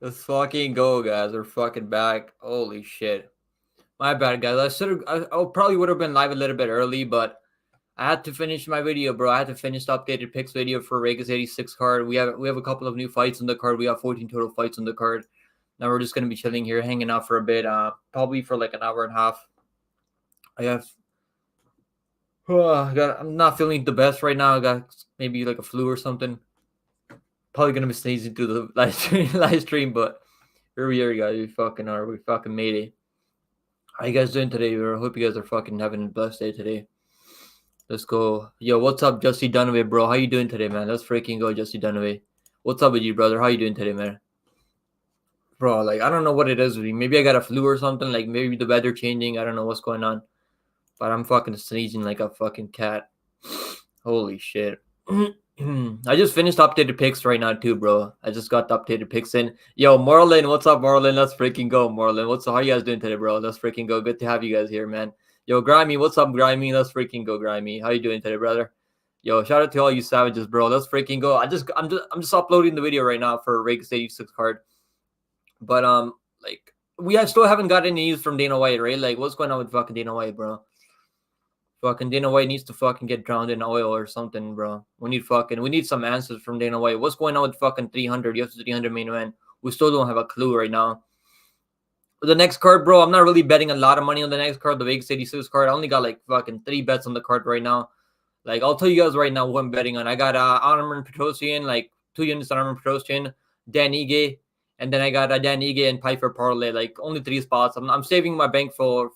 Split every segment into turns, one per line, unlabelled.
Let's fucking go, guys. We're fucking back. Holy shit. My bad, guys. I probably would have been live a little bit early, but I had to finish my video, bro. I had to finish the updated picks video for Vegas 86 card. We have a couple of new fights on the card. We got 14 total fights on the card. Now we're just gonna be chilling here, hanging out for a bit. Probably for like an hour and a half. I have. I'm not feeling the best right now. I got maybe like a flu or something. Probably gonna be sneezing through the live stream, but here we are, guys. We fucking are. We fucking made it. How you guys doing today, bro? I hope you guys are fucking having a blessed day today. Let's go. Yo, what's up, Justy Dunaway, bro? How you doing today, man? Let's freaking go, Justy Dunaway. What's up with you, brother? How you doing today, man? Bro, like, I don't know what it is with me. Maybe I got a flu or something. Like, maybe the weather changing. I don't know what's going on. But I'm fucking sneezing like a fucking cat. Holy shit. I just finished updated picks right now too, bro. I just got the updated picks in. Yo, Marlon, what's up, Marlon? Let's freaking go, Marlon. How you guys doing today, bro? Let's freaking go. Good to have you guys here, man. Yo, Grimy, what's up, Grimy? Let's freaking go, Grimy. How you doing today, brother? Yo, shout out to all you savages, bro. Let's freaking go. I'm just uploading the video right now for Vegas 86 card. But like we still haven't got any news from Dana White, right? Like, what's going on with fucking Dana White, bro? Fucking Dana White needs to fucking get drowned in oil or something, bro. We need some answers from Dana White. What's going on with fucking 300? You have to 300 main event. We still don't have a clue right now. The next card, bro, I'm not really betting a lot of money on the next card, the Vegas 86 card. I only got like fucking 3 bets on the card right now. Like, I'll tell you guys right now what I'm betting on. I got Arman Petrosian, like 2 units on Arman Petrosian, Dan Ige, and then I got Dan Ige and Piper Parlay, like only 3 spots. I'm saving my bankroll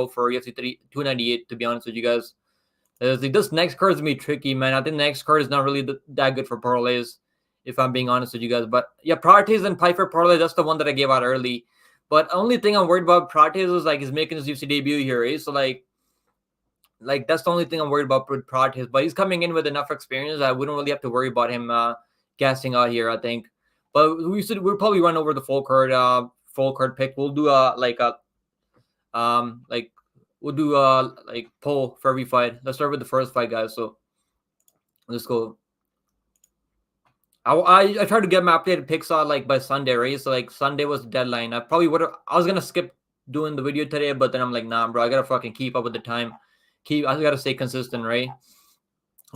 for UFC 298, to be honest with you guys. Like, this next card is going to be tricky, man. I think the next card is not really that good for parlays, if I'm being honest with you guys. But yeah, Prates and Piper Parlay, that's the one that I gave out early. But the only thing I'm worried about Prates is like he's making his UFC debut here, eh? So like that's the only thing I'm worried about with Prates. But he's coming in with enough experience that we don't really have to worry about him gassing out here, I think. But we'll probably run over the full card pick. We'll do we'll do like poll for every fight. Let's start with the first fight, guys. So let's go. I tried to get my updated picks out like by Sunday, right? So like Sunday was the deadline. I was gonna skip doing the video today, but then I'm like, nah, bro, I gotta fucking keep up with the time. I gotta stay consistent, right?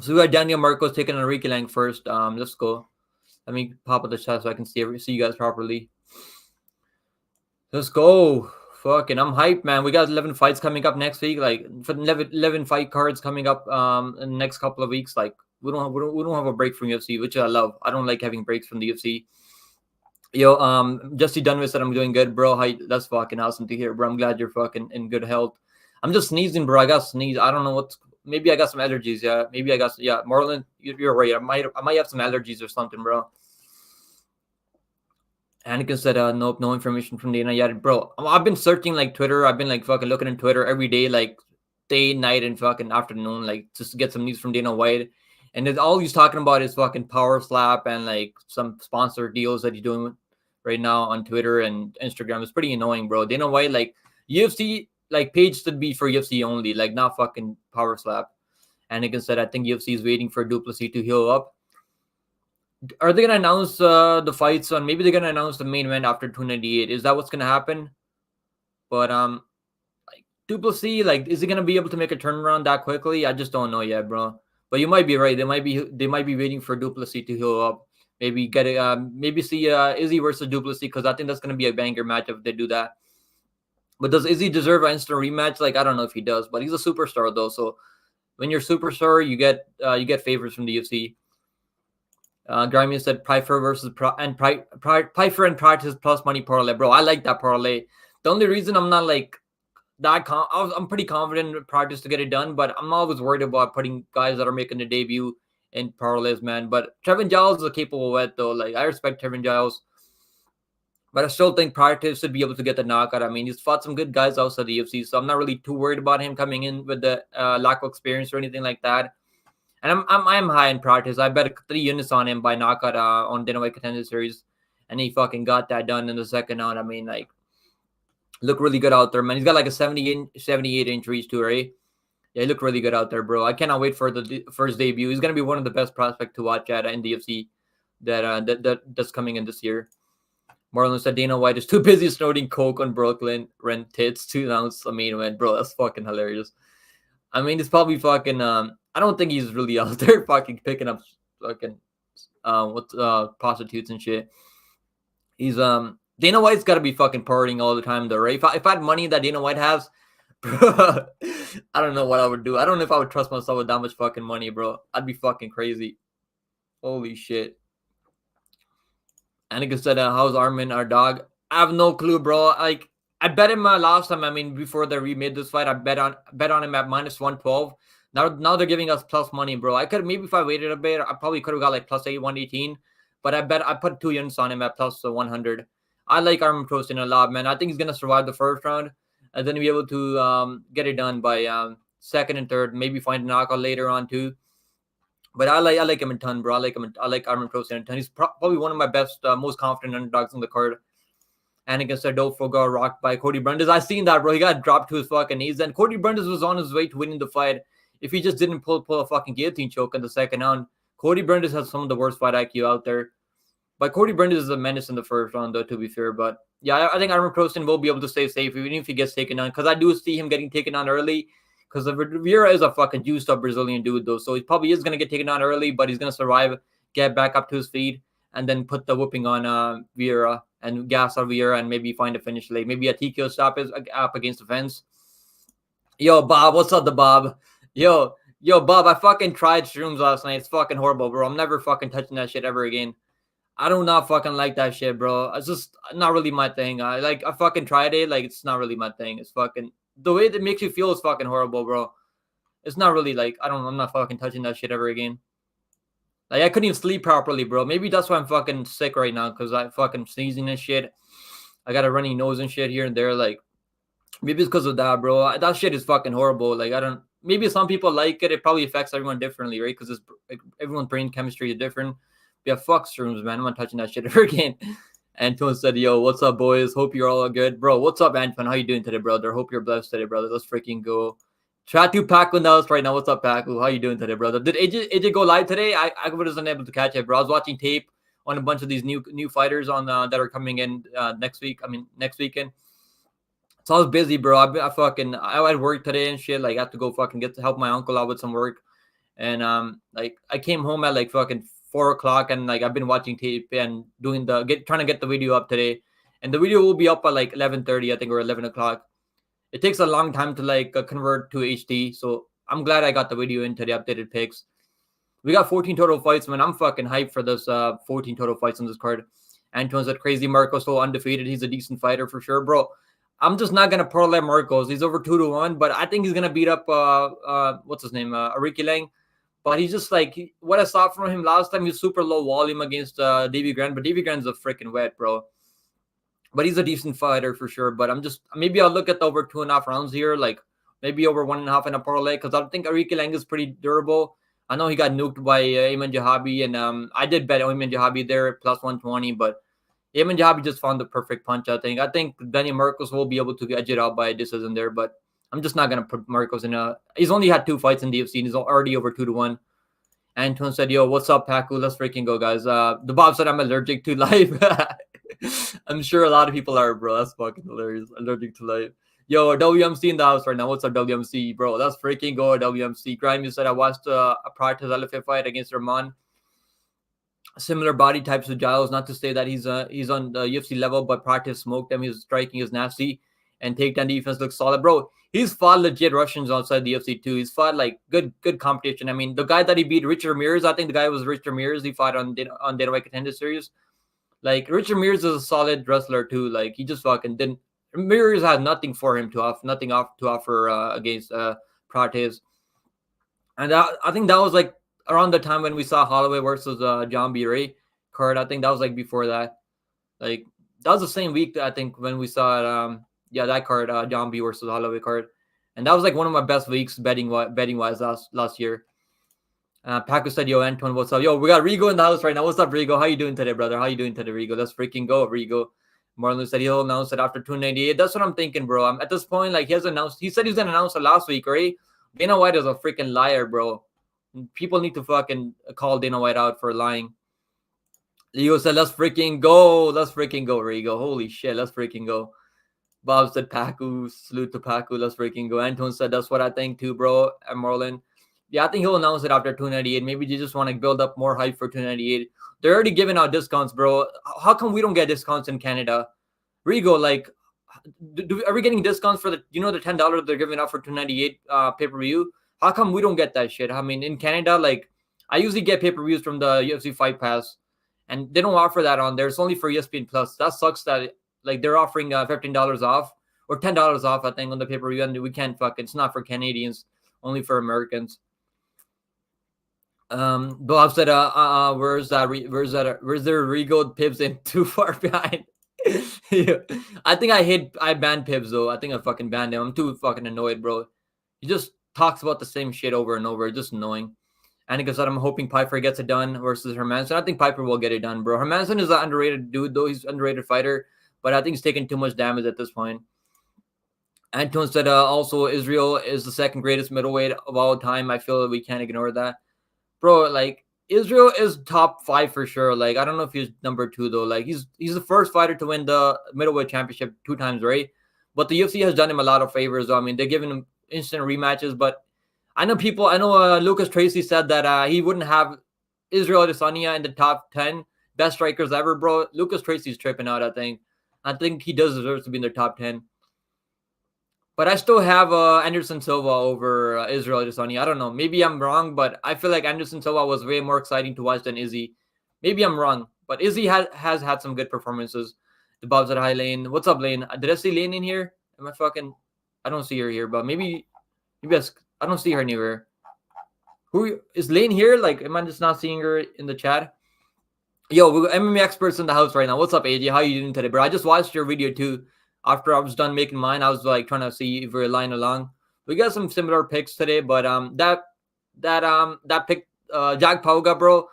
So we got Daniel Marcos taking Enrique Lang first. Let's go. Let me pop up the chat so I can see you guys properly. Let's go. Fucking, I'm hyped, man. We got 11 fights coming up next week. Like, for 11 fight cards coming up in the next couple of weeks. Like, we don't have a break from UFC, which I love. I don't like having breaks from the UFC. Yo, Justy Dunway said I'm doing good, bro. That's fucking awesome to hear, bro. I'm glad you're fucking in good health. I'm just sneezing, bro. I got sneeze. I don't know maybe I got some allergies. Yeah, maybe I got. Yeah, Marlon, you're right. I might have some allergies or something, bro. Anakin said, nope, no information from Dana yet. Bro, I've been searching like Twitter. I've been like fucking looking at Twitter every day, like day, night, and fucking afternoon, like just to get some news from Dana White. And all he's talking about is fucking Power Slap and like some sponsor deals that he's doing right now on Twitter and Instagram. It's pretty annoying, bro. Dana White, like UFC, like page should be for UFC only, like not fucking Power Slap. Anakin said, I think UFC is waiting for Du Plessis to heal up. Are they gonna announce the fights on? Maybe they're gonna announce the main event after 298. Is that what's gonna happen? But like Du Plessis, like, is he gonna be able to make a turnaround that quickly? I just don't know yet, bro. But you might be right. They might be waiting for Du Plessis to heal up. Maybe get it. Maybe see Izzy versus Du Plessis, because I think that's gonna be a banger match if they do that. But does Izzy deserve an instant rematch? Like, I don't know if he does, but he's a superstar though. So when you're a superstar, you get favors from the UFC. Grimy said Piper versus Piper and Prates plus money parlay, bro. I like that parlay. The only reason I'm not like that, I'm pretty confident in Prates to get it done, but I'm always worried about putting guys that are making the debut in parlays, man. But Trevin Giles is a capable vet, though. Like, I respect Trevin Giles, but I still think Prates should be able to get the knockout. I mean, he's fought some good guys outside the UFC, so I'm not really too worried about him coming in with the lack of experience or anything like that. And I'm high in Prates. I bet 3 units on him by knockout on Dana White Contender Series, and he fucking got that done in the second round. I mean, like, look really good out there, man. He's got like a 78 inch reach too, right? Yeah, he looked really good out there, bro. I cannot wait for the first debut. He's gonna be one of the best prospects to watch at in the UFC that's coming in this year. Marlon said Dana White is too busy snorting coke on Brooklyn rent tits to announce the main event. Bro, that's fucking hilarious. I mean, it's probably fucking. I don't think he's really out there fucking picking up fucking prostitutes and shit. He's Dana White's got to be fucking partying all the time though, right? If I had money that Dana White has, bro, I don't know what I would do. I don't know if I would trust myself with that much fucking money, bro. I'd be fucking crazy. Holy shit. Annika said, how's Armin, our dog? I have no clue, bro. Like, I bet him last time. I mean, before they remade this fight, I bet on him at minus 112. Now they're giving us plus money, bro. I could maybe if I waited a bit, I probably could have got like plus 118. But I bet I put 2 units on him at plus 100. I like Armin Prostin a lot, man. I think he's gonna survive the first round and then be able to get it done by second and third. Maybe find a knockout later on too. But I like him a ton, bro. I like Armin Prostin a ton. He's probably one of my best, most confident underdogs on the card. And against Adolfo got rocked by Cody Brundage. I seen that, bro. He got dropped to his fucking knees. And Cody Brundage was on his way to winning the fight if he just didn't pull a fucking guillotine choke in the second round. Cody Brundage has some of the worst fight IQ out there. But Cody Brundage is a menace in the first round, though, to be fair. But yeah, I think Armin Prostin will be able to stay safe, even if he gets taken down. Because I do see him getting taken down early. Because Vieira is a fucking juiced up Brazilian dude, though. So he probably is going to get taken down early, but he's going to survive, get back up to his feet, and then put the whooping on Vieira and gas out Vieira and maybe find a finish late. Maybe a TKO stop is up against the fence. Yo, Bob, what's up, the Bob? Yo, Bob, I fucking tried shrooms last night. It's fucking horrible, bro. I'm never fucking touching that shit ever again. I do not fucking like that shit, bro. It's just not really my thing. I fucking tried it. Like, it's not really my thing. It's fucking... The way that makes you feel is fucking horrible, bro. It's not really like, I'm not fucking touching that shit ever again. Like, I couldn't even sleep properly, bro. Maybe that's why I'm fucking sick right now, because I fucking sneezing and shit. I got a runny nose and shit here and there. Like, maybe it's because of that, bro. That shit is fucking horrible. Like, maybe some people like it. It probably affects everyone differently, right? Because like, everyone's brain chemistry is different. But yeah, fuck shrooms, man. I'm not touching that shit ever again. Antoine said, yo, what's up, boys? Hope you're all good. Bro, what's up, Antoine? How you doing today, brother? Hope you're blessed today, brother. Let's freaking go. Chat to Paco in the house right now. What's up, Paco? How you doing today, brother? Did AJ go live today? I wasn't able to catch it, bro. I was watching tape on a bunch of these new fighters on that are coming in next weekend. So I was busy, bro. I had work today and shit. Like, I have to go fucking help my uncle out with some work. And like, I came home at like fucking 4 o'clock, and like I've been watching tape and trying to get the video up today, and the video will be up at like 11:30, I think, or 11 o'clock. It takes a long time to like convert to HD, so I'm glad I got the video into the updated picks. We got 14 total fights, man. I'm fucking hyped for this 14 total fights on this card. Antoine said, crazy Marcos, so undefeated. He's a decent fighter for sure, bro. I'm just not gonna parlay Marcos. He's over 2-1, but I think he's gonna beat up what's his name, Ariki Lang. But he's just like, what I saw from him last time, he's super low volume against Davy Grant. But Davy Grant's a freaking wet, bro. But he's a decent fighter for sure. But maybe I'll look at the over 2.5 rounds here. Like maybe over 1.5 in a parlay. Because I think Ariki Lang is pretty durable. I know he got nuked by Ayman Jahabi. And I did bet Ayman Jahabi there at plus 120. But Ayman Jahabi just found the perfect punch, I think. I think Danny Marcos will be able to edge it out by a decision there. But I'm just not going to put Marcos in he's only had 2 fights in the UFC, and he's already over 2-1. Antoine said, yo, what's up, Paco? Let's freaking go, guys. The Bob said I'm allergic to life. I'm sure a lot of people are, bro. That's fucking hilarious. Allergic to life. Yo, WMC in the house right now. What's up, WMC, bro? Let's freaking go, WMC. Grime said I watched a Prates LFA fight against Rahman. Similar body types to Giles. Not to say that he's on the UFC level, but Prates smoked him. His striking is nasty, and takedown defense looks solid, bro. He's fought legit Russians outside the UFC too. He's fought like good competition. I mean, the guy that he beat, Richard Ramirez, I think the guy was Richard Ramirez. He fought on Dana White Contender Series. Like, Richard Ramirez is a solid wrestler too. Like, he just fucking didn't. Ramirez had nothing for him to offer against Prates. And I think that was like around the time when we saw Holloway versus John B. Ray card. I think that was like before that. Like, that was the same week, I think, when we saw that card, John B versus Holloway card. And that was like one of my best weeks betting wise last year. Paco said, yo, Antoine, what's up? Yo, we got Rigo in the house right now. What's up, Rigo? How you doing today, brother? How you doing today, Rigo? Let's freaking go, Rigo. Marlon said he'll announce it after 298. That's what I'm thinking, bro. At this point, like, he said he's gonna announce it last week, right? Dana White is a freaking liar, bro. People need to fucking call Dana White out for lying. Leo said, let's freaking go. Let's freaking go, Rigo. Holy shit, let's freaking go. Bob said, Paku. Salute to Paku. Let's freaking go. Anton said, that's what I think too, bro. And Marlon. Yeah, I think he'll announce it after 298. Maybe they just want to build up more hype for 298. They're already giving out discounts, bro. How come we don't get discounts in Canada? Rigo, like, are we getting discounts for the the $10 they're giving out for 298 pay-per-view? How come we don't get that shit? I mean, in Canada, like, I usually get pay-per-views from the UFC Fight Pass, and they don't offer that on there. It's only for ESPN Plus. That sucks that like they're offering $15 off or $10 off, I think, on the pay-per-view, and we can't it's not for Canadians, only for Americans. Bob said, where's there Rigo Pibbs in too far behind? Yeah. I think I banned Pibbs though. I think I fucking banned him. I'm too fucking annoyed, bro. He just talks about the same shit over and over. It's just annoying. And he said, I'm hoping Piper gets it done versus Hermanson. I think Piper will get it done, bro. Hermanson is an underrated dude, though. He's an underrated fighter, but I think he's taking too much damage at this point. Anton said, also, Israel is the second greatest middleweight of all time. I feel that we can't ignore that. Bro, like, Israel is top 5 for sure. Like, I don't know if he's number 2, though. Like, he's the first fighter to win the middleweight championship 2 times, right? But the UFC has done him a lot of favors. I mean, they're giving him instant rematches, but I know Lucas Tracy said that he wouldn't have Israel Adesanya in the top 10 best strikers ever, bro. Lucas Tracy's tripping out, I think. I think he does deserve to be in the top 10. But I still have Anderson Silva over Israel Adesanya. I don't know. Maybe I'm wrong, but I feel like Anderson Silva was way more exciting to watch than Izzy. Maybe I'm wrong, but Izzy has had some good performances. The Bob's at High Lane. What's up, Lane? Did I see Lane in here? I don't see her here, but maybe I don't see her anywhere. Who is Lane here? Like, am I just not seeing her in the chat? Yo, we got MMA experts in the house right now. What's up, AJ? How you doing today, bro? I just watched your video too. After I was done making mine, I was like trying to see if we're lying along. We got some similar picks today, but that pick Jack Pauga, bro.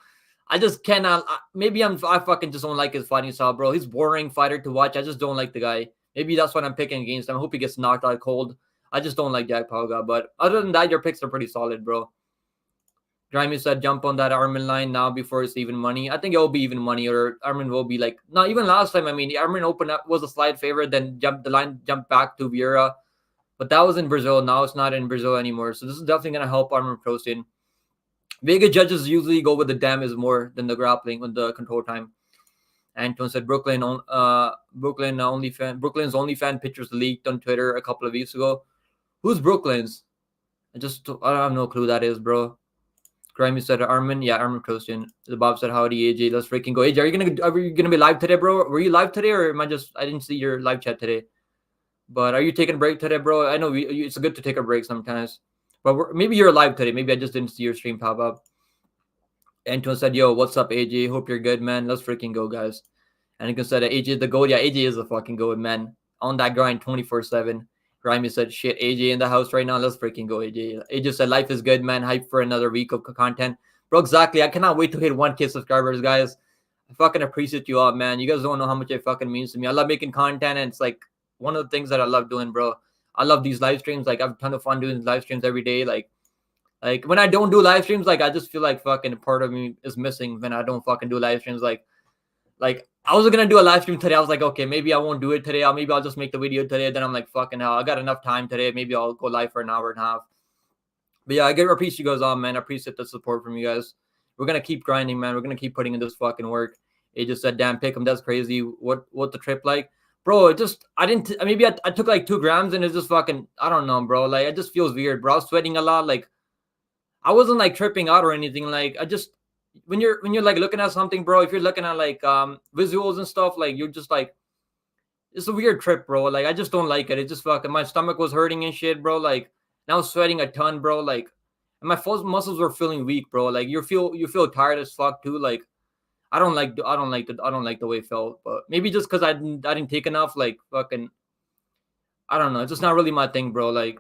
I just cannot. Maybe I fucking just don't like his fighting style, bro. He's boring fighter to watch. I just don't like the guy. Maybe that's what I'm picking against him. I hope he gets knocked out cold. I just don't like Jack Pauga. But other than that, your picks are pretty solid, bro. Grimy said, jump on that Armin line now before it's even money. I think it will be even money, or Armin will be like, not even last time. I mean, Armin opened up, was a slight favorite, then the line jumped back to Vieira. But that was in Brazil. Now it's not in Brazil anymore. So this is definitely going to help Armin Prostin. Vega judges usually go with the damage more than the grappling on the control time. Anton said Brooklyn's OnlyFans pictures leaked on Twitter a couple of weeks ago. Who's Brooklyn's? I don't have no clue who that is, bro. Grimy said Armin. Yeah, Armin Prostin. The Bob said howdy, AJ. Let's freaking go. AJ, are you gonna be live today, bro? Were you live today, or am I didn't see your live chat today? But are you taking a break today, bro? I know it's good to take a break sometimes. But maybe you're live today. Maybe I just didn't see your stream pop up. Anton said, yo, what's up, AJ? Hope you're good, man. Let's freaking go, guys. And he said, AJ is the goat. Yeah, AJ is the fucking goat, man. On that grind 24/7. Grimy said, shit, AJ in the house right now. Let's freaking go, AJ. AJ said, life is good, man. Hype for another week of content. Bro, exactly. I cannot wait to hit 1K subscribers, guys. I fucking appreciate you all, man. You guys don't know how much it fucking means to me. I love making content, and it's like one of the things that I love doing, bro. I love these live streams. Like, I have a ton of fun doing live streams every day. Like when I don't do live streams, like, I just feel like fucking part of me is missing when I don't fucking do live streams. Like I was gonna do a live stream today. I was like, okay, maybe I won't do it today. Maybe I'll just make the video today. Then I'm like, fucking hell, I got enough time today. Maybe I'll go live for an hour and a half. But yeah, I appreciate you guys all, man. I appreciate the support from you guys. We're gonna keep grinding, man. We're gonna keep putting in this fucking work. It just said, damn, pick him. That's crazy. What the trip like, bro? I took like 2 grams and it's just fucking, I don't know, bro. Like, it just feels weird, bro. I was sweating a lot. Like, I wasn't like tripping out or anything. Like, I just, when you're like looking at something, bro, if you're looking at like visuals and stuff, like, you're just like, it's a weird trip, bro. Like, I just don't like it. It just fucking, my stomach was hurting and shit, bro. Like, and I was sweating a ton, bro. Like, and my muscles were feeling weak, bro. Like, you feel tired as fuck too. Like, I don't like the way it felt. But maybe just because I didn't take enough. Like, fucking, I don't know. It's just not really my thing, bro. Like,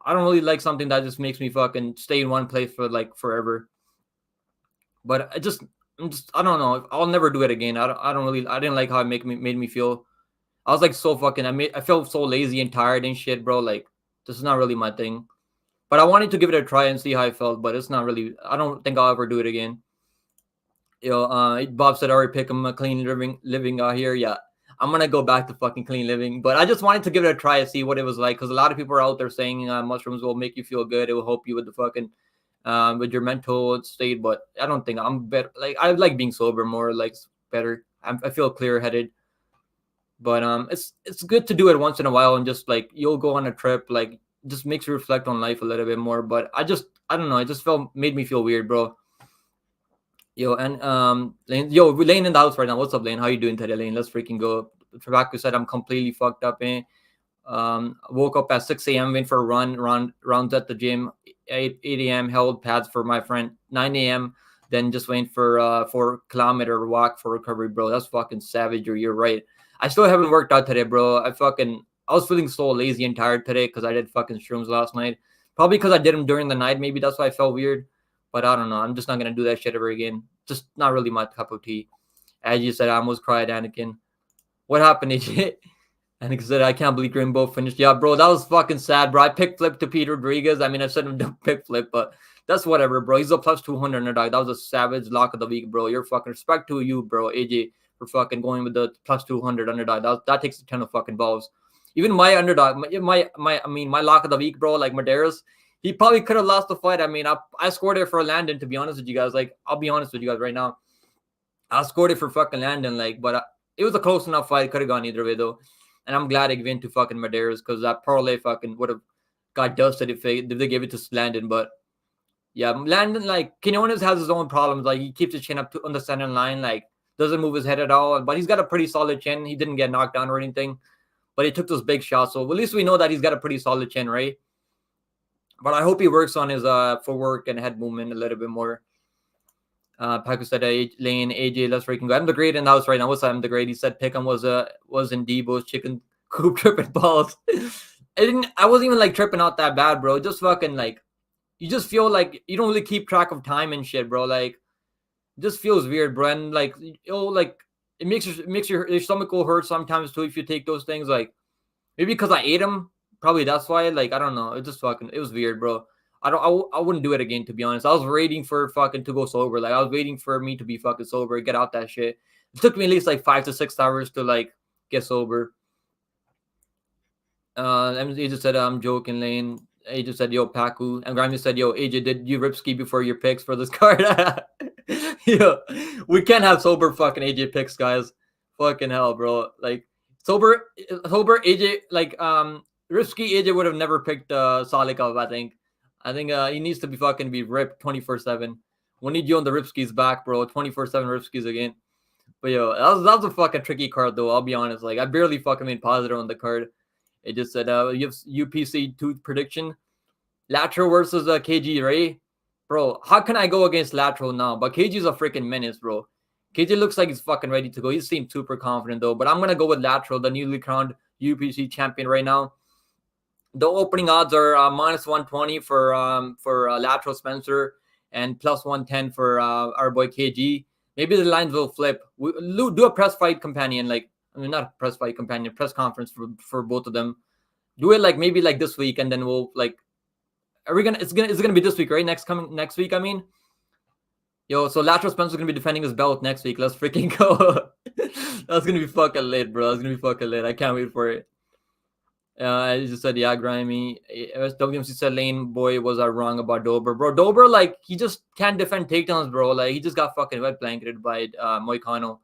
I don't really like something that just makes me fucking stay in one place for like forever. But I don't know. I'll never do it again. I didn't like how it made me feel. I was like so fucking, I felt so lazy and tired and shit, bro. Like, this is not really my thing. But I wanted to give it a try and see how I felt, but it's not really, I don't think I'll ever do it again. Bob said already pick him a clean living out here. Yeah, I'm gonna go back to fucking clean living, but I just wanted to give it a try and see what it was like because a lot of people are out there saying mushrooms will make you feel good. It will help you with the fucking with your mental state. But I don't think I'm better. Like I like being sober more. Like better. I feel clear headed. But it's good to do it once in a while and just like you'll go on a trip like just makes you reflect on life a little bit more. But I don't know. It just made me feel weird, bro. Lane, Lane in the house right now. What's up, Lane? How you doing today, Lane? Let's freaking go. Tobacco said I'm completely fucked up. Woke up at 6 a.m. went for a rounds at the gym. 8 a.m. held pads for my friend. 9 a.m. Then just went for 4-kilometer walk for recovery, bro. That's fucking savage. You're right. I still haven't worked out today, bro. I was feeling so lazy and tired today because I did fucking shrooms last night. Probably because I did them during the night. Maybe that's why I felt weird. But I don't know. I'm just not gonna do that shit ever again. Just not really my cup of tea. As you said, I almost cried, Anakin. What happened, AJ? Anakin said, I can't believe Grimbo finished. Yeah, bro, that was fucking sad, bro. I picked flip to Pete Rodriguez. I mean, I shouldn't have pick flip, but that's whatever, bro. He's a plus 200 underdog. That was a savage lock of the week, bro. You're fucking respect to you, bro, AJ, for fucking going with the plus 200 underdog. That takes a ton of fucking balls. Even my underdog, my lock of the week, bro, like Medeiros, he probably could have lost the fight. I mean, I scored it for Landon, to be honest with you guys. Like, I'll be honest with you guys right now. I scored it for fucking Landon, like, but it was a close enough fight. Could have gone either way, though. And I'm glad it went to fucking Medeiros because that parlay fucking would have got dusted if they gave it to Landon. But yeah, Landon, like, Quinones has his own problems. Like, he keeps his chin up on the center line, like, doesn't move his head at all. But he's got a pretty solid chin. He didn't get knocked down or anything, but he took those big shots. So at least we know that he's got a pretty solid chin, right? But I hope he works on his footwork and head movement a little bit more. Paco said, Lane, AJ, let's freaking go. I'm the great in the house right now. What's up? I'm the great. He said Pickham was in Debo's chicken coop tripping balls. I wasn't even like tripping out that bad, bro. Just fucking like, you just feel like you don't really keep track of time and shit, bro. Like, it just feels weird, bro. And like, like it makes your stomach will hurt sometimes too if you take those things. Like, maybe because I ate them. Probably that's why. Like, I don't know. It was weird, bro. I wouldn't do it again, to be honest. I was waiting for fucking to go sober. Like, I was waiting for me to be fucking sober, get out that shit. It took me at least like 5 to 6 hours to like get sober. He just said, I'm joking, Lane. AJ said, yo, Paku. And Grammy said, yo, AJ, did you rip ski before your picks for this card? Yo, we can't have sober fucking AJ picks, guys. Fucking hell, bro. Like, sober AJ, like, Ripski AJ would have never picked Salikov, I think. He needs to be ripped 24/7. We need you on the Ripskis back, bro. 24/7 Ripskis again. But yo, that was a fucking tricky card, though. I'll be honest. Like, I barely fucking made positive on the card. It just said, you have UPC 2 prediction. Lateral versus KG, right? Bro, how can I go against Lateral now? But KG's a freaking menace, bro. KG looks like he's fucking ready to go. He seems super confident, though. But I'm going to go with Lateral, the newly crowned UPC champion right now. The opening odds are minus 120 for Lateral Spencer and plus 110 for our boy KG. Maybe the lines will flip. We'll do a press fight companion, like, I mean, not a press fight companion, press conference for both of them. Do it like maybe like this week, and then we'll like. It's gonna be this week, right? Next week. I mean, yo, so Lateral Spencer's gonna be defending his belt next week. Let's freaking go. That's gonna be fucking lit, bro. That's gonna be fucking lit. I can't wait for it. I just said, yeah, Grimy. WMC said Lane boy was wrong about Dober. Bro, Dober, like, he just can't defend takedowns, bro. Like, he just got fucking wet blanketed by Moicano.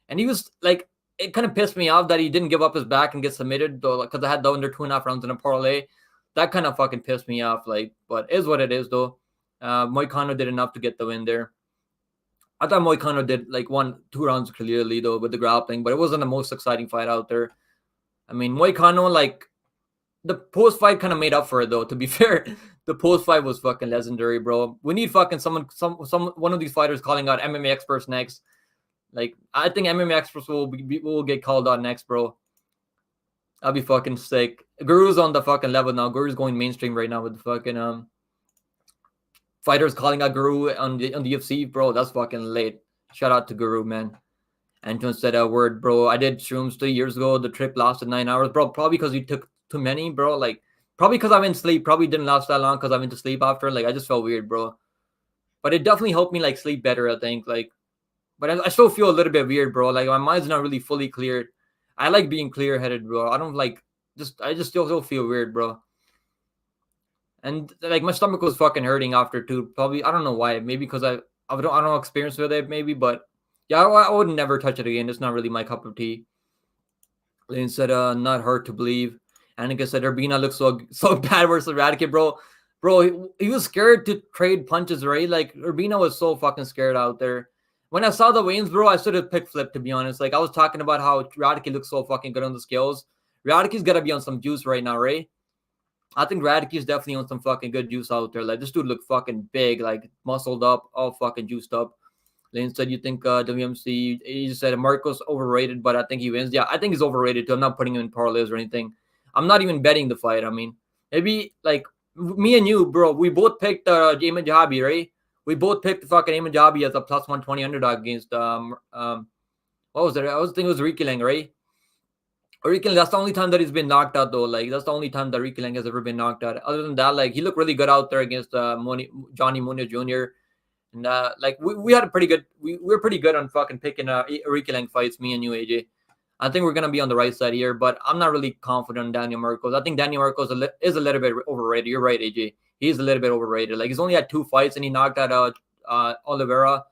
And he was like, it kind of pissed me off that he didn't give up his back and get submitted, though, because I had the under 2.5 rounds in a parlay. That kind of fucking pissed me off, like, but it is what it is, though. Moicano did enough to get the win there. I thought Moicano did like 1-2 rounds clearly, though, with the grappling, but it wasn't the most exciting fight out there. I mean, Moicano, like, the post-fight kind of made up for it, though, to be fair. The post-fight was fucking legendary, bro. We need fucking one of these fighters calling out MMA experts next. Like, I think MMA experts will get called out next, bro. I'll be fucking sick. Guru's on the fucking level now. Guru's going mainstream right now with the fucking fighters calling out Guru on the UFC, bro. That's fucking late. Shout out to Guru, man. Anton said a word, bro. I did shrooms 3 years ago. The trip lasted 9 hours, bro. Probably because you took too many, bro. Like, probably because I'm in sleep. Probably didn't last that long because I went to sleep after. Like, I just felt weird, bro. But it definitely helped me like sleep better, I think. Like, but I still feel a little bit weird, bro. Like my mind's not really fully cleared. I like being clear headed, bro. I don't like I just still feel weird, bro. And like my stomach was fucking hurting after too. Probably I don't know why. Maybe because I don't know experience with it. Maybe, but yeah, I would never touch it again. It's not really my cup of tea. Lane said, not hard to believe. Anakin said, Urbina looks so bad versus Eradicate, bro. Bro, he was scared to trade punches, right? Like Urbina was so fucking scared out there. When I saw the Waynes, bro, I should have picked Flip, to be honest. Like I was talking about how Eradicate looks so fucking good on the scales. Radicate's gotta be on some juice right now, right? I think Radicate's definitely on some fucking good juice out there. Like this dude looked fucking big, like muscled up, all fucking juiced up. Lane said, you think WMC, he said Marcos overrated, but I think he wins. Yeah, I think he's overrated too. I'm not putting him in parlays or anything. I'm not even betting the fight. I mean, maybe like me and you, bro, we both picked Ayman Jahabi, right? We both picked fucking Ayman Jahabi as a plus 120 underdog against, what was it? I was thinking it was Ricky Lang, right? Ricky, that's the only time that he's been knocked out, though. Like, that's the only time that Ricky Lang has ever been knocked out. Other than that, like, he looked really good out there against Johnny Munoz Jr. And like we had a pretty good we're pretty good on fucking picking Ricky Lang fights, me and you, AJ. I think we're gonna be on the right side here, but I'm not really confident in Daniel Marcos. I think Daniel Marcos is a little bit overrated. You're right, AJ. He's a little bit overrated. Like he's only had 2 fights and he knocked out Oliveira,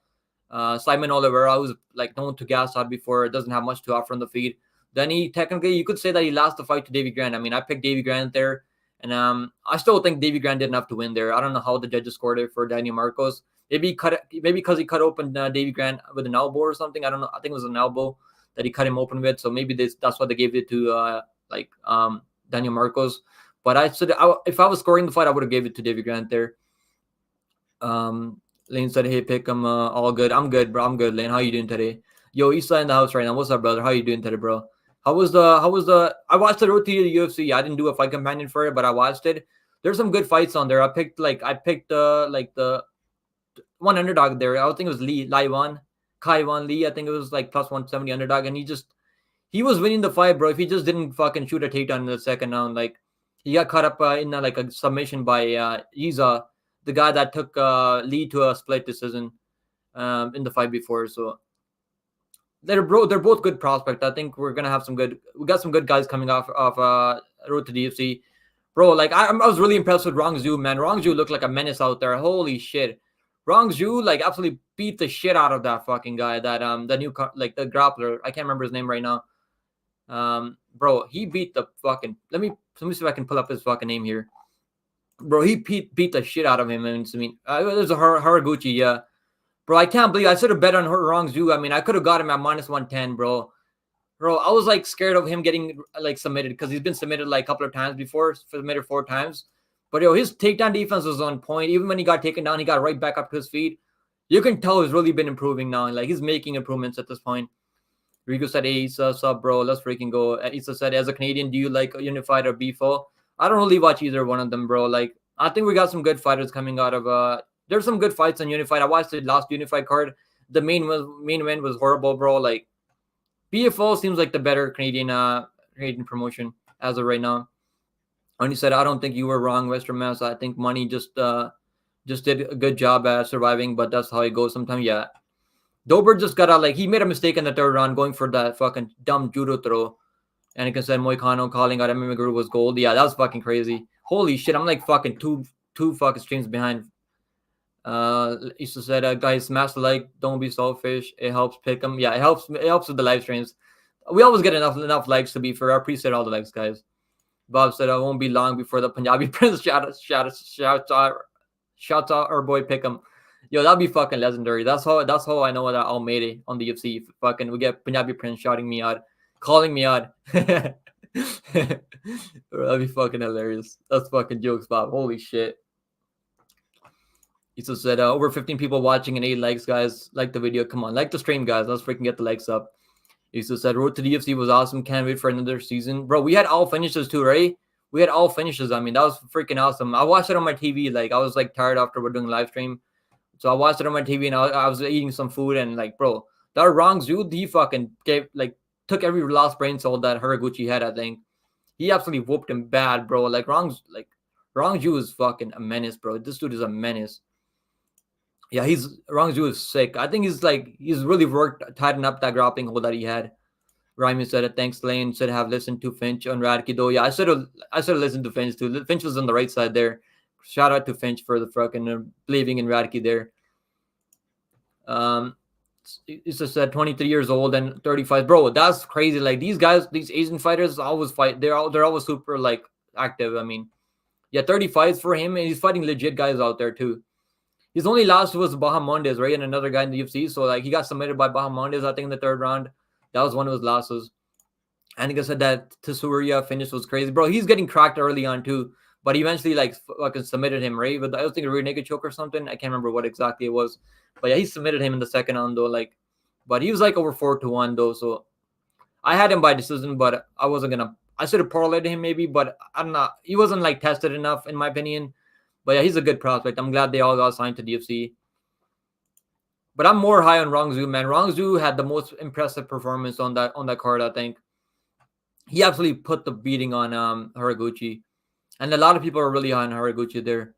Simon Oliveira, who's like known to gas out before. Doesn't have much to offer on the feed. Then he technically you could say that he lost the fight to Davy Grant. I mean, I picked Davy Grant there, and I still think Davy Grant didn't have to win there. I don't know how the judges scored it for Daniel Marcos. Maybe because he cut open Davy Grant with an elbow or something. I don't know. I think it was an elbow that he cut him open with. So maybe that's why they gave it to Daniel Marcos. But I said if I was scoring the fight, I would have gave it to Davy Grant there. Lane said, "Hey, pick him. All good. I'm good, bro. I'm good, Lane. How you doing today? Yo, Issa in the house right now. What's up, brother? How you doing today, bro? How was the? I watched the road to the UFC. I didn't do a fight companion for it, but I watched it. There's some good fights on there. I picked the one underdog there. I think it was Kai Wan Lee. I think it was like plus 170 underdog, and he was winning the fight, bro. If he just didn't fucking shoot a takedown in the second round, like he got caught up in like a submission by Iza, the guy that took Lee to a split decision in the fight before. So they're both good prospects. I think we got some good guys coming off road to DFC. Bro, like I was really impressed with Rong Zhu, man. Rong Zhu looked like a menace out there. Holy shit. Rong Zhu like absolutely beat the shit out of that fucking guy. That the new like the grappler. I can't remember his name right now. Bro, he beat the fucking. Let me see if I can pull up his fucking name here. Bro, he beat the shit out of him. And I mean, there's a Haraguchi, yeah. Bro, I can't believe I should have bet on Rong Zhu. I mean, I could have got him at minus 110, bro. Bro, I was like scared of him getting like submitted because he's been submitted like a couple of times before, submitted 4 times. But yo, his takedown defense was on point. Even when he got taken down, he got right back up to his feet. You can tell he's really been improving now. Like he's making improvements at this point. Rico said, "Hey, Issa, sup, bro? Let's freaking go." Issa said, "As a Canadian, do you like Unified or BFO?" I don't really watch either one of them, bro. Like I think we got some good fighters coming out of. There's some good fights on Unified. I watched the last Unified card. The main event was horrible, bro. Like BFO seems like the better Canadian promotion as of right now. And he said, "I don't think you were wrong, Western Mass. I think Money just did a good job at surviving, but that's how it goes sometimes." Yeah, Dober just got he made a mistake in the 3rd round going for that fucking dumb judo throw. And he can say Moicano calling out MMA Guru was gold. Yeah, that was fucking crazy. Holy shit, I'm like fucking two fucking streams behind. Issa said, "Guys, smash the like. Don't be selfish. It helps pick them." Yeah, it helps with the live streams. We always get enough likes to be fair. I appreciate all the likes, guys. Bob said, "I won't be long before the Punjabi Prince shout out our boy Pick'em." Yo, that'd be fucking legendary. That's how I know that I'll made it on the UFC. Fucking we get Punjabi Prince shouting me out, calling me out. That'd be fucking hilarious. That's fucking jokes, Bob. Holy shit. He just said, over 15 people watching and 8 likes, guys. Like the video. Come on, like the stream, guys. Let's freaking get the likes up. He just said, road to the UFC was awesome. Can't wait for another season. Bro, we had all finishes too, right? We had all finishes. I mean, that was freaking awesome. I watched it on my TV. Like, I was like tired after we're doing live stream. So I watched it on my TV and I was eating some food. And like, bro, that Rong Zhu, he fucking took every last brain cell that Haraguchi had, I think. He absolutely whooped him bad, bro. Like, Rong Zhu is fucking a menace, bro. This dude is a menace. Yeah, Rangju is sick. I think he's really worked tighten up that grappling hold that he had. Ryman said it. Thanks, Lane. Should have listened to Finch on Radke though. Yeah, I should have listened to Finch too. Finch was on the right side there. Shout out to Finch for the fucking believing in Radke there. He just said 23 years old and 35. Bro, that's crazy. Like these guys, these Asian fighters always fight. They're always super like active. I mean, yeah, 35 for him, and he's fighting legit guys out there too. His only loss was Bahamondes, right? And another guy in the UFC. So like he got submitted by Bahamondes, I think, in the third round. That was one of his losses. I think I said that Tsuruya finish was crazy. Bro, he's getting cracked early on too. But he eventually like fucking submitted him, right? But I was thinking a rear naked choke or something. I can't remember what exactly it was. But yeah, he submitted him in the second round though. Like, but he was like over 4-1 though. So I had him by decision, but I wasn't gonna. I should have parlayed him maybe, but I'm not. He wasn't like tested enough in my opinion. But yeah, he's a good prospect. I'm glad they all got signed to the UFC. But I'm more high on Rongzhu, man. Rongzhu had the most impressive performance on that card. I think he absolutely put the beating on Haraguchi, and a lot of people are really high on Haraguchi there.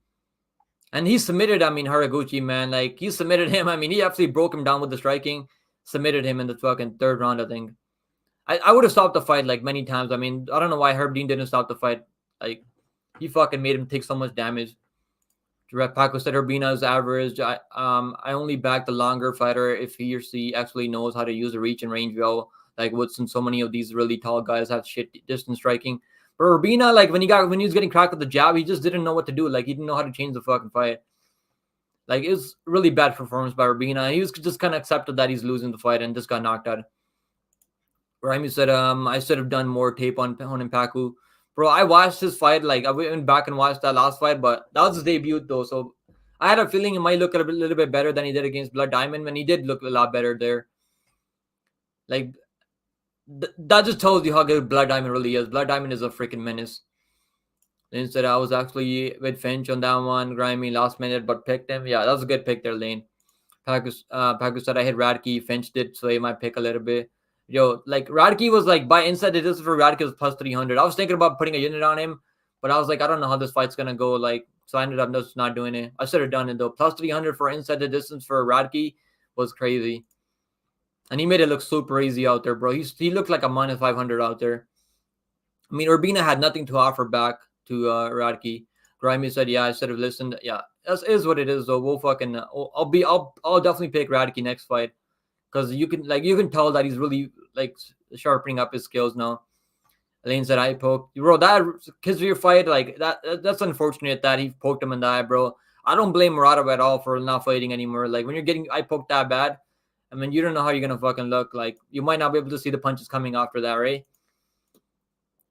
And he submitted. I mean, Haraguchi, man, like he submitted him. I mean, he absolutely broke him down with the striking. Submitted him in the fucking third round. I think. I would have stopped the fight like many times. I mean, I don't know why Herb Dean didn't stop the fight. Like he fucking made him take so much damage. Paco said Urbina is average. I only back the longer fighter if he or she actually knows how to use the reach and range well. Like Woodson, so many of these really tall guys have shit distance striking. But Urbina, like when he was getting cracked with the jab, he just didn't know what to do. Like he didn't know how to change the fucking fight. Like it was really bad performance by Urbina. He was just kind of accepted that he's losing the fight and just got knocked out. Raimi said, I should have done more tape on Impaku. Bro, I watched his fight. Like, I went back and watched that last fight, but that was his debut, though. So I had a feeling it might look a little bit better than he did against Blood Diamond, and he did look a lot better there. Like, that just tells you how good Blood Diamond really is. Blood Diamond is a freaking menace. Instead, I was actually with Finch on that one. Grimy last minute, but picked him. Yeah, that was a good pick there, Lane. Pakus said I hit Radke. Finch did sway my pick a little bit. Yo, like Radke was like by inside it is for Radke was plus 300. I was thinking about putting a unit on him, but I was like, I don't know how this fight's gonna go. Like, so I ended up just not doing it. I should have done it though. Plus 300 for inside the distance for Radke was crazy, and he made it look super easy out there, bro. He looked like a minus 500 out there. I mean, Urbina had nothing to offer back to Radke. Grimy said, "Yeah, I should have listened." Yeah, that is what it is though. We'll fucking. I'll definitely pick Radke next fight. Because you can tell that he's really like sharpening up his skills now. Lane said I poked bro that Kizir fight like that's unfortunate that he poked him in the eye, bro. I don't blame Muradov at all for not fighting anymore. Like when you're getting eye poked that bad, I mean you don't know how you're gonna fucking look. Like you might not be able to see the punches coming after that, right?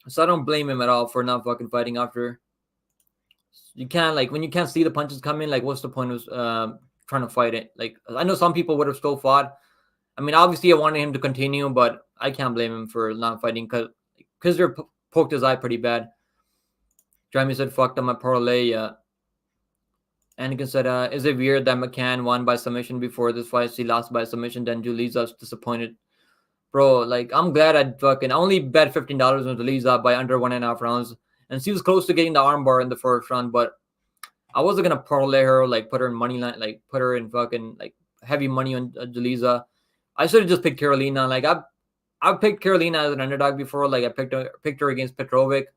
So I don't blame him at all for not fucking fighting after. You can't like when you can't see the punches coming. Like what's the point of trying to fight it? Like I know some people would have still fought. I mean, obviously, I wanted him to continue, but I can't blame him for not fighting because they poked his eye pretty bad. Jeremy said, fucked up my parlay. Anakin said, is it weird that McCann won by submission before this fight? He lost by submission, then Julie's disappointed. Bro, like, I'm glad I only bet $15 on Julie's by under 1.5 rounds. And she was close to getting the armbar in the first round, but I wasn't going to parlay her, like, put her in money line, like, put her in fucking, like, heavy money on Julie's. I should have just picked Carolina. Like I've picked Carolina as an underdog before. Like I picked her against Petrovic,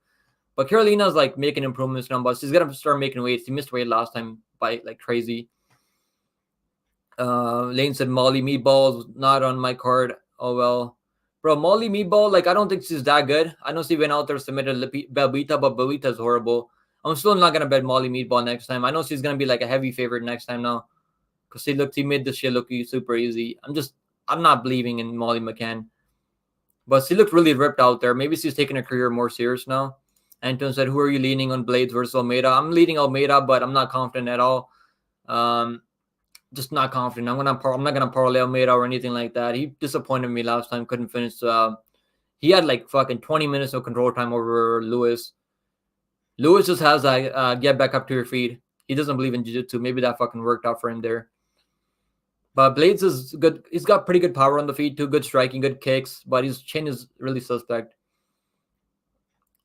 but Carolina's like making improvements now. But she's gonna start making weight. She missed weight last time by like crazy. Lane said Molly Meatballs not on my card. Oh well, bro. Molly Meatball, like I don't think she's that good. I know she went out there submitted Belbita, but Belbita's horrible. I'm still not gonna bet Molly Meatball next time. I know she's gonna be like a heavy favorite next time now, because she made this shit look super easy. I'm not believing in Molly McCann. But she looked really ripped out there. Maybe she's taking her career more serious now. Anton said, who are you leaning on, Blades versus Almeida? I'm leaning Almeida, but I'm not confident at all. Just not confident. I'm not gonna parlay Almeida or anything like that. He disappointed me last time, couldn't finish. He had like fucking 20 minutes of control time over Lewis. Lewis just has that get back up to your feet. He doesn't believe in jiu-jitsu. Maybe that fucking worked out for him there. But Blades is good. He's got pretty good power on the feet too. Good striking, good kicks. But his chin is really suspect.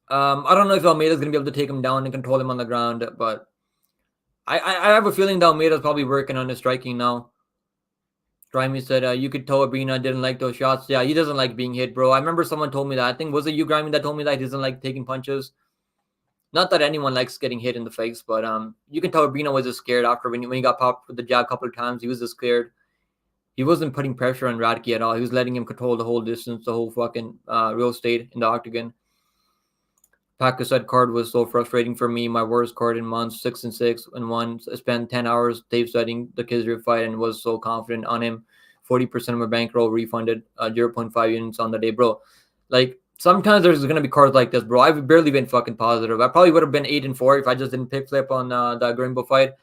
I don't know if Almeida's going to be able to take him down and control him on the ground. But I have a feeling that Almeida's probably working on his striking now. Grimy said, you could tell Abrina didn't like those shots. Yeah, he doesn't like being hit, bro. I remember someone told me that. I think, was it you, Grimy, that told me that he doesn't like taking punches? Not that anyone likes getting hit in the face, but you can tell Abrina was just scared after when he got popped with the jab a couple of times. He was just scared. He wasn't putting pressure on Radke at all. He was letting him control the whole distance, the whole fucking real estate in the octagon. Pakistan card was so frustrating for me. My worst card in months, 6-6-1. I spent 10 hours tape studying the Kizir fight and was so confident on him. 40% of my bankroll refunded, 0.5 units on the day, bro. Like, sometimes there's gonna be cards like this, bro. I've barely been fucking positive. I probably would have been 8-4 if I just didn't pick flip on the Grimbo fight.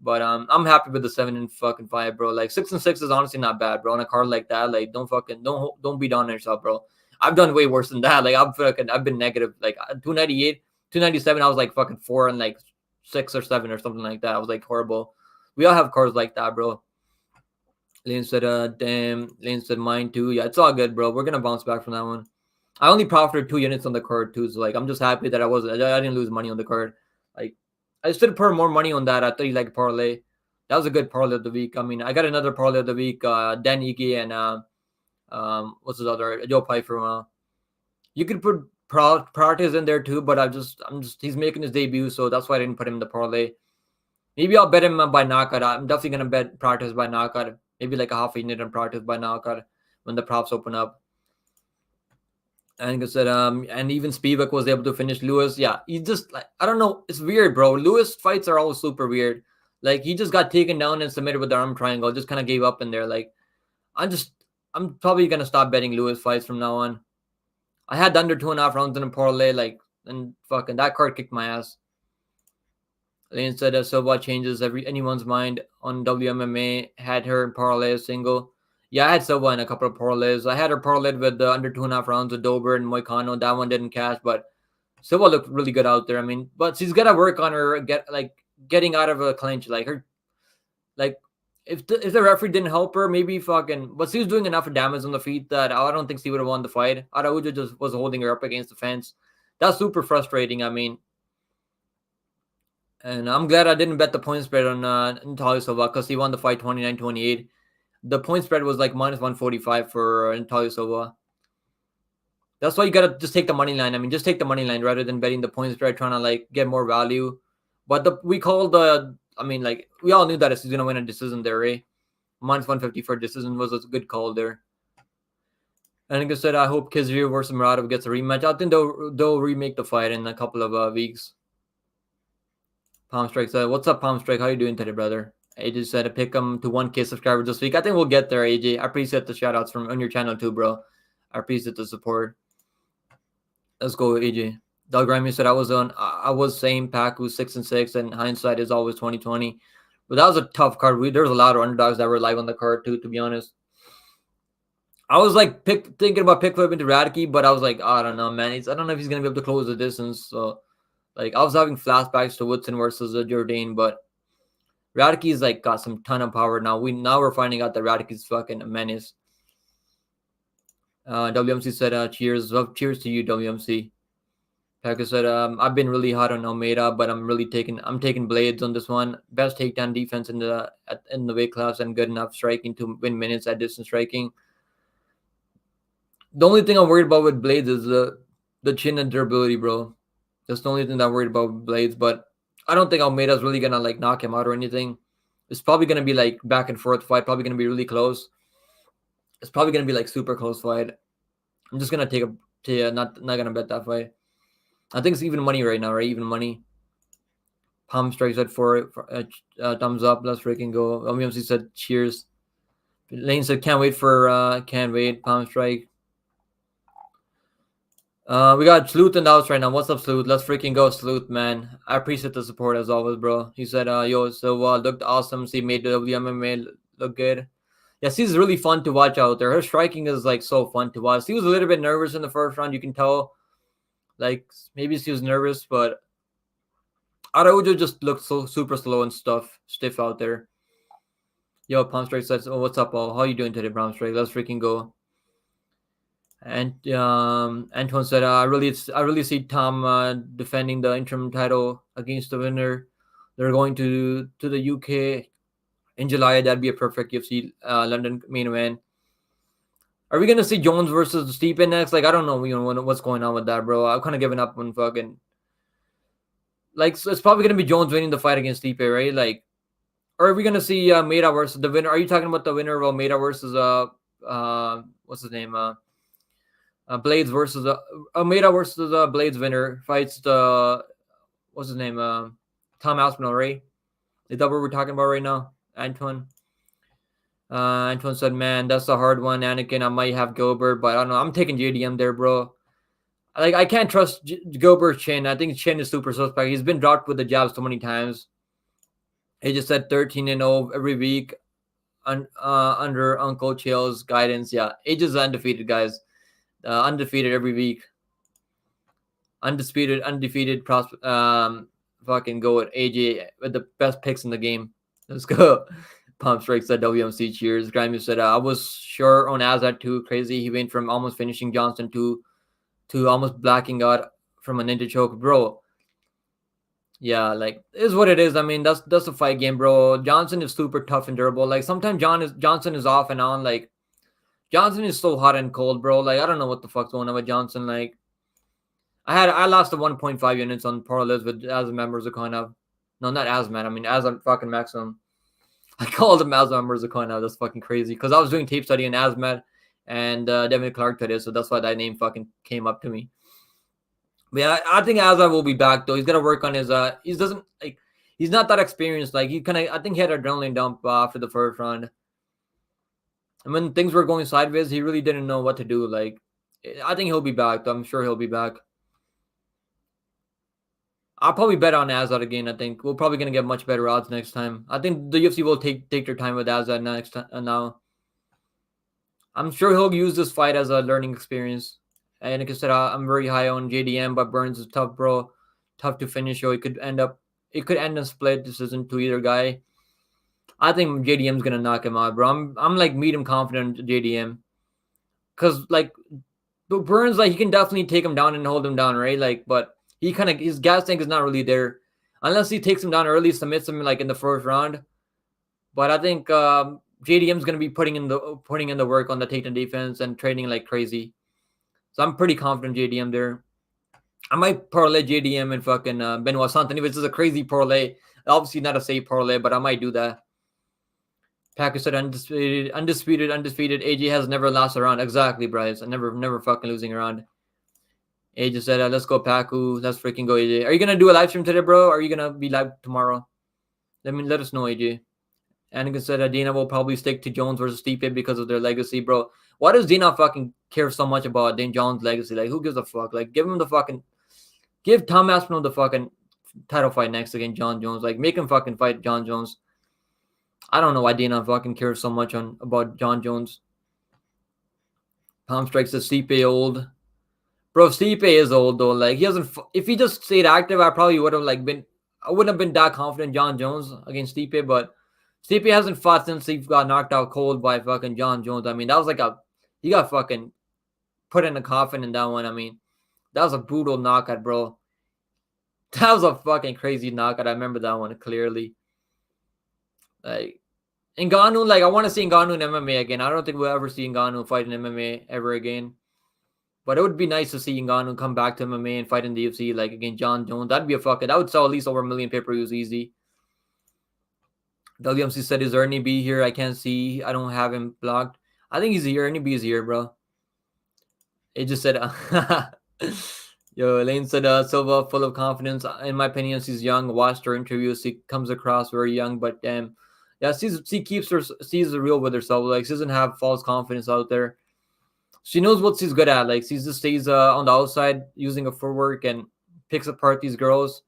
But I'm happy with the 7-5, bro. Like 6-6 is honestly not bad, bro. On a card like that, like don't be down on yourself, bro. I've done way worse than that. Like I've been negative. Like 298, 297. I was like fucking 4 and like 6 or 7 or something like that. I was like horrible. We all have cards like that, bro. Lane said, damn. Lane said mine too. Yeah, it's all good, bro. We're gonna bounce back from that one. I only profited 2 units on the card too, so like I'm just happy that I didn't lose money on the card. Like I should put more money on that. I thought you like parlay. That was a good parlay of the week. I mean, I got another parlay of the week. Dan Ige and what's his other Joe Pyfer. You could put Pratis in there too, but he's making his debut, so that's why I didn't put him in the parlay. Maybe I'll bet him by knockout. I'm definitely gonna bet Pratis by knockout. Maybe like a half a unit on Pratis by knockout when the props open up. And like I said, and even Spivak was able to finish Lewis. Yeah, he just like I don't know. It's weird, bro. Lewis fights are always super weird. Like he just got taken down and submitted with the arm triangle. Just kind of gave up in there. Like I'm probably gonna stop betting Lewis fights from now on. I had the under 2.5 rounds in a parlay, like, and fucking that card kicked my ass. Lane said Silva changes anyone's mind on WMMA. Had her in parlay single. Yeah, I had Silva in a couple of parlays. I had her parlayed with the under 2.5 rounds with Dober and Moicano. That one didn't cash, but Silva looked really good out there. I mean, but she's gotta work on her getting out of a clinch. Like her, like if the referee didn't help her, maybe fucking. But she was doing enough damage on the feet that I don't think she would have won the fight. Araujo just was holding her up against the fence. That's super frustrating. I mean. And I'm glad I didn't bet the point spread on Natalia Silva because he won the fight 29-28. The point spread was like minus 145 for Natalia Silva. That's why you got to just take the money line. I mean, just take the money line rather than betting the point spread, trying to like get more value. But we all knew that he's going to win a decision there, eh? Minus 150 for a decision was a good call there. And like I said, I hope Kizir versus Muradov gets a rematch. I think they'll remake the fight in a couple of weeks. Palm Strike said, what's up, Palm Strike? How you doing today, brother? AJ said to pick him to 1K subscribers this week. I think we'll get there, AJ. I appreciate the shout outs from on your channel too, bro. I appreciate the support. Let's go, AJ. Doug Grimy said I was saying Pac was 6-6, and hindsight is always 2020. But that was a tough card. There was a lot of underdogs that were live on the card too, to be honest. I was like thinking about pick flip into Radke, but I was like, I don't know, man. I don't know if he's gonna be able to close the distance. So like I was having flashbacks to Woodson versus Jourdain, but Radke's like got some ton of power now. We're finding out that Radke's fucking a menace. WMC said, cheers. Well, cheers to you, WMC. Packer said, I've been really hot on Almeida, but I'm taking Blades on this one. Best takedown defense in the weight class and good enough striking to win minutes at distance striking. The only thing I'm worried about with Blades is the chin and durability, bro. That's the only thing that I'm worried about with Blades, but I don't think Almeida's really gonna like knock him out or anything. It's probably gonna be like back and forth fight, probably gonna be really close. It's probably gonna be like super close fight. I'm just gonna not gonna bet that fight. I think it's even money right now, right? Even money. Palm Strike said for thumbs up. Let's freaking go. OMC said cheers. Lane said can't wait. Palm Strike. We got Sleuth in the house right now. What's up, Sleuth? Let's freaking go, Sleuth, man. I appreciate the support as always, bro. He said, yo, so looked awesome. She made the WMMA look good. Yeah, she's really fun to watch out there. Her striking is like so fun to watch. She was a little bit nervous in the first round. You can tell, like maybe she was nervous, but Araujo just looked so super slow and stiff out there. Yo, Palm Strike says, oh, what's up, all? How you doing today, Palm Strike? Let's freaking go. And Antoine said, I really see Tom defending the interim title against the winner. They're going to the UK in July. That'd be a perfect UFC London main event. Are we gonna see Jones versus Stipe next? Like, I don't know, what's going on with that, bro. I've kind of given up on fucking. Like, so it's probably gonna be Jones winning the fight against Stipe, right? Like, or are we gonna see Maida versus the winner? Are you talking about the winner of Maida versus what's his name? Blades versus Maida versus Blades winner fights the what's his name? Tom Aspinall, right? Is that what we're talking about right now, Antoine? Antoine said, "Man, that's a hard one, Anakin. I might have Gilbert, but I don't know. I'm taking JDM there, bro. Like, I can't trust Gilbert's chin. I think chin is super suspect. He's been dropped with the jab so many times. He just said 13-0 every week under Uncle Chill's guidance. Yeah, Age is undefeated, guys. Undefeated every week. Undisputed, undefeated prospect. Fucking go with AJ with the best picks in the game. Let's go." Pump Strike said WMC cheers. Grimy said, I was sure on Azad too. Crazy. He went from almost finishing Johnson to almost blacking out from a ninja choke. Bro, yeah, like, is what it is. I mean, that's a fight game, bro. Johnson is super tough and durable. Like, sometimes Johnson is off and on. Like, Johnson is so hot and cold, bro. Like, I don't know what the fuck's going on with Johnson. Like, I lost the 1.5 units on parlays with Azam Mirzakhanov. No, not Azman. I mean, Azam fucking Maximum. I called him Azman Mirzakhanov. That's fucking crazy. Because I was doing tape study in Azmat and Devin Clark today, so that's why that name fucking came up to me. But yeah, I think Azman will be back though. He's got to work on his. He's not that experienced. Like, I think he had an adrenaline dump after the first round. And when things were going sideways, he really didn't know what to do. Like, I think he'll be back though. I'm sure he'll be back. I'll probably bet on Azad again. I think we're probably gonna get much better odds next time. I think the UFC will take their time with Azad next time. Now, I'm sure he'll use this fight as a learning experience. And like I said, I'm very high on JDM, but Burns is tough, bro. Tough to finish. Or it could end in split decision to either guy. I think JDM's gonna knock him out, bro. I'm like medium confident in JDM, cause like Burns, like, he can definitely take him down and hold him down, right? Like, but his gas tank is not really there unless he takes him down early, submits him like in the first round. But I think JDM's gonna be putting in the work on the takedown defense and training like crazy. So I'm pretty confident JDM there. I might parlay JDM and fucking Benoit Saint-Denis, which is a crazy parlay. Obviously not a safe parlay, but I might do that. Packer said undisputed. AJ has never lost a round. Exactly, Bryce. I never fucking losing a round. AJ said, let's go, Paku. Let's freaking go, AJ. Are you going to do a live stream today, bro? Or are you going to be live tomorrow? Let us know, AJ. Anakin said, Dana will probably stick to Jones versus Stipe because of their legacy, bro. Why does Dana fucking care so much about Dane Jones' legacy? Like, who gives a fuck? Like, give Tom Aspinall the fucking title fight next against John Jones. Like, make him fucking fight John Jones. I don't know why Dana fucking cares so much about John Jones. Palm Strikes says Stipe old. Bro, Stipe is old though. Like, he hasn't. If he just stayed active, I probably would have I wouldn't have been that confident John Jones against Stipe. But Stipe hasn't fought since he got knocked out cold by fucking John Jones. I mean, that was he got fucking put in a coffin in that one. I mean, that was a brutal knockout, bro. That was a fucking crazy knockout. I remember that one clearly. Like, Ngannou, like, I want to see Ngannou in MMA again. I don't think we'll ever see Ngannou fight in MMA ever again. But it would be nice to see Ngannou come back to MMA and fight in the UFC, like, against John Jones. That would sell at least over 1 million pay-per-views easy. WMC said, is Ernie B here? I can't see. I don't have him blocked. I think he's here. Ernie B is here, bro. It just said, yo, Elaine said, Silva, full of confidence. In my opinion, she's young. Watched her interviews. She comes across very young, but damn. Yeah, she's the real with herself. Like, she doesn't have false confidence out there. She knows what she's good at. Like, she just stays on the outside using a footwork and picks apart these girls.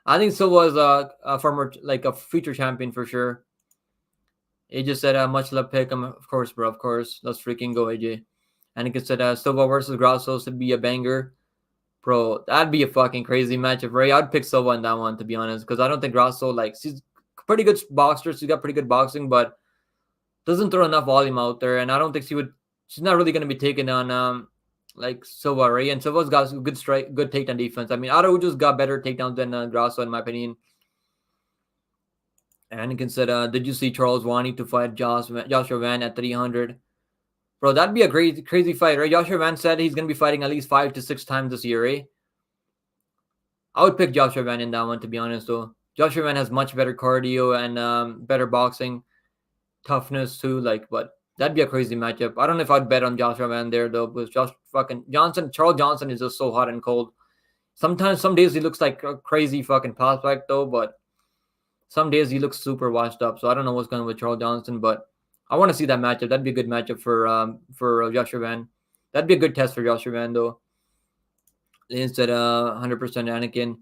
I think Silva is a former, like, a future champion for sure. He just said, much love pick him. Of course, bro. Of course. Let's freaking go, AJ. And he said, Silva versus Grasso should be a banger. Bro, that'd be a fucking crazy matchup, right? I'd pick Silva in that one, to be honest, because I don't think Grasso, like, she's pretty good boxer. She's got pretty good boxing, but doesn't throw enough volume out there. And I don't think she's not really going to be taking on like Silva, right? And Silva's got good takedown defense. I mean, Araujo's got better takedowns than Grasso, in my opinion. Anakin said, "Did you see Charles wanting to fight Joshua Van at 300?" Bro, that'd be a crazy fight, right? Joshua Van said he's gonna be fighting at least 5 to 6 times this year, eh? I would pick Joshua Van in that one, to be honest, though. Joshua Van has much better cardio and better boxing toughness too. Like, but that'd be a crazy matchup. I don't know if I'd bet on Joshua Van there though, because Charles Johnson is just so hot and cold. Sometimes, some days he looks like a crazy fucking prospect though, but some days he looks super washed up. So I don't know what's going on with Charles Johnson, but I want to see that matchup. That'd be a good matchup for Joshua Van. That'd be a good test for Joshua Van though. Instead, 100% Anakin.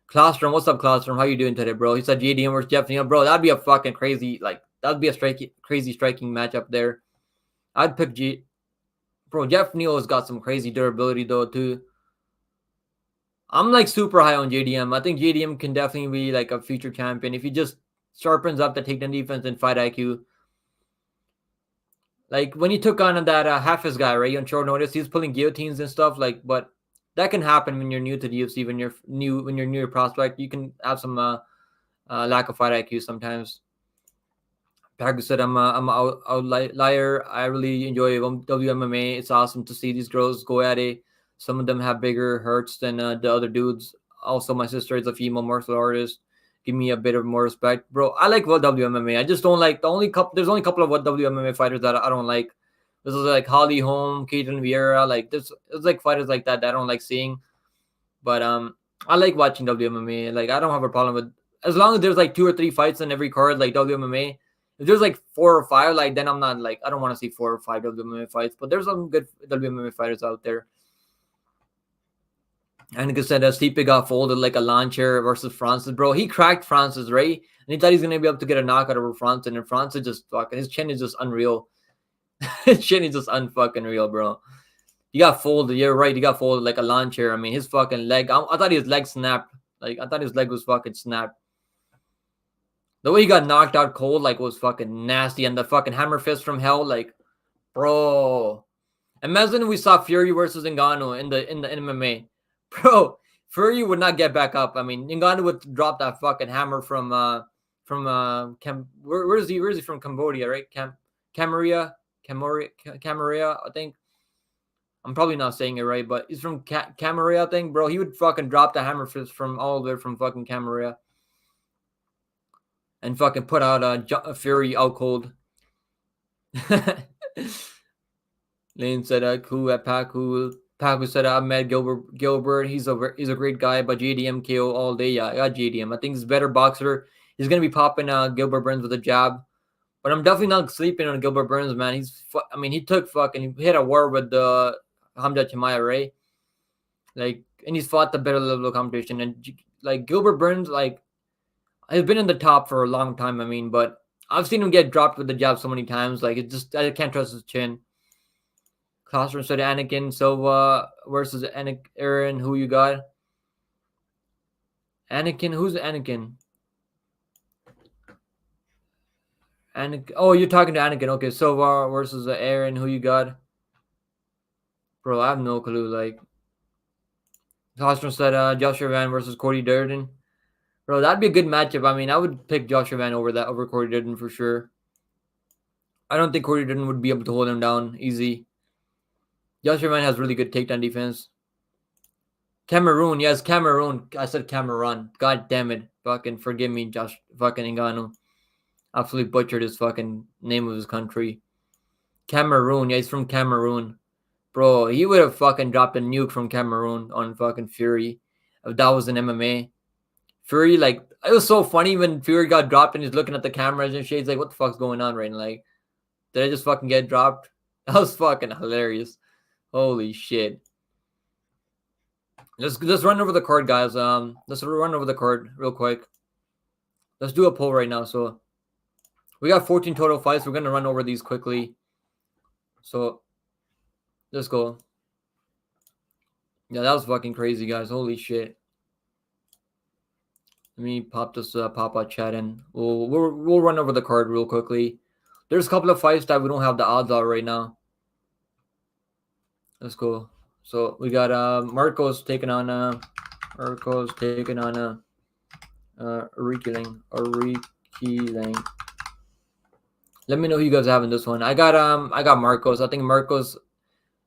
Classroom, what's up, Classroom? How you doing today, bro? He said JDM versus Jeff Neal, bro. That'd be a fucking crazy, like that'd be a crazy striking matchup there. I'd pick bro. Jeff Neal has got some crazy durability though too. I'm like super high on JDM. I think JDM can definitely be like a future champion if he just sharpens up the takedown defense and fight IQ. Like when he took on that Hafiz guy, right? On short notice, he's pulling guillotines and stuff. Like, but that can happen when you're new to the UFC. When you're new prospect, you can have some lack of fight IQ sometimes. Pagu said, "I'm a outlier. I really enjoy WMMA. It's awesome to see these girls go at it. Some of them have bigger hurts than the other dudes. Also, my sister is a female martial artist. Give me a bit of more respect, bro. I like WMMA. I just don't like There's only a couple of WMMA fighters that I don't like. This is like Holly Holm, Caitlin Vieira. Like it's like fighters like that I don't like seeing. But I like watching WMMA. Like I don't have a problem with as long as there's like 2 or 3 fights in every card, like WMMA. If there's like 4 or 5, like then I'm not like I don't want to see 4 or 5 WMMA fights. But there's some good WMMA fighters out there. And like I said, Stipe got folded like a lawn chair versus Francis, bro. He cracked Francis, right? And he thought he's gonna be able to get a knockout over Francis, and Francis just fucking his chin is just unreal. His chin is just unfucking real, bro. He got folded. You're right. He got folded like a lawn chair. I mean, his fucking leg. I thought his leg snapped. Like I thought his leg was fucking snapped. The way he got knocked out cold, like, was fucking nasty. And the fucking hammer fist from hell, like, bro. Imagine we saw Fury versus Ngannou in the MMA, bro. Fury would not get back up. I mean, Ngannou would drop that fucking hammer from where is he? Where is he from? Cambodia, right? Camaria, I think. I'm probably not saying it right, but he's from Camaria, I think, bro. He would fucking drop the hammer fist from all the way from fucking Camaria and fucking put out a Fury out cold. Lane said, "Cool at Paku." Paku said, "I met Gilbert. He's a great guy, but JDM KO all day. Yeah, I got JDM. I think he's a better boxer. He's gonna be popping Gilbert Burns with a jab, but I'm definitely not sleeping on Gilbert Burns, man. He hit a war with the Hamza Chimaev, right? Like, and he's fought the better level of competition. And like Gilbert Burns, like, has been in the top for a long time. I mean, but I've seen him get dropped with the jab so many times. Like, I can't trust his chin." Classroom said Anakin Silva versus Aaron. Who you got? Anakin. Who's Anakin? Anakin. Oh, you're talking to Anakin. Okay, Silva versus Aaron. Who you got? Bro, I have no clue. Like, Classroom said Joshua Van versus Cody Durden. Bro, that'd be a good matchup. I mean, I would pick Joshua Van over Cody Durden for sure. I don't think Cody Durden would be able to hold him down easy. Joshua Van has really good takedown defense. Cameroon, yes, Cameroon. I said Cameroon. God damn it. Fucking forgive me, Josh fucking Ngannou. Absolutely butchered his fucking name of his country. Cameroon, yeah, he's from Cameroon. Bro, he would have fucking dropped a nuke from Cameroon on fucking Fury if that was an MMA. Fury, like, it was so funny when Fury got dropped and he's looking at the cameras and shit. He's like, what the fuck's going on right now? Like, did I just fucking get dropped? That was fucking hilarious. Holy shit. Let's run over the card, guys. Let's run over the card real quick. Let's do a poll right now. So we got 14 total fights. We're gonna run over these quickly. So let's go. Yeah, that was fucking crazy, guys. Holy shit. Let me pop this pop-out chat in. We'll run over the card real quickly. There's a couple of fights that we don't have the odds on right now. Let's go. So we got Marcos taking on Uriqueling Keeling. Let me know who you guys have in this one. I got Marcos. I think Marcos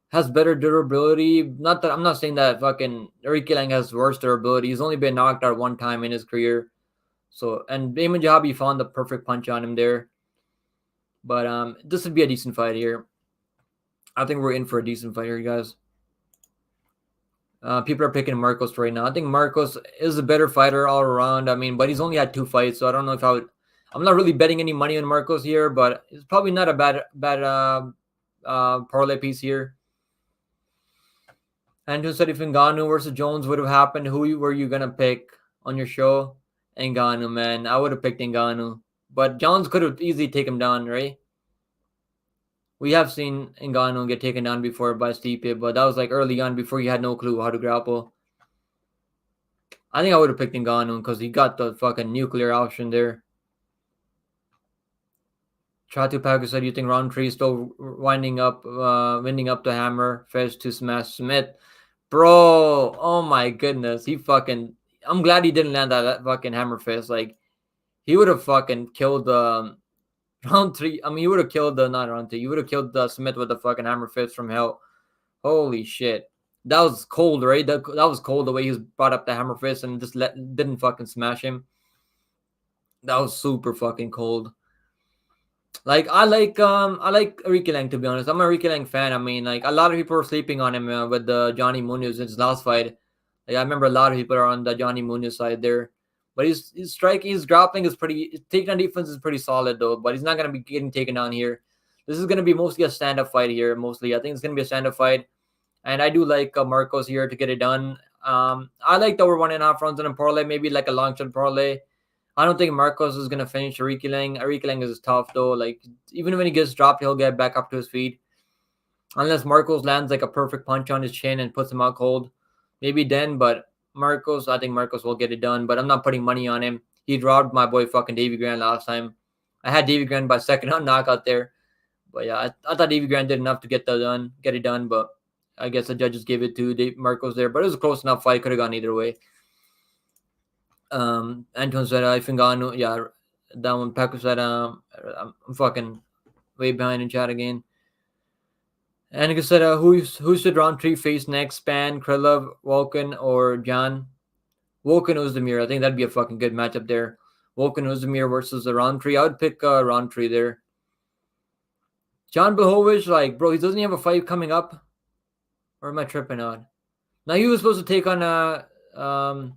has better durability. Not that I'm not saying that fucking Ricky Lang has worse durability. He's only been knocked out one time in his career. So and Damon Jahabi found the perfect punch on him there. But this would be a decent fight here. I think we're in for a decent fight here, guys. People are picking Marcos right now. I think Marcos is a better fighter all around. I mean, but he's only had 2 fights, so I don't know if I would. I'm not really betting any money on Marcos here, but it's probably not a bad parlay piece here. And who said if Ngannou versus Jones would have happened, who were you gonna pick on your show? Ngannou, man. I would have picked Ngannou, but Jones could have easily taken him down, right? We have seen Ngannou get taken down before by Stipe, but that was like early on before he had no clue how to grapple. I think I would have picked Ngannou because he got the fucking nuclear option there. Chatu Packer said, you think Roundtree is still winding up the hammer fist to smash Smith? Bro, oh my goodness. I'm glad he didn't land that fucking hammer fist. Like, he would have fucking killed Roundtree. I mean, he would have killed not Roundtree. You would have killed Smith with the fucking hammer fist from hell. Holy shit. That was cold, right? That was cold the way he brought up the hammer fist and just didn't fucking smash him. That was super fucking cold. Like I like Ricky Lang, to be honest. I'm a Ricky Lang fan. I mean, like a lot of people were sleeping on him with the Johnny Munoz in his last fight. Like, I remember a lot of people are on the Johnny Munoz side there. But his striking, his grappling is his takedown defense is pretty solid though. But he's not gonna be getting taken down here. This is gonna be mostly a stand-up fight here. Mostly, I think it's gonna be a stand-up fight. And I do like Marcos here to get it done. I like the over 1.5 rounds in a parlay, maybe like a long shot parlay. I don't think Marcos is gonna finish Ricky Lang. Ricky Lang is tough though. Like, even when he gets dropped, he'll get back up to his feet. Unless Marcos lands like a perfect punch on his chin and puts him out cold, maybe then. But I think Marcos will get it done. But I'm not putting money on him. He robbed my boy fucking Davy Grant last time. I had Davy Grant by second round knockout there. But yeah, I thought Davy Grant did enough to get it done. But I guess the judges gave it to Marcos there. But it was a close enough fight. Could have gone either way. Anton said, if Ngannou, yeah, that one. Paco said, I'm fucking way behind in chat again. And said, who should Roundtree face next? Span, Krylov, Volkan, or Jan? Volkan Ozdemir. I think that'd be a fucking good matchup there. Volkan Ozdemir versus the Roundtree. I would pick Roundtree there. John Blachowicz, like, bro, he doesn't have a fight coming up. Or am I tripping on? Now he was supposed to take on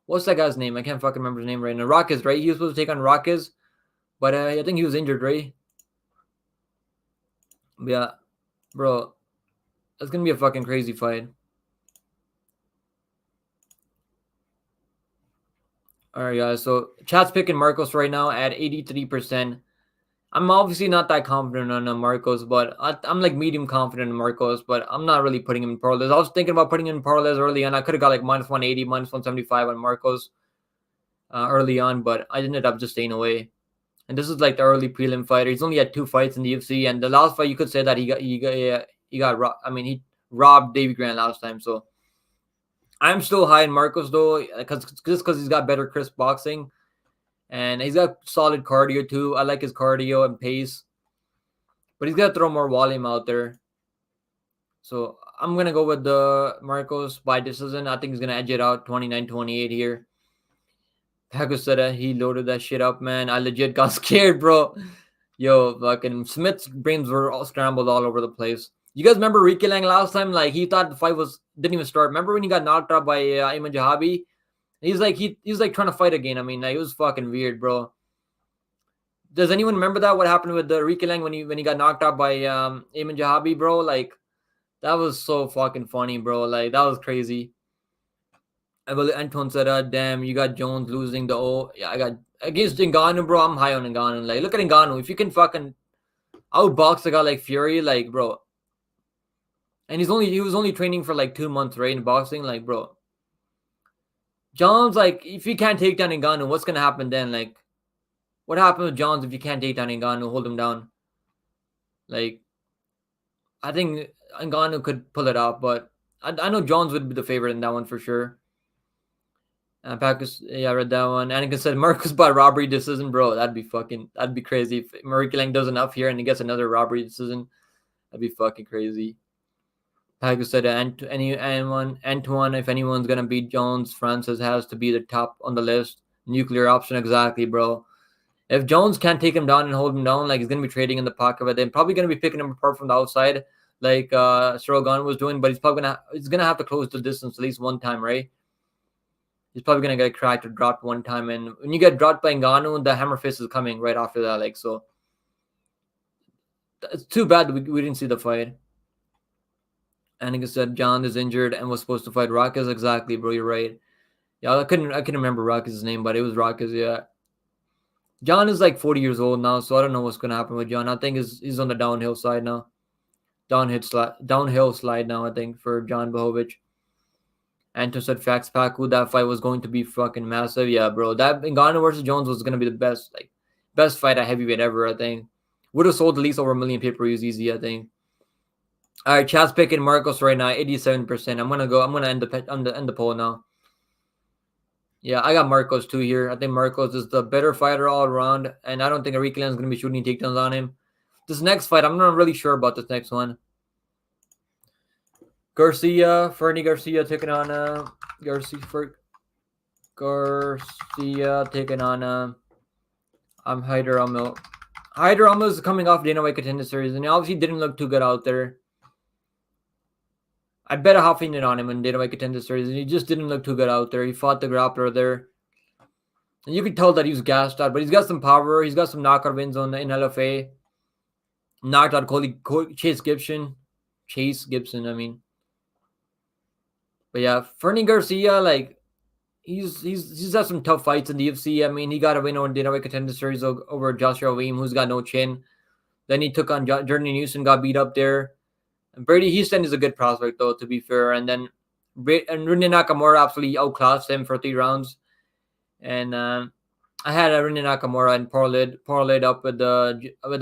what's that guy's name? I can't fucking remember his name right now. Rockets, right? He was supposed to take on Rockets, but I think he was injured, right? Yeah, bro, that's gonna be a fucking crazy fight. All right, guys. So chat's picking Marcos right now at 83%. I'm obviously not that confident on Marcos, but I'm like medium confident in Marcos, but I'm not really putting him in parlays. I was thinking about putting him in parlays early on. I could have got like minus 180, minus 175 on Marcos early on, but I ended up just staying away. And this is like the early prelim fighter. He's only had 2 fights in the UFC, and the last fight you could say that he got robbed. I mean, he robbed Davy Grant last time. So I'm still high in Marcos though, because he's got better crisp boxing. And he's got solid cardio too. I like his cardio and pace. But he's got to throw more volume out there. So I'm going to go with the Marcos by decision. I think he's going to edge it out 29-28 here. Paco said he loaded that shit up, man. I legit got scared, bro. Yo, fucking Smith's brains were all scrambled all over the place. You guys remember Ricky Lang last time? Like, he thought the fight didn't even start. Remember when he got knocked out by Ayman Jahabi? He's like trying to fight again. I mean, like, it was fucking weird, bro. Does anyone remember that? What happened with the Ricky Lang when he got knocked out by Ayman Jahabi, bro? Like, that was so fucking funny, bro. Like, that was crazy. Anton said, damn, you got Jones losing the yeah, I got against Ngannou, bro. I'm high on Ngannou. Like, look at Ngannou. If you can fucking outbox a guy like Fury, like, bro. And he was only training for like 2 months, right, in boxing, like, bro. Jones, like, if you can't take down Ngannou, what's gonna happen then? Like, what happened with Jones if you can't take down Ngannou, hold him down? Like, I think Ngannou could pull it off, but I know Jones would be the favorite in that one for sure. Pacus, yeah, I read that one. Anakin said Marcus by robbery decision, bro. That'd be crazy if Mariki Lang does enough here and he gets another robbery decision. That'd be fucking crazy. Pacus said Antoine, if anyone's gonna beat Jones, Francis has to be the top on the list. Nuclear option, exactly, bro. If Jones can't take him down and hold him down, like he's gonna be trading in the pocket, but then probably gonna be picking him apart from the outside, like Cyril Gane was doing. But he's gonna have to close the distance at least one time, right? He's probably gonna get cracked or dropped one time, and when you get dropped by Ngannou, the hammer fist is coming right after that. Like, so it's too bad we didn't see the fight. Anakin said John is injured and was supposed to fight Rockus. Exactly, bro. You're right. Yeah, I couldn't remember Rockus' name, but it was Rockus. Yeah. John is like 40 years old now, so I don't know what's gonna happen with John. I think he's on the downhill side now. Downhill slide now, I think, for John Blachowicz. Anton said facts, Paku, that fight was going to be fucking massive. Yeah, bro. That Ngannou versus Jones was gonna be the best fight at heavyweight ever, I think. Would have sold at least over 1 million pay-per-views easy, I think. All right, Chad's picking Marcos right now, 87%. I'm gonna end the poll now. Yeah, I got Marcos too here. I think Marcos is the better fighter all around, and I don't think Enrique Lane is gonna be shooting takedowns on him. This next fight, I'm not really sure about this next one. Fernie Garcia taking on Garcia taking on Hyder Amil. Hyder Amil is coming off Dana White Contender Series, and he obviously didn't look too good out there. I bet a half unit on him in Dana White Contender Series, and he just didn't look too good out there. He fought the grappler there. And you could tell that he was gassed out, but he's got some power. He's got some knockout wins in LFA. Knocked out Chase Gibson, I mean. But yeah, Fernie Garcia, like, he's had some tough fights in the UFC. I mean, he got a win on Dana White Contender Series over Joshua Weem, who's got no chin. Then he took on Jordan Newsom, got beat up there. And Brady Houston is a good prospect, though, to be fair. And then Rinne Nakamura absolutely outclassed him for 3 rounds. And I had a Rinne Nakamura and parlayed up with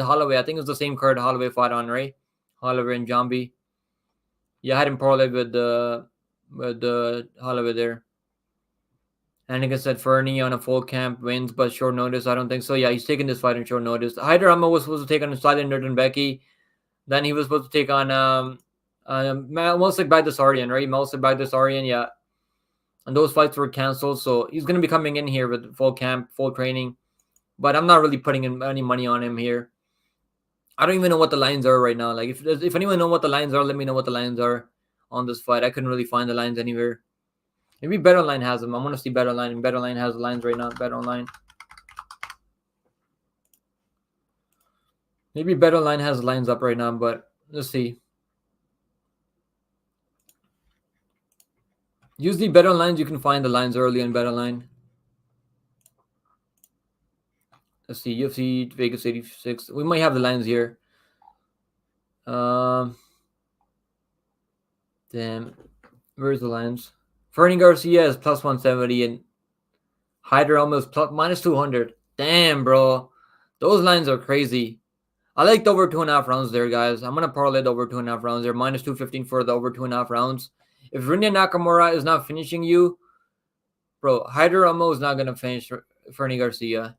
Holloway. I think it was the same card Holloway fought on, right? Holloway and Jambi. Yeah, I had him parlayed with Holloway there. And like I said, Fernie on a full camp wins, but short notice. I don't think so. Yeah, he's taking this fight on short notice. Hyder Amil was supposed to take on Silent Nurden Becky. Then he was supposed to take on Melsik Bagdasaryan, right? Melsik Bagdasaryan, yeah. And those fights were canceled, so he's going to be coming in here with full camp, full training. But I'm not really putting in any money on him here. I don't even know what the lines are right now. Like, if anyone know what the lines are, let me know what the lines are on this fight. I couldn't really find the lines anywhere. Maybe BetOnline has them. I want to see BetOnline. BetOnline has the lines right now. BetOnline. Maybe BetOnline has the lines up right now, but let's see. Usually BetOnline, you can find the lines early in BetOnline. Let's see. UFC Vegas 86. We might have the lines here. Damn. Where's the lines? Fernie Garcia is plus 170 and Hyder almost minus 200. Damn, bro. Those lines are crazy. I like the over 2.5 rounds there, guys. I'm going to parlay the over 2.5 rounds there. Minus 215 for the over 2.5 rounds. If Rinne Nakamura is not finishing you, bro, Hyder Amil is not going to finish Fernie Garcia.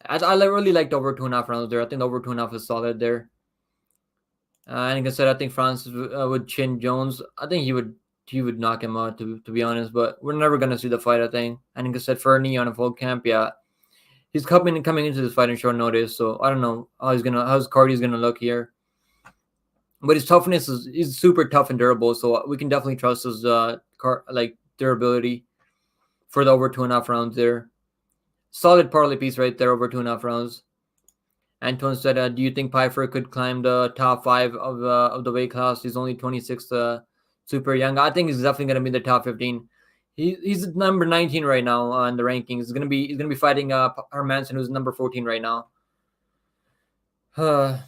I really like the over 2.5 rounds there. I think the over 2.5 is solid there. And like I said, I think Francis would chin Jones. I think he would knock him out, to be honest. But we're never gonna see the fight, I think. And like I said, Fernie on a full camp, yeah, he's coming into this fight in short notice. So I don't know how his cardio is gonna look here. But his toughness is super tough and durable. So we can definitely trust his durability for the over 2.5 rounds there. Solid parlay piece right there, over 2.5 rounds. Anton said, do you think Pyfer could climb the top 5 of the weight class? He's only 26, super young. I think he's definitely going to be in the top 15. He's number 19 right now on the rankings. He's going to be fighting Hermansson, who's number 14 right now. I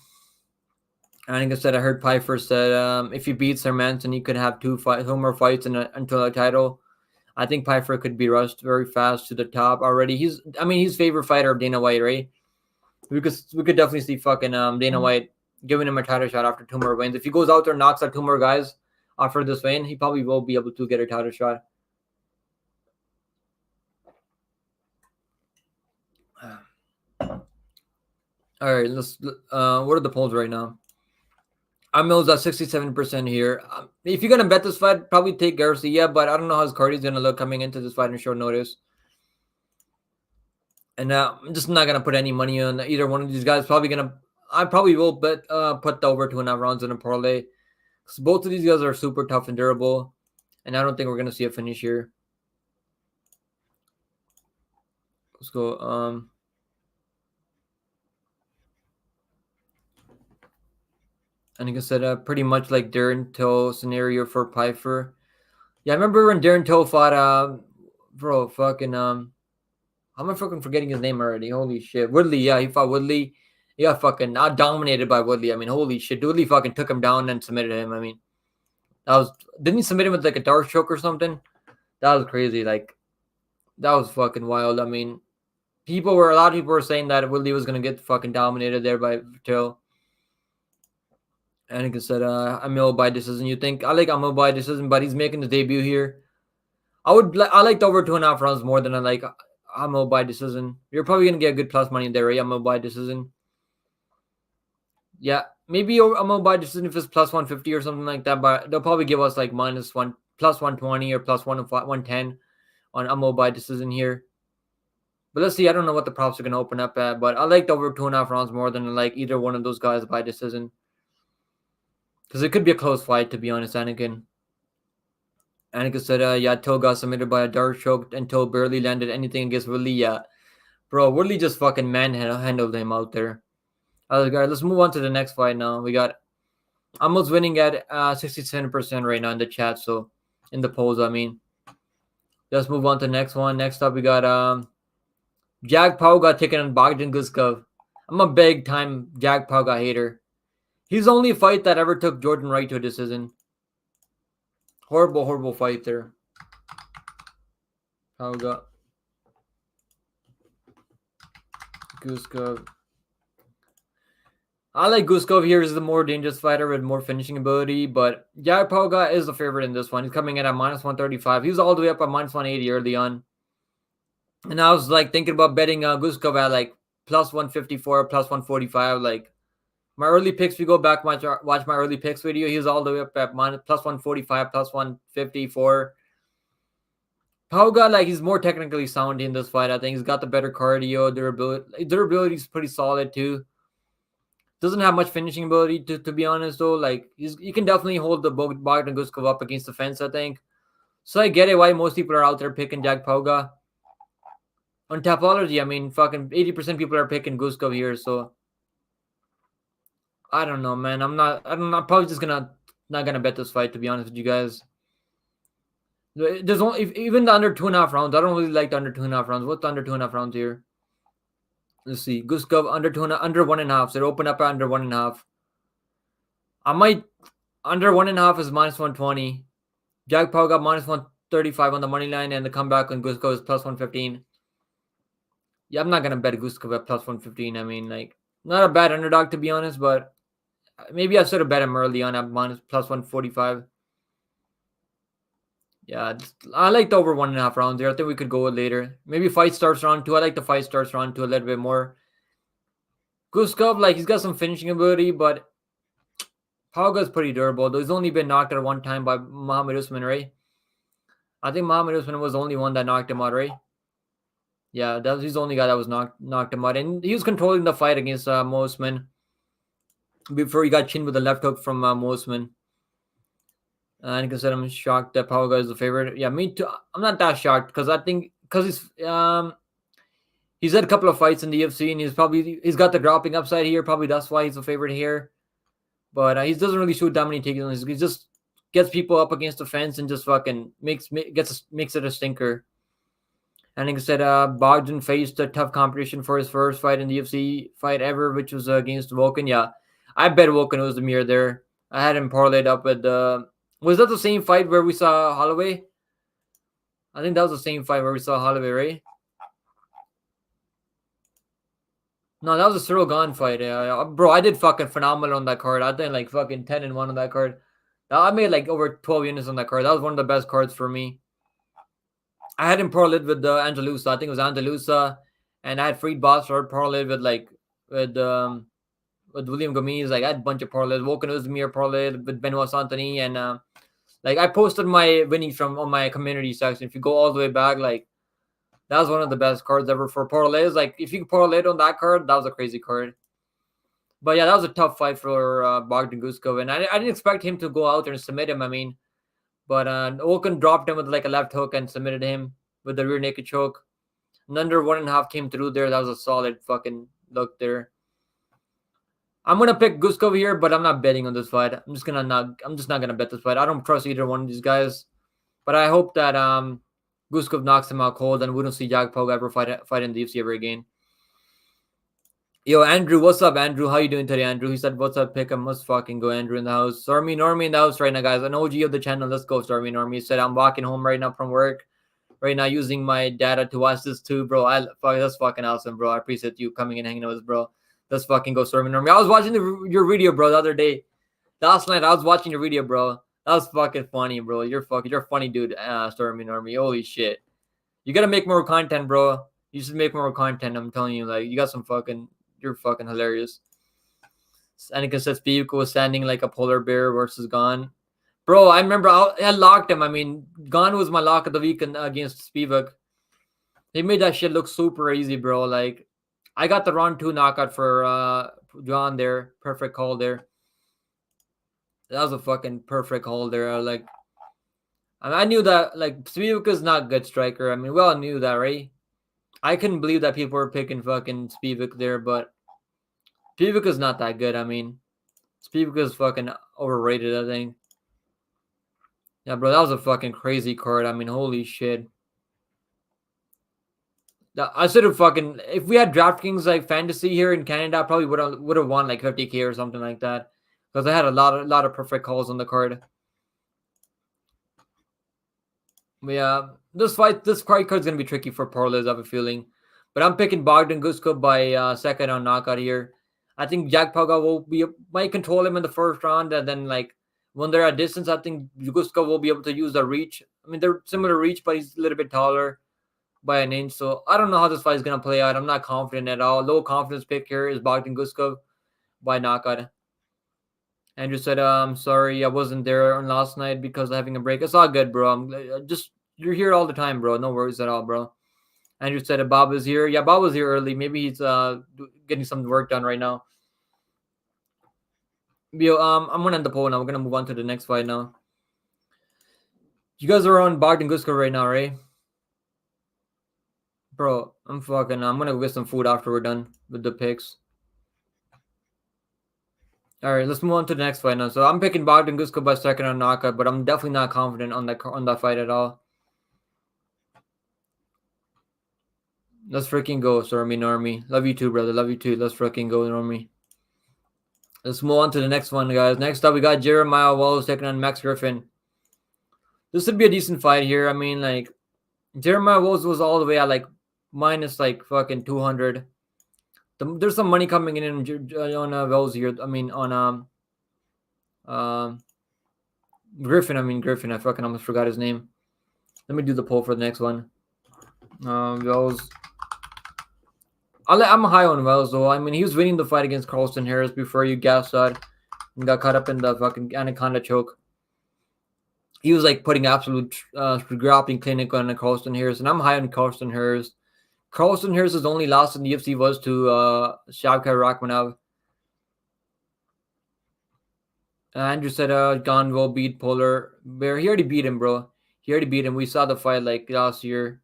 think I heard Pyfer said if he beats Hermansson, he could have two more fights until a title. I think Pyfer could be rushed very fast to the top already. He's favorite fighter of Dana White, right? We could definitely see fucking Dana White giving him a title shot after 2 more wins. If he goes out there and knocks out 2 more guys after this win, he probably will be able to get a title shot. All right, let's. What are the polls right now? Amil's at 67% here. If you're gonna bet this fight, probably take Garcia, but I don't know how his cardio's gonna look coming into this fight in short notice. And I'm just not gonna put any money on either one of these guys. I probably will bet put the over 2.5 rounds in a parlay, because both of these guys are super tough and durable, and I don't think we're gonna see a finish here. Let's go. And like I said, pretty much like Darren Till scenario for Pyfer. Yeah, I remember when Darren Till fought bro, fucking how am I fucking forgetting his name already? Holy shit. Woodley, yeah, he fought Woodley. He got fucking not dominated by Woodley. I mean, holy shit. Woodley fucking took him down and submitted him. I mean, didn't he submit him with like a dark choke or something? That was crazy. Like, that was fucking wild. I mean, a lot of people were saying that Woodley was gonna get fucking dominated there by Till. And like I said, Amil by decision. I like Amil by decision, but he's making his debut here. I like the over 2.5 rounds more than I like Amil by decision. You're probably gonna get good plus money there, right? Amil by decision. Yeah, maybe Amil by decision if it's plus 150 or something like that, but they'll probably give us like plus 120 or plus 110 on Amil by decision here. But let's see. I don't know what the props are gonna open up at, but I like the over 2.5 rounds more than I like either one of those guys by decision. Because it could be a close fight, to be honest, Anakin. Anakin said, yeah, Till got submitted by a dark choke and Till barely landed anything against Woodley. Yeah. Bro, Woodley just fucking manhandled him out there. All right, let's move on to the next fight now. We got Amel's winning at 67% right now in the chat, so in the polls, I mean. Let's move on to the next one. Next up, we got Jag Pau got taken on Bogdan Guskov. I'm a big time Jag Pau hater. He's the only fight that ever took Jordan Wright to a decision. Horrible, horrible fight there. Pauga. Guskov. I like Guskov here as the more dangerous fighter with more finishing ability, but Jag Pauga is the favorite in this one. He's coming in at minus 135. He was all the way up at minus 180 early on. And I was like thinking about betting Guskov at like plus 154, plus 145, like my early picks, if you go back, watch my early picks video, he was all the way up at plus 145, plus 154. Pauga, like, he's more technically sound in this fight. I think he's got the better cardio, durability. Durability is pretty solid, too. Doesn't have much finishing ability, to be honest, though. Like, you can definitely hold the Bogdan Guskov up against the fence, I think. So I get it why most people are out there picking Jag Pauga. On Tapology, I mean, fucking 80% people are picking Guskov here, so I don't know, man. I'm probably just not gonna bet this fight, to be honest with you guys. There's even the under 2.5 rounds. I don't really like the under 2.5 rounds. What's the under 2.5 rounds here? Let's see. Guskov under 1.5. So they open up at under 1.5. I might under 1.5 is minus 120. Jag Pau got minus 135 on the money line, and the comeback on Guskov is plus 115. Yeah, I'm not gonna bet Guskov at plus 115. I mean, like, not a bad underdog, to be honest, but maybe I should have bet him early on at plus 145. Yeah, I like the over 1.5 rounds there. I think we could go with later. Maybe fight starts round 2. I like the fight starts round 2 a little bit more. Guskov, like, he's got some finishing ability, but Pauga's pretty durable. Though he's only been knocked out one time by Muhammad Usman, right? I think Muhammad Usman was the only one that knocked him out, right? Yeah, he's the only guy that was knocked him out. And he was controlling the fight against Mo Usman before he got chinned with a left hook from Mo Usman. And like I said, I'm shocked that Pauga is the favorite. Yeah, me too. I'm not that shocked because I think he's had a couple of fights in the UFC and he's got the grappling upside here. Probably that's why he's the favorite here. But he doesn't really shoot that many takedowns. He just gets people up against the fence and just fucking makes it a stinker. And like I said, Bogdan faced a tough competition for his first fight in the UFC fight ever, which was against Volkan. Yeah, I bet Volkan was the mirror there. I had him parlayed up with was that the same fight where we saw Holloway? I think that was the same fight where we saw Holloway, right? No, that was a Cyril Gane fight. Bro, I did fucking phenomenal on that card. I did like fucking 10-1 on that card. I made like over 12 units on that card. That was one of the best cards for me. I had him parlayed with Andalusa. I think it was Andalusa. And I had Freed Bossard parlayed with with William Gomes. Like I had a bunch of parlays. Volkan Ozdemir parlay with Benoit Santoni, and like I posted my winnings from on my community section. If you go all the way back, like that was one of the best cards ever for parlays. Like if you parlayed on that card, that was a crazy card. But yeah, that was a tough fight for Bogdan Guskov, and I didn't expect him to go out there and submit him. I mean, but Volkan dropped him with like a left hook and submitted him with the rear naked choke. And under 1.5 came through there. That was a solid fucking look there. I'm gonna pick Guskov here, but I'm not betting on this fight. I'm just not gonna bet this fight. I don't trust either one of these guys. But I hope that Guskov knocks him out cold and we don't see Jack Pog ever fight in the UFC ever again. Yo, Andrew, what's up, Andrew? How you doing today, Andrew? He said, what's up, pick him. Let's fucking go, Andrew, in the house. Normie in the house right now, guys. An OG of the channel. Let's go, Normie. He said, I'm walking home right now from work. Right now, using my data to watch this too, bro. That's fucking awesome, bro. I appreciate you coming and hanging out with us, bro. Let's fucking go, Normie. I was watching your video, bro, the other day. Last night, I was watching your video, bro. That was fucking funny, bro. You're a funny dude, Normie. Holy shit. You gotta make more content, bro. You should make more content. I'm telling you, like, you got some fucking... You're fucking hilarious. Anakin says Spivak was standing like a polar bear versus Gane. Bro, I remember I locked him. I mean, Gane was my lock of the week against Spivak. They made that shit look super easy, bro. Like, I got the round 2 knockout for John there. Perfect call there. That was a fucking perfect call there. Like, I knew that, like, Spivak is not a good striker. I mean, we all knew that, right? I couldn't believe that people were picking fucking Spivak there, but Spivak is not that good. I mean, Spivak is fucking overrated, I think. Yeah, bro, that was a fucking crazy card. I mean, holy shit. I should have fucking... If we had DraftKings, like, fantasy here in Canada, I probably would have won, like, 50K or something like that. Because I had a lot of perfect calls on the card. But yeah, this fight card's going to be tricky for parlays, I have a feeling. But I'm picking Bogdan Guskov by second round knockout here. I think Jack Pauga might control him in the first round, and then like when they're at distance, I think Guskov will be able to use the reach. I mean, they're similar reach, but he's a little bit taller by an inch. So I don't know how this fight is gonna play out. I'm not confident at all. Low confidence pick here is Bogdan Guskov by knockout. Andrew said, I'm sorry I wasn't there on last night because of having a break. It's all good, bro. You're here all the time, bro. No worries at all, bro. Andrew said Bob is here. Yeah, Bob was here early. Maybe he's getting some work done right now. Yo, I'm gonna end the poll now. We're gonna move on to the next fight now. You guys are on Bogdan Guskov right now, right? Bro, I'm gonna go get some food after we're done with the picks. All right, let's move on to the next fight now. So I'm picking Bogdan Guskov by second round knockout, but I'm definitely not confident on that fight at all. Let's freaking go, Normie. Love you too, brother. Love you too. Let's freaking go, Normie. Let's move on to the next one, guys. Next up, we got Jeremiah Wallace taking on Max Griffin. This would be a decent fight here. I mean, like, Jeremiah Wallace was all the way at, like, minus, like, fucking 200. There's some money coming in on Wallace here. I mean, on Griffin. I fucking almost forgot his name. Let me do the poll for the next one. Wells. I'm high on Wells, though. I mean, he was winning the fight against Carlston Harris before you gassed out and got caught up in the fucking anaconda choke. He was like putting absolute grappling clinic on Carlston Harris, and I'm high on Carlston Harris. Carlston Harris's only loss in the UFC was to Shavkat Rakhmonov. Andrew said Gane will beat Polar Bear. He already beat him, bro. He already beat him. We saw the fight like last year.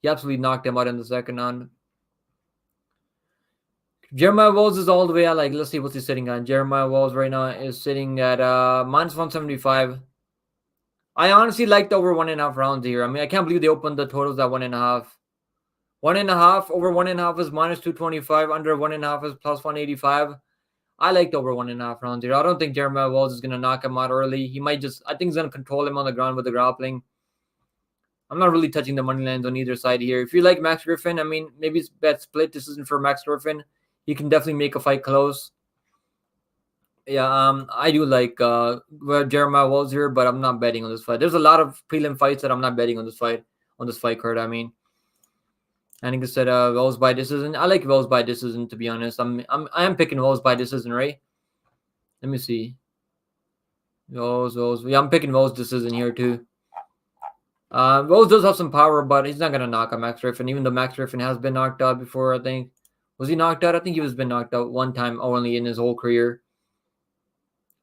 He absolutely knocked him out in the second round. Jeremiah Walls is all the way at, like, let's see what's he sitting on. Jeremiah Walls right now is sitting at minus 175. I honestly like the over 1.5 rounds here. I mean, I can't believe they opened the totals at 1.5. 1.5 over 1.5 is minus 225. Under 1.5 is plus 185. I like the over 1.5 rounds here. I don't think Jeremiah Walls is going to knock him out early. He might just, I think he's going to control him on the ground with the grappling. I'm not really touching the money lines on either side here. If you like Max Griffin, I mean, maybe it's bet split. This isn't for Max Griffin. He can definitely make a fight close. Yeah, I do like Jeremiah Walls here, but I'm not betting on this fight. There's a lot of prelim fights that I'm not betting on this fight card. I mean, And like I said, Wells by decision. I like Wells by decision, to be honest. I am picking Wells by decision, right? Let me see. Wells. Yeah, I'm picking Wells decision here too. Wells does have some power, but he's not gonna knock out Max Griffin, even though Max Griffin has been knocked out before. I think was he knocked out? I think he was been knocked out one time only in his whole career.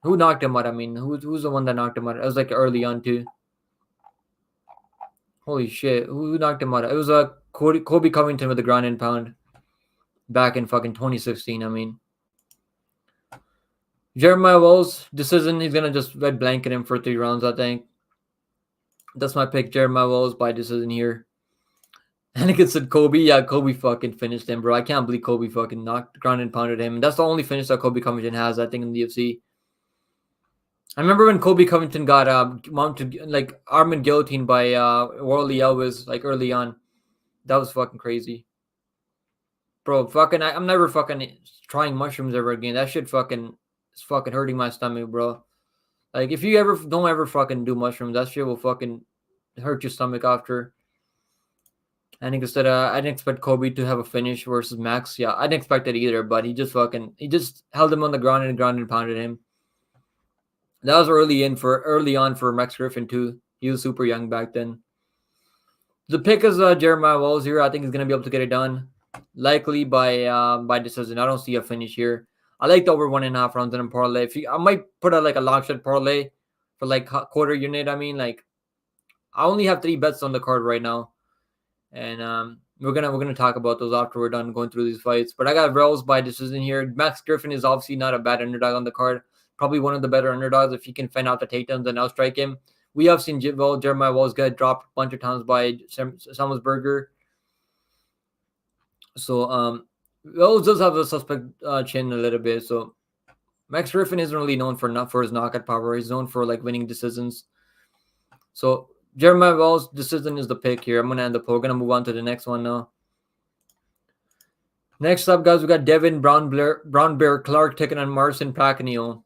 Who knocked him out? I mean, who's the one that knocked him out? It was like early on too. Holy shit! Who knocked him out? It was Kobe Covington with the ground and pound back in fucking 2016. I mean, Jeremiah Wells decision. He's gonna just red blanket him for 3 rounds. I think that's my pick. Jeremiah Wells by decision here. And it said Kobe. Yeah, Kobe fucking finished him, bro. I can't believe Kobe fucking knocked ground and pounded him. And that's the only finish that Kobe Covington has, I think, in the UFC. I remember when Kobe Covington got mounted like arm and guillotine by Warley Elvis like early on. That was fucking crazy, bro. Fucking, I'm never fucking trying mushrooms ever again. That shit fucking is fucking hurting my stomach, bro. Like if you ever don't ever fucking do mushrooms, that shit will fucking hurt your stomach after. And instead, I didn't expect Kobe to have a finish versus Max. Yeah, I didn't expect it either, but he just held him on the ground and pounded him. That was early on for Max Griffin too. He was super young back then. The pick is Jeremiah Wells here. I think he's gonna be able to get it done, likely by decision. I don't see a finish here. I like the over 1.5 rounds in a parlay. I might put a long shot parlay for like quarter unit. I mean, like I only have 3 bets on the card right now, and we're gonna talk about those after we're done going through these fights. But I got Wells by decision here. Max Griffin is obviously not a bad underdog on the card. Probably one of the better underdogs if he can fend out the takedowns and outstrike him. We have seen Jeremiah Wells get dropped a bunch of times by Samuelsberger. So Wells does have a suspect chin a little bit. So Max Griffin isn't really known for his knockout power. He's known for like winning decisions. So Jeremiah Wells decision is the pick here. I'm gonna end the poll. We're gonna move on to the next one now. Next up, guys, we got Devin Brown Bear Clark taking on Marcin Pacquiao.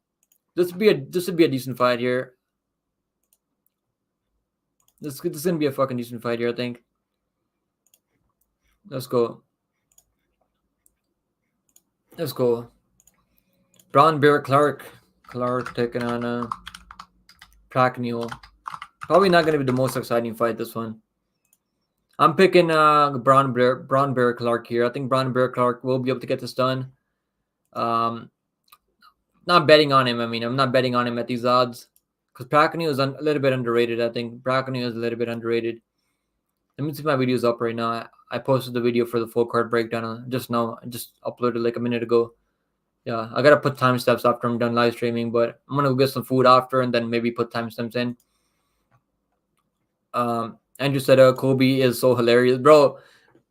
This would be a decent fight here. This is gonna be a fucking decent fight here, I think. Let's go. Brown Bear Clark taking on Pacquiao. Probably not gonna be the most exciting fight, this one. I'm picking Brown Bear Clark here. I think Brown Bear Clark will be able to get this done. Not betting on him. I mean, I'm not betting on him at these odds because Pacquiao is a little bit underrated. I think Pacquiao is a little bit underrated. Let me see if my video's up right now. I posted the video for the full card breakdown just now. I just uploaded like a minute ago. Yeah, I gotta put timestamps after I'm done live streaming, but I'm gonna go get some food after and then maybe put timestamps in. Andrew said, Kobe is so hilarious, bro.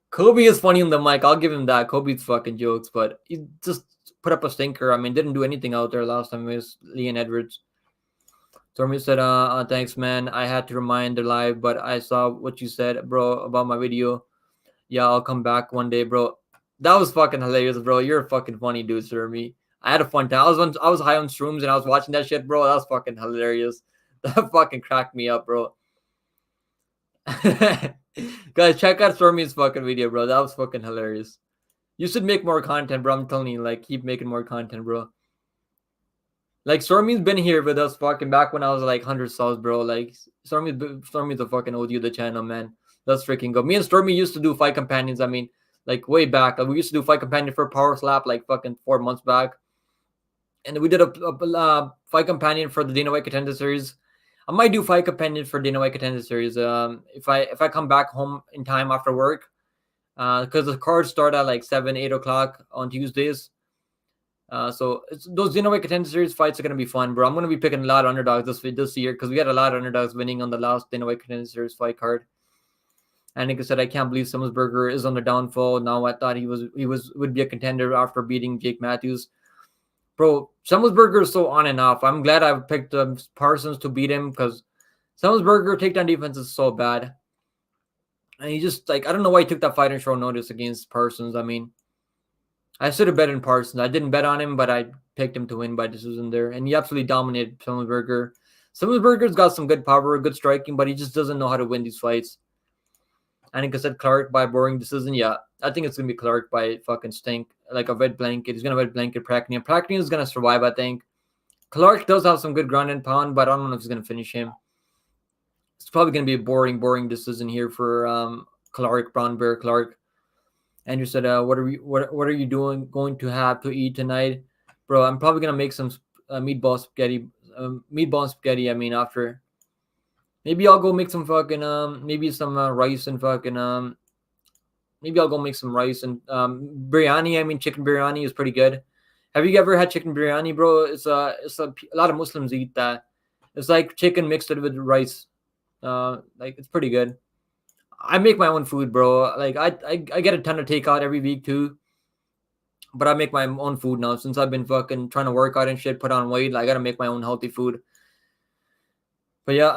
Kobe is funny on the mic. I'll give him that. Kobe's fucking jokes, but he just put up a stinker. I mean, didn't do anything out there last time. It was Leon Edwards. Stormy said, thanks, man. I had to remind the live, but I saw what you said, bro, about my video. Yeah, I'll come back one day, bro. That was fucking hilarious, bro. You're a fucking funny dude, Stormy. I had a fun time. I was high on shrooms and I was watching that shit, bro. That was fucking hilarious. That fucking cracked me up, bro. Guys, check out Stormy's fucking video, bro. That was fucking hilarious. You should make more content, bro. I'm telling you, like, keep making more content, bro. Like, Stormy's been here with us fucking back when I was like 100 subs, bro. Like, Stormy's a fucking OG of the channel, man. Let's freaking go. Me and Stormy used to do fight companions. I mean, like, way back. Like, we used to do fight companion for Power Slap, like, fucking 4 months back. And we did a fight companion for the Dana White Contender Series. I might do fight companion for Dana White Contender Series. If I come back home in time after work, because the cards start at like 7-8 o'clock on Tuesdays. So those Dana White Contender Series fights are gonna be fun, bro. I'm gonna be picking a lot of underdogs this year because we had a lot of underdogs winning on the last Dana White Contender Series fight card. And like I said, I can't believe Samuelsberger is on the downfall. Now I thought he would be a contender after beating Jake Matthews. Bro, Samuelsberger is so on and off. I'm glad I picked Parsons to beat him because Samuelsberger takedown defense is so bad. And he just, like, I don't know why he took that fight on short notice against Parsons. I mean, I should have bet on Parsons. I didn't bet on him, but I picked him to win by decision there. And he absolutely dominated Samuelsberger. Samuelsberger's got some good power, good striking, but he just doesn't know how to win these fights. Anika said Clark by boring decision. Yeah, I think it's gonna be Clark by fucking stink, like a red blanket. He's gonna red blanket Praknia. Praknia is gonna survive, I think. Clark does have some good ground and pound, but I don't know if he's gonna finish him. It's probably gonna be a boring decision here for Clark, Brown Bear Clark. Andrew said, "What are you doing? Going to have to eat tonight, bro? I'm probably gonna make some meatball spaghetti. Meatball spaghetti. I mean, after maybe I'll go make some fucking maybe some rice and fucking maybe I'll go make some rice and biryani. I mean, chicken biryani is pretty good. Have you ever had chicken biryani, bro? It's a lot of Muslims eat that. It's like chicken mixed with rice. Like it's pretty good. I make my own food, bro. Like I get a ton of takeout every week too. But I make my own food now since I've been fucking trying to work out and shit, put on weight. Like, I gotta make my own healthy food. But yeah,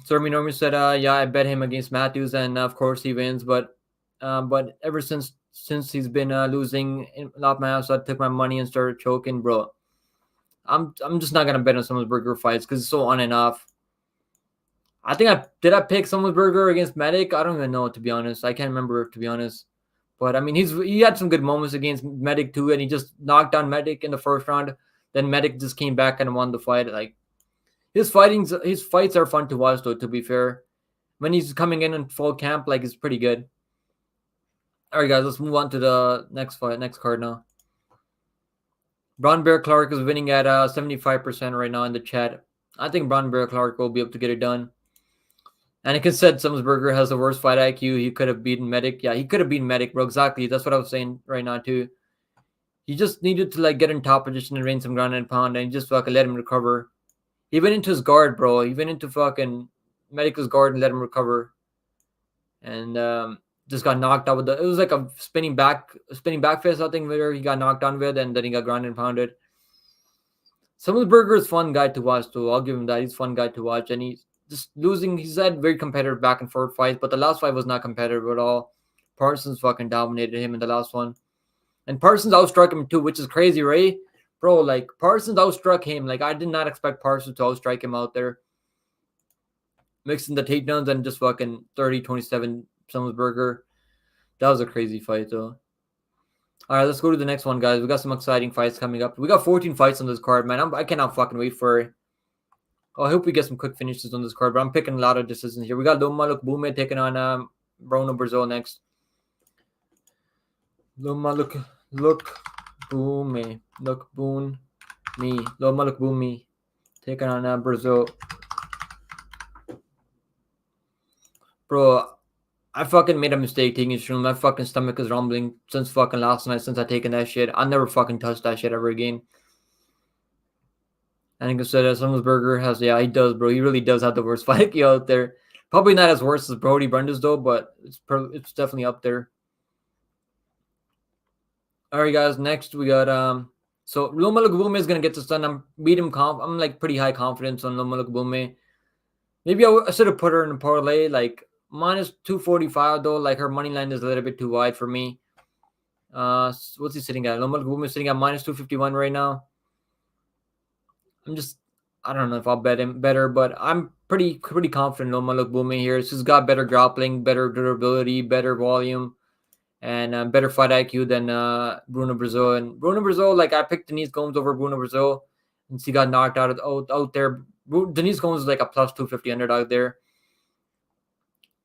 Sermi Norman said, yeah, I bet him against Matthews, and of course he wins. But ever since he's been losing a lot of my house, I took my money and started choking, bro. I'm just not gonna bet on someone's burger fights because it's so on and off. I think I pick someone's burger against Medic. I don't even know, to be honest. I can't remember, to be honest. But I mean, he had some good moments against Medic too, and he just knocked down Medic in the first round. Then Medic just came back and won the fight. Like his fights are fun to watch, though. To be fair, when he's coming in full camp, like it's pretty good. All right, guys, let's move on to the next card now. Brown Bear Clark is winning at 75% right now in the chat. I think Brown Bear Clark will be able to get it done. Anakin said Summersberger has the worst fight IQ. He could have beaten Medic. Yeah, he could have beaten Medic, bro. Exactly. That's what I was saying right now, too. He just needed to, like, get in top position and rain some ground and pound and just fucking let him recover. He went into his guard, bro. He went into fucking Medic's guard and let him recover. And just got knocked out with it was like a spinning back fist, I think, where he got knocked down with, and then he got ground and pounded. Summersberger is a fun guy to watch, too. I'll give him that. He's a fun guy to watch, and he's just losing. He's had very competitive back and forth fights, but the last fight was not competitive at all. Parsons fucking dominated him in the last one. And Parsons outstruck him too, which is crazy, right? Bro, like, Parsons outstruck him. Like, I did not expect Parsons to outstrike him out there. Mixing the takedowns and just fucking 30-27 Summersberger. That was a crazy fight, though. All right, let's go to the next one, guys. We got some exciting fights coming up. We got 14 fights on this card, man. I cannot fucking wait for it. Oh, I hope we get some quick finishes on this card, but I'm picking a lot of decisions here. We got Loma Lookboonmee taking on Bruno Brazil next. Loma Lookboonmee taking on Brazil. Bro, I fucking made a mistake taking shroom. My fucking stomach is rumbling since fucking last night, since I taken that shit. I'll never fucking touch that shit ever again. I think I said Summersberger has, yeah, he does, bro. He really does have the worst fight IQ out there. Probably not as worse as Brody Brendas, though, but it's definitely up there. All right, guys. Next, we got so Loma Lookboonmee is gonna get this done. I'm like pretty high confidence on Loma Lookboonmee. Maybe I should have put her in a parlay, like minus 245 though. Like her money line is a little bit too wide for me. What's he sitting at? Loma Lookboonmee is sitting at minus 251 right now. I don't know if I'll bet him better, but I'm pretty confident Loma Lookboonmee here. She's got better grappling, better durability, better volume, and better fight IQ than Bruno Brazil. And Bruno Brazil, like, I picked Denise Gomes over Bruno Brazil, and she got knocked out there. Denise Gomes is like a plus 250 underdog there.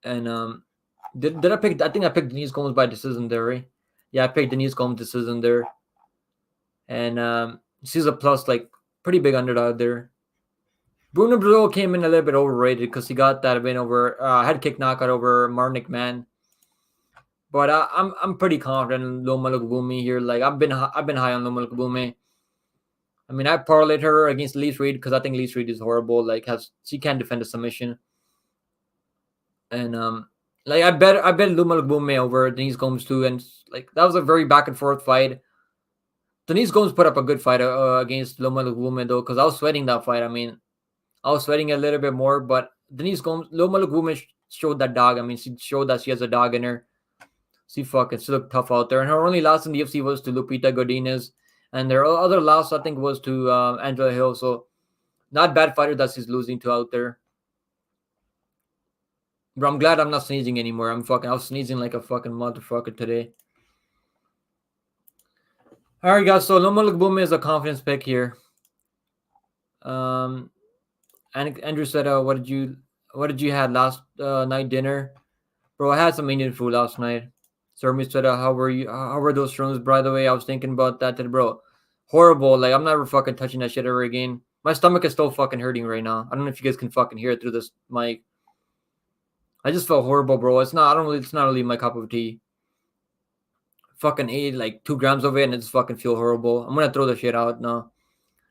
And did I pick? I think I picked Denise Gomes by decision there, right? Yeah, I picked Denise Gomes decision there, and she's a plus, like, pretty big underdog there. Bruno Brazil came in a little bit overrated because he got that win over head kick knockout over Marnik Man. But I'm pretty confident in Loma Lookboonmee here. Like, I've been high on Loma Lookboonmee. I mean, I parlayed her against Elise Reed because I think Elise Reed is horrible. Like, she can't defend a submission. And like, I bet Loma Lookboonmee over Denise Gomes too. And like, that was a very back and forth fight. Denise Gomes put up a good fight against Loma Lookboonmee though, because I was sweating that fight. I mean, I was sweating a little bit more, but Loma Lookboonmee showed that dog. I mean, she showed that she has a dog in her. She looked tough out there. And her only loss in the UFC was to Lupita Godinez. And their other loss, I think, was to Angela Hill. So, not bad fighter that she's losing to out there. Bro, I'm glad I'm not sneezing anymore. I was sneezing like a fucking motherfucker today. All right, guys. So Loma Lookboom is a confidence pick here. And Andrew said, what did you had last night dinner, bro? I had some Indian food last night. Sermi said, how were those shrooms? By the way, I was thinking about that today, bro. Horrible. Like I'm never fucking touching that shit ever again. My stomach is still fucking hurting right now. I don't know if you guys can fucking hear it through this mic. I just felt horrible, bro. It's not really my cup of tea. Fucking ate like 2 grams of it and it just fucking feel horrible. I'm gonna throw the shit out now.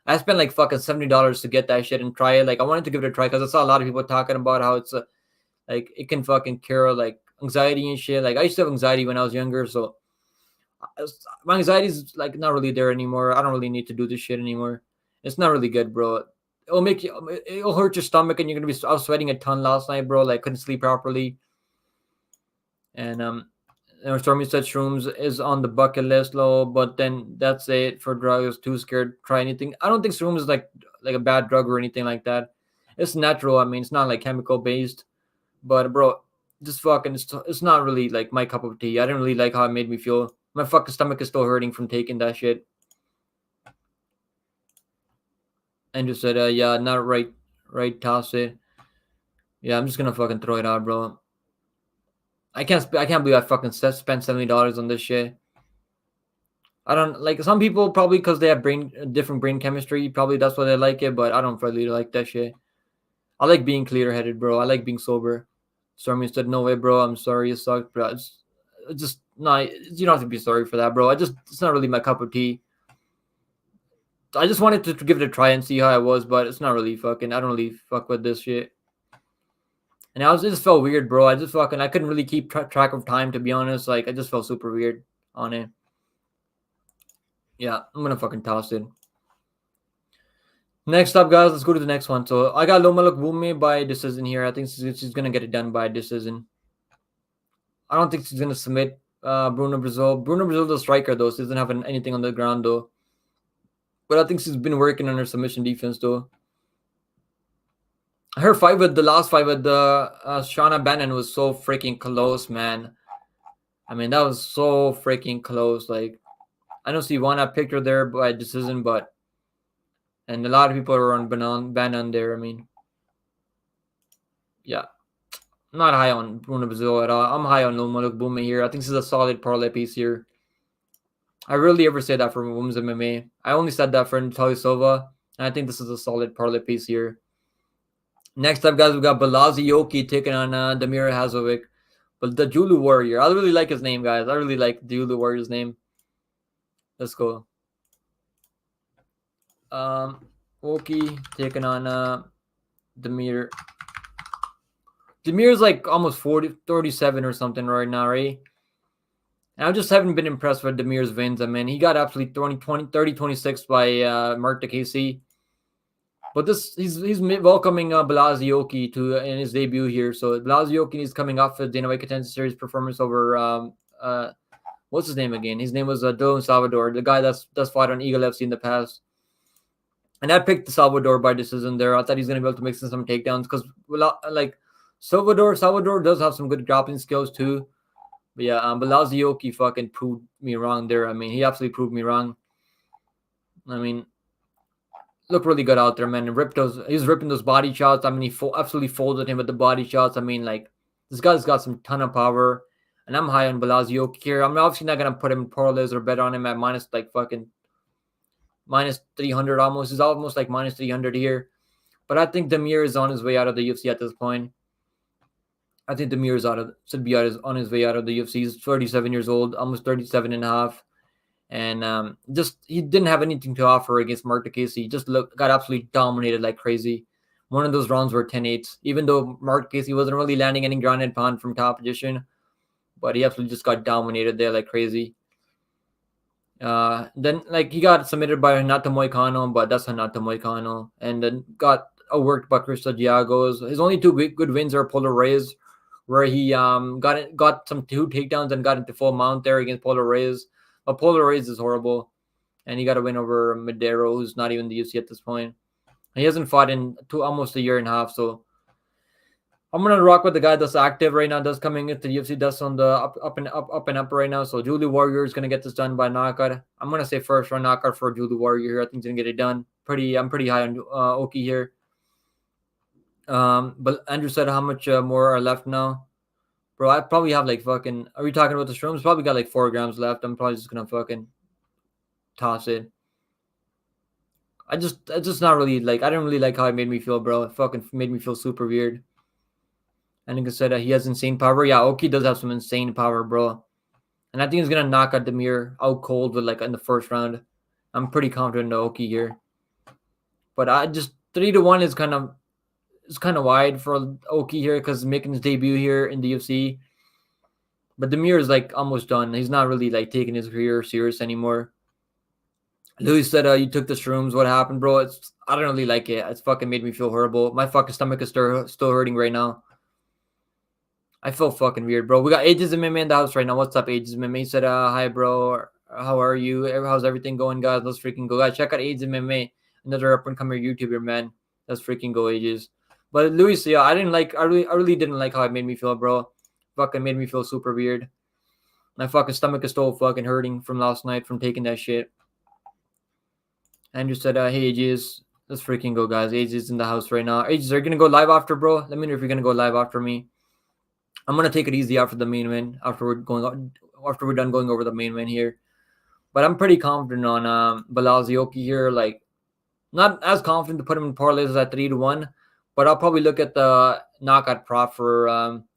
I spent like fucking $70 to get that shit and try it. Like I wanted to give it a try because I saw a lot of people talking about how it's like it can fucking cure like anxiety and shit. Like I used to have anxiety when I was younger, so my anxiety is like not really there anymore. I don't really need to do this shit anymore. It's not really good, bro. It'll hurt your stomach and you're gonna be. I was sweating a ton last night, bro. Like couldn't sleep properly, and Stormy said shrooms is on the bucket list, low, but then that's it for drugs. Too scared to try anything. I don't think shrooms is like a bad drug or anything like that. It's natural. I mean, it's not like chemical based, but bro, just fucking, it's not really like my cup of tea. I didn't really like how it made me feel. My fucking stomach is still hurting from taking that shit. And just said, yeah, not right, toss it. Yeah, I'm just gonna fucking throw it out, bro. I can't believe I fucking spent $70 on this shit. I don't like some people probably because they have different brain chemistry. Probably that's why they like it, but I don't really like that shit. I like being clear headed, bro. I like being sober. Stormy said, "No way, bro. I'm sorry, it sucked, bro. It's just not. You don't have to be sorry for that, bro. It's not really my cup of tea. I just wanted to give it a try and see how it was, but it's not really fucking. I don't really fuck with this shit. And it just felt weird, bro. I couldn't really keep track of time, to be honest. Like I just felt super weird on it. Yeah, I'm gonna fucking toss it. Next up, guys, let's go to the next one. So I got Loma Lookboom by decision here. I think she's gonna get it done by decision. I don't think she's gonna submit Bruno Brazil. Bruno Brazil, the striker though, she doesn't have anything on the ground though. But I think she's been working on her submission defense though. Her fight with the last fight with the Shauna Bannon was so freaking close, man. I mean, that was so freaking close. Like, I know she won. I picked her there by decision, but and a lot of people are on Bannon there. I mean, yeah, I'm not high on Bruno Brazil at all. I'm high on Loma Lookboom here. I think this is a solid parlay piece here. I rarely ever say that for women's MMA. I only said that for Natalia Silva, and I think this is a solid parlay piece here. Next up, guys, we got Balazi Yoki taking on Damir Hazovic. But the Julu Warrior. I really like his name, guys. I really like the Julu Warrior's name. Let's go. Yoki taking on Damir. Damir's like almost 37 or something right now, right? And I just haven't been impressed with Damir's wins. I mean, he got absolutely 30-26 by Mark DeCasey. But he's welcoming Blazioki to in his debut here. So Blazioki is coming off the Dana White Contender Series performance over what's his name again? His name was Dylan Salvador, the guy that's fought on Eagle FC in the past. And I picked Salvador by decision there. I thought he's gonna be able to mix in some takedowns because like Salvador does have some good grappling skills too. But yeah, Blazioki fucking proved me wrong there. I mean, he absolutely proved me wrong. I mean, looked really good out there, man. He's ripping those body shots. I mean, he absolutely folded him with the body shots. I mean, like this guy's got some ton of power, and I'm high on Blazioki here. I'm obviously not gonna put him in parlays or bet on him at minus 300 almost. He's almost like minus 300 here, but I think Damir is on his way out of the UFC at this point. I think Damir should be on his way out of the UFC. He's 37 years old, almost 37 and a half. And just he didn't have anything to offer against Mark DeCasey. He just got absolutely dominated like crazy. One of those rounds were 10-8, even though Mark DeCasey wasn't really landing any ground and pound from top position, but he absolutely just got dominated there like crazy. Then like he got submitted by Renato Moicano, but that's Renato Moicano, and then got worked by Chris Diagos. His only two good wins are Polo Reyes, where he got some 2 takedowns and got into full mount there against Polo Reyes. But Polo Reyes is horrible, and he got a win over Madero, who's not even the UFC at this point. He hasn't fought in almost a year and a half, so I'm gonna rock with the guy that's active right now, that's coming into the UFC, that's on the up and up right now. So Julie Warrior is gonna get this done by knockout. I'm gonna say first round knockout for Julie Warrior here. I think he's gonna get it done. I'm pretty high on Oki here. But Andrew said how much more are left now, bro? I probably have like fucking. Are we talking about the shrooms? Probably got like 4 grams left. I'm probably just gonna fucking toss it. I just not really like. I didn't really like how it made me feel, bro. It fucking made me feel super weird. And like I said, he has insane power. Yeah, Oki does have some insane power, bro. And I think he's gonna knock out Demir out cold with like in the first round. I'm pretty confident in Oki here. But I just 3-1 is kind of wide for Oki here because he's making his debut here in the UFC. But Demir is like almost done. He's not really like taking his career serious anymore. Louis said, "You took the shrooms. What happened, bro? I don't really like it. It's fucking made me feel horrible. My fucking stomach is still hurting right now. I feel fucking weird, bro. We got Ages MMA in the house right now. What's up, Ages MMA?" He said, "Hi, bro. How are you? How's everything going, guys? Let's freaking go, guys. Check out Ages MMA, another up and coming YouTuber, man. Let's freaking go, Ages." But Louis, yeah, I really didn't like how it made me feel, bro. Fucking made me feel super weird. My fucking stomach is still fucking hurting from last night from taking that shit. Andrew said, "Hey, Ages, let's freaking go, guys. Ages in the house right now. Ages, are you gonna go live after, bro? Let me know if you're gonna go live after me. I'm gonna take it easy after the main win. After we're done going over the main win here, but I'm pretty confident on Balazioki here. Like, not as confident to put him in parlays as at 3-1, but I'll probably look at the knockout prop for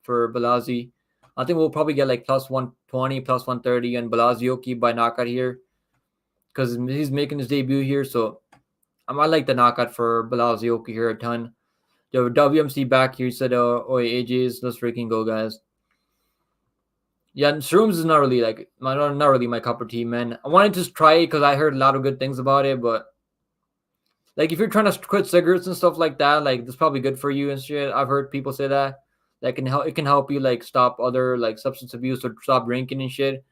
Balazi. I think we'll probably get like plus 120, plus 130 on Balazioki by knockout here because he's making his debut here. So I might like the knockout for Balazioki here a ton. Yo, WMC back here said, "Oi, AJs, let's freaking go, guys." Yeah, shrooms is not really like not really my cup of tea, man. I wanted to try it because I heard a lot of good things about it, but like if you're trying to quit cigarettes and stuff like that, like that's probably good for you and shit. I've heard people say that can help. It can help you like stop other like substance abuse or stop drinking and shit.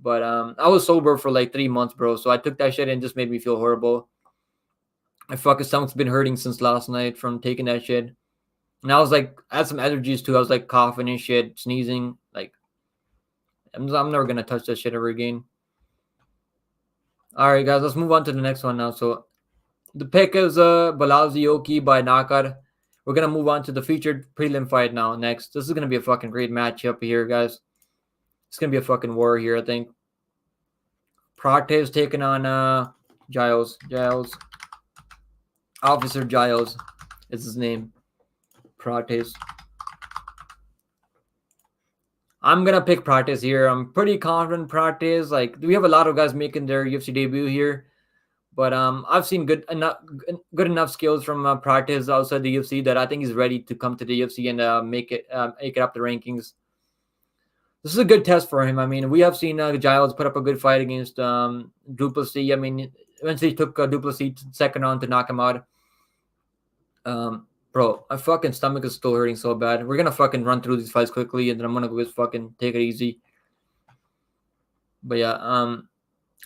But I was sober for like 3 months, bro. So I took that shit and it just made me feel horrible. My fucking stomach's been hurting since last night from taking that shit. And I was like, I had some allergies too. I was like coughing and shit, sneezing. Like, I'm never gonna touch that shit ever again. All right, guys, let's move on to the next one now. So the pick is Balazioki by knockout. We're gonna move on to the featured prelim fight now. Next, this is gonna be a fucking great matchup here, guys. It's gonna be a fucking war here, I think. Prates taking on Giles. Officer Giles is his name. Prates. I'm gonna pick Prates here. I'm pretty confident Prates. Like, we have a lot of guys making their UFC debut here, but I've seen good enough skills from Prates outside the UFC that I think he's ready to come to the UFC and make it up the rankings. This is a good test for him. I mean, we have seen Giles put up a good fight against Duplessis. I mean, eventually he took Duplessis second round to knock him out. Bro, my fucking stomach is still hurting so bad. We're gonna fucking run through these fights quickly, and then I'm gonna go just fucking take it easy. But yeah, I'm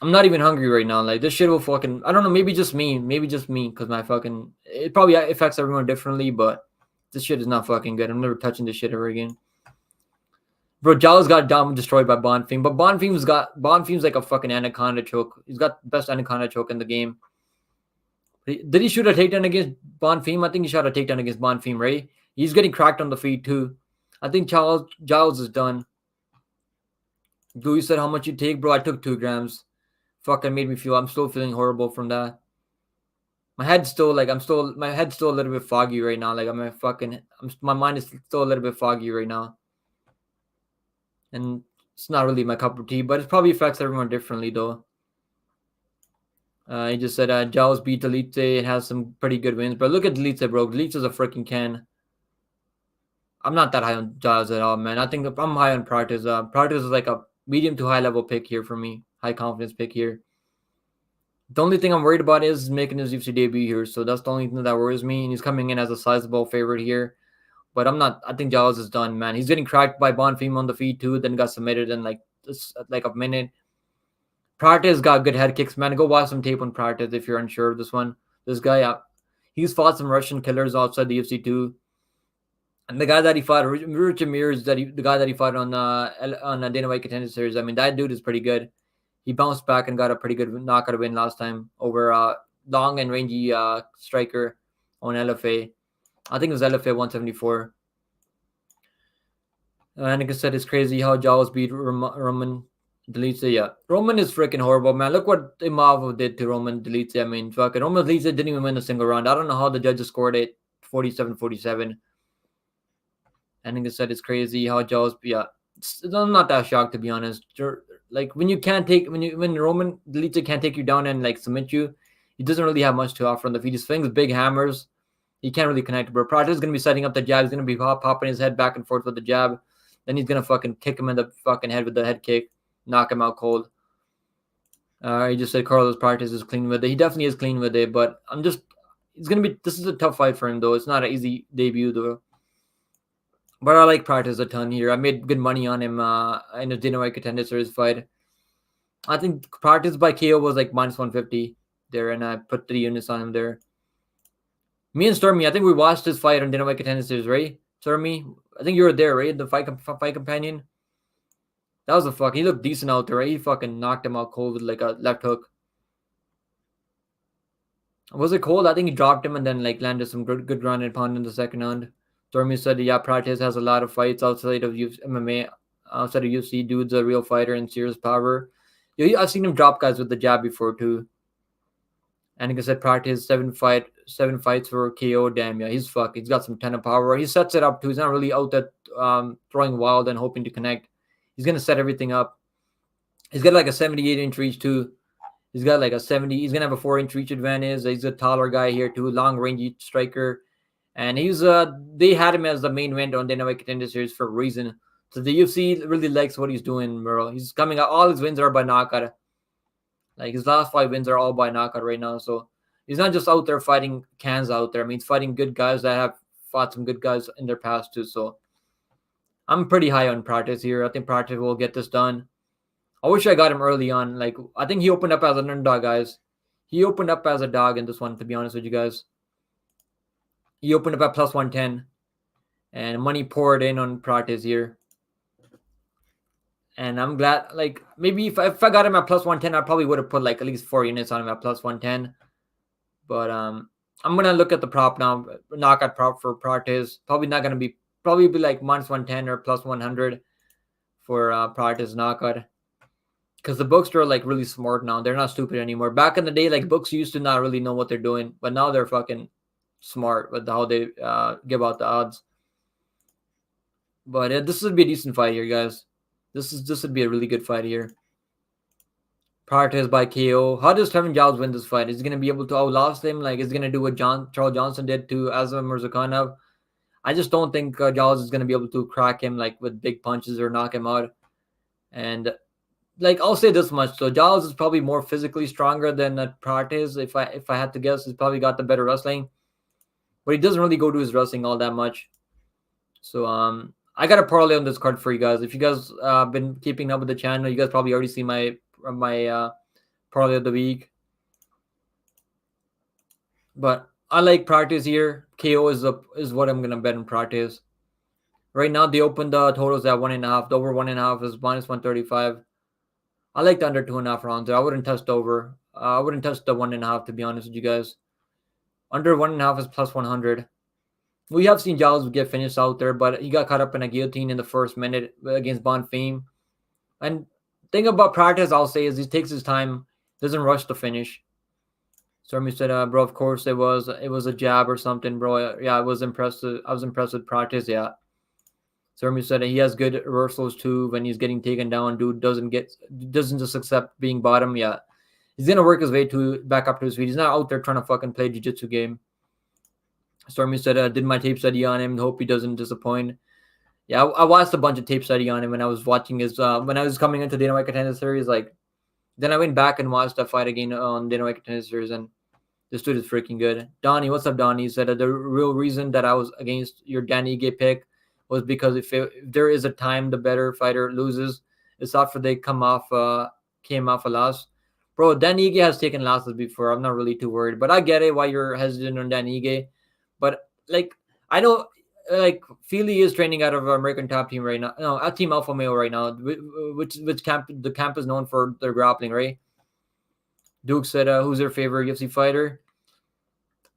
not even hungry right now. Like, this shit will fucking, I don't know, maybe just me, because my fucking, it probably affects everyone differently, but this shit is not fucking good. I'm never touching this shit ever again. Bro, Giles got destroyed by Bonfim, but Bonfim's like a fucking anaconda choke. He's got the best anaconda choke in the game. Did he shoot a takedown against Bonfim? I think he shot a takedown against Bonfim, right? He's getting cracked on the feet too. I think Giles is done. Louis said, "How much you take, bro?" I took 2 grams. Fucking made me feel. I'm still feeling horrible from that. My head's still like my head's still a little bit foggy right now. Like my mind is still a little bit foggy right now. And it's not really my cup of tea, but it probably affects everyone differently though. He just said Giles beat Elite and has some pretty good wins. But look at Elite, bro. Elite is a freaking can. I'm not that high on Giles at all, man. I think I'm high on Prates. Prates is like a medium to high level pick here for me. High confidence pick here. The only thing I'm worried about is making his UFC debut here. So that's the only thing that worries me. And he's coming in as a sizable favorite here. But I'm not. I think Giles is done, man. He's getting cracked by Bonfim on the feet too. Then got submitted in like a minute. Prates got good head kicks, man. Go watch some tape on Prates if you're unsure of this one. This guy, he's fought some Russian killers outside the UFC too. And the guy that he fought, Richard Mears, the guy that he fought on Dana White Contender Series. I mean, that dude is pretty good. He bounced back and got a pretty good knockout win last time over long and rangy striker on LFA. I think it was LFA 174. And like I said, it's crazy how Jaws beat Roman Dolidze. Yeah, Roman is freaking horrible, man. Look what Imavov did to Roman Dolidze. I mean, fucking Roman Dolidze didn't even win a single round. I don't know how the judges scored it 47-47. And like I said, it's crazy how Jaws. Yeah, I'm not that shocked, to be honest. Like when Roman Dolidze can't take you down and like submit you, he doesn't really have much to offer on the feet. He swings big hammers. He can't really connect. But Prata is gonna be setting up the jab. He's gonna be popping his head back and forth with the jab. Then he's gonna fucking kick him in the fucking head with the head kick, knock him out cold. He just said Carlos Prates is clean with it. He definitely is clean with it, but this is a tough fight for him though. It's not an easy debut though. But I like Prates a ton here. I made good money on him in the Dana White Contender Series fight. I think Prates by KO was like minus 150 there, and I put 3 units on him there. Me and Stormy, I think we watched this fight on Dana White Contender Series, right? Stormy, I think you were there, right? The fight companion. That was a fuck. He looked decent out there, right? He fucking knocked him out cold with like a left hook. Was it cold? I think he dropped him and then like landed some good ground and pound in the second round. Stormy said, yeah, Prates has a lot of fights outside of MMA, outside of UFC. Dude's a real fighter and serious power. Yeah, I've seen him drop guys with the jab before too. And like I said, Prates 7 fights for KO. Damn, yeah, he's got some ton of power. He sets it up too. He's not really out there throwing wild and hoping to connect. He's gonna set everything up. He's got like a 78-inch reach too. He's got like a 70. He's gonna have a 4-inch reach advantage. He's a taller guy here too, long range striker. And they had him as the main event on Dana White Contender Series for a reason. So the UFC really likes what he's doing, bro. He's coming out. All his wins are by knockout. Like his last 5 wins are all by knockout right now. So he's not just out there fighting cans out there. I mean, he's fighting good guys that have fought some good guys in their past too. So I'm pretty high on Prates here. I think Prates will get this done. I wish I got him early on. Like I think he opened up as an underdog, guys. He opened up as a dog in this one, to be honest with you guys. He opened up at plus 110. And money poured in on Prates here. And I'm glad, like, maybe if I got him at plus 110, I probably would have put like at least 4 units on him at plus 110. But I'm gonna look at the prop now. Knockout prop for Prates. Probably be like minus 110 or plus 100 for Prates knockout. Because the books are like really smart now. They're not stupid anymore. Back in the day, like books used to not really know what they're doing, but now they're fucking smart with how they give out the odds. But this would be a decent fight here, guys. This would be a really good fight here. Prates by KO. How does Trevin Giles win this fight? Is he going to be able to outlast him? Like, is he going to do what Charles Johnson did to Azam Murzakanov? I just don't think Giles is going to be able to crack him like with big punches or knock him out. And like, I'll say this much. So Giles is probably more physically stronger than Prates. If I had to guess, he's probably got the better wrestling. But he doesn't really go to his wrestling all that much. So I got a parlay on this card for you guys. If you guys been keeping up with the channel, you guys probably already see my parlay of the week. But I like Prates here. KO is what I'm gonna bet on Prates. Right now they opened the totals at 1.5. The over 1.5 is minus 135. I like the under 2.5 rounds there. I wouldn't touch the over. I wouldn't touch the 1.5, to be honest with you guys. Under 1.5 is plus 100. We have seen Giles get finished out there, but he got caught up in a guillotine in the first minute against Bonfim. And thing about Prates, I'll say, is he takes his time, doesn't rush the finish. Stormy said, bro, of course it was a jab or something, bro. Yeah, I was impressed with Prates, yeah. Stormy said he has good reversals too when he's getting taken down. Dude doesn't just accept being bottom, yeah. He's gonna work his way back up to his feet. He's not out there trying to fucking play jiu-jitsu game. Stormy said, did my tape study on him. Hope he doesn't disappoint. Yeah, I watched a bunch of tape study on him when I was watching his when I was coming into Dana White Contender Series. Like, then I went back and watched that fight again on Dana White Contender Series, and this dude is freaking good. Donnie, what's up, Donnie? He said the real reason that I was against your Dan Ige pick was because if there is a time the better fighter loses, it's after they came off a loss. Bro, Dan Ige has taken losses before. I'm not really too worried, but I get it why you're hesitant on Dan Ige. But like, I know like Feely is training out of American Top Team right now. No, at Team Alpha Male right now, which camp the camp is known for their grappling, right? Duke said, "Who's their favorite UFC fighter?"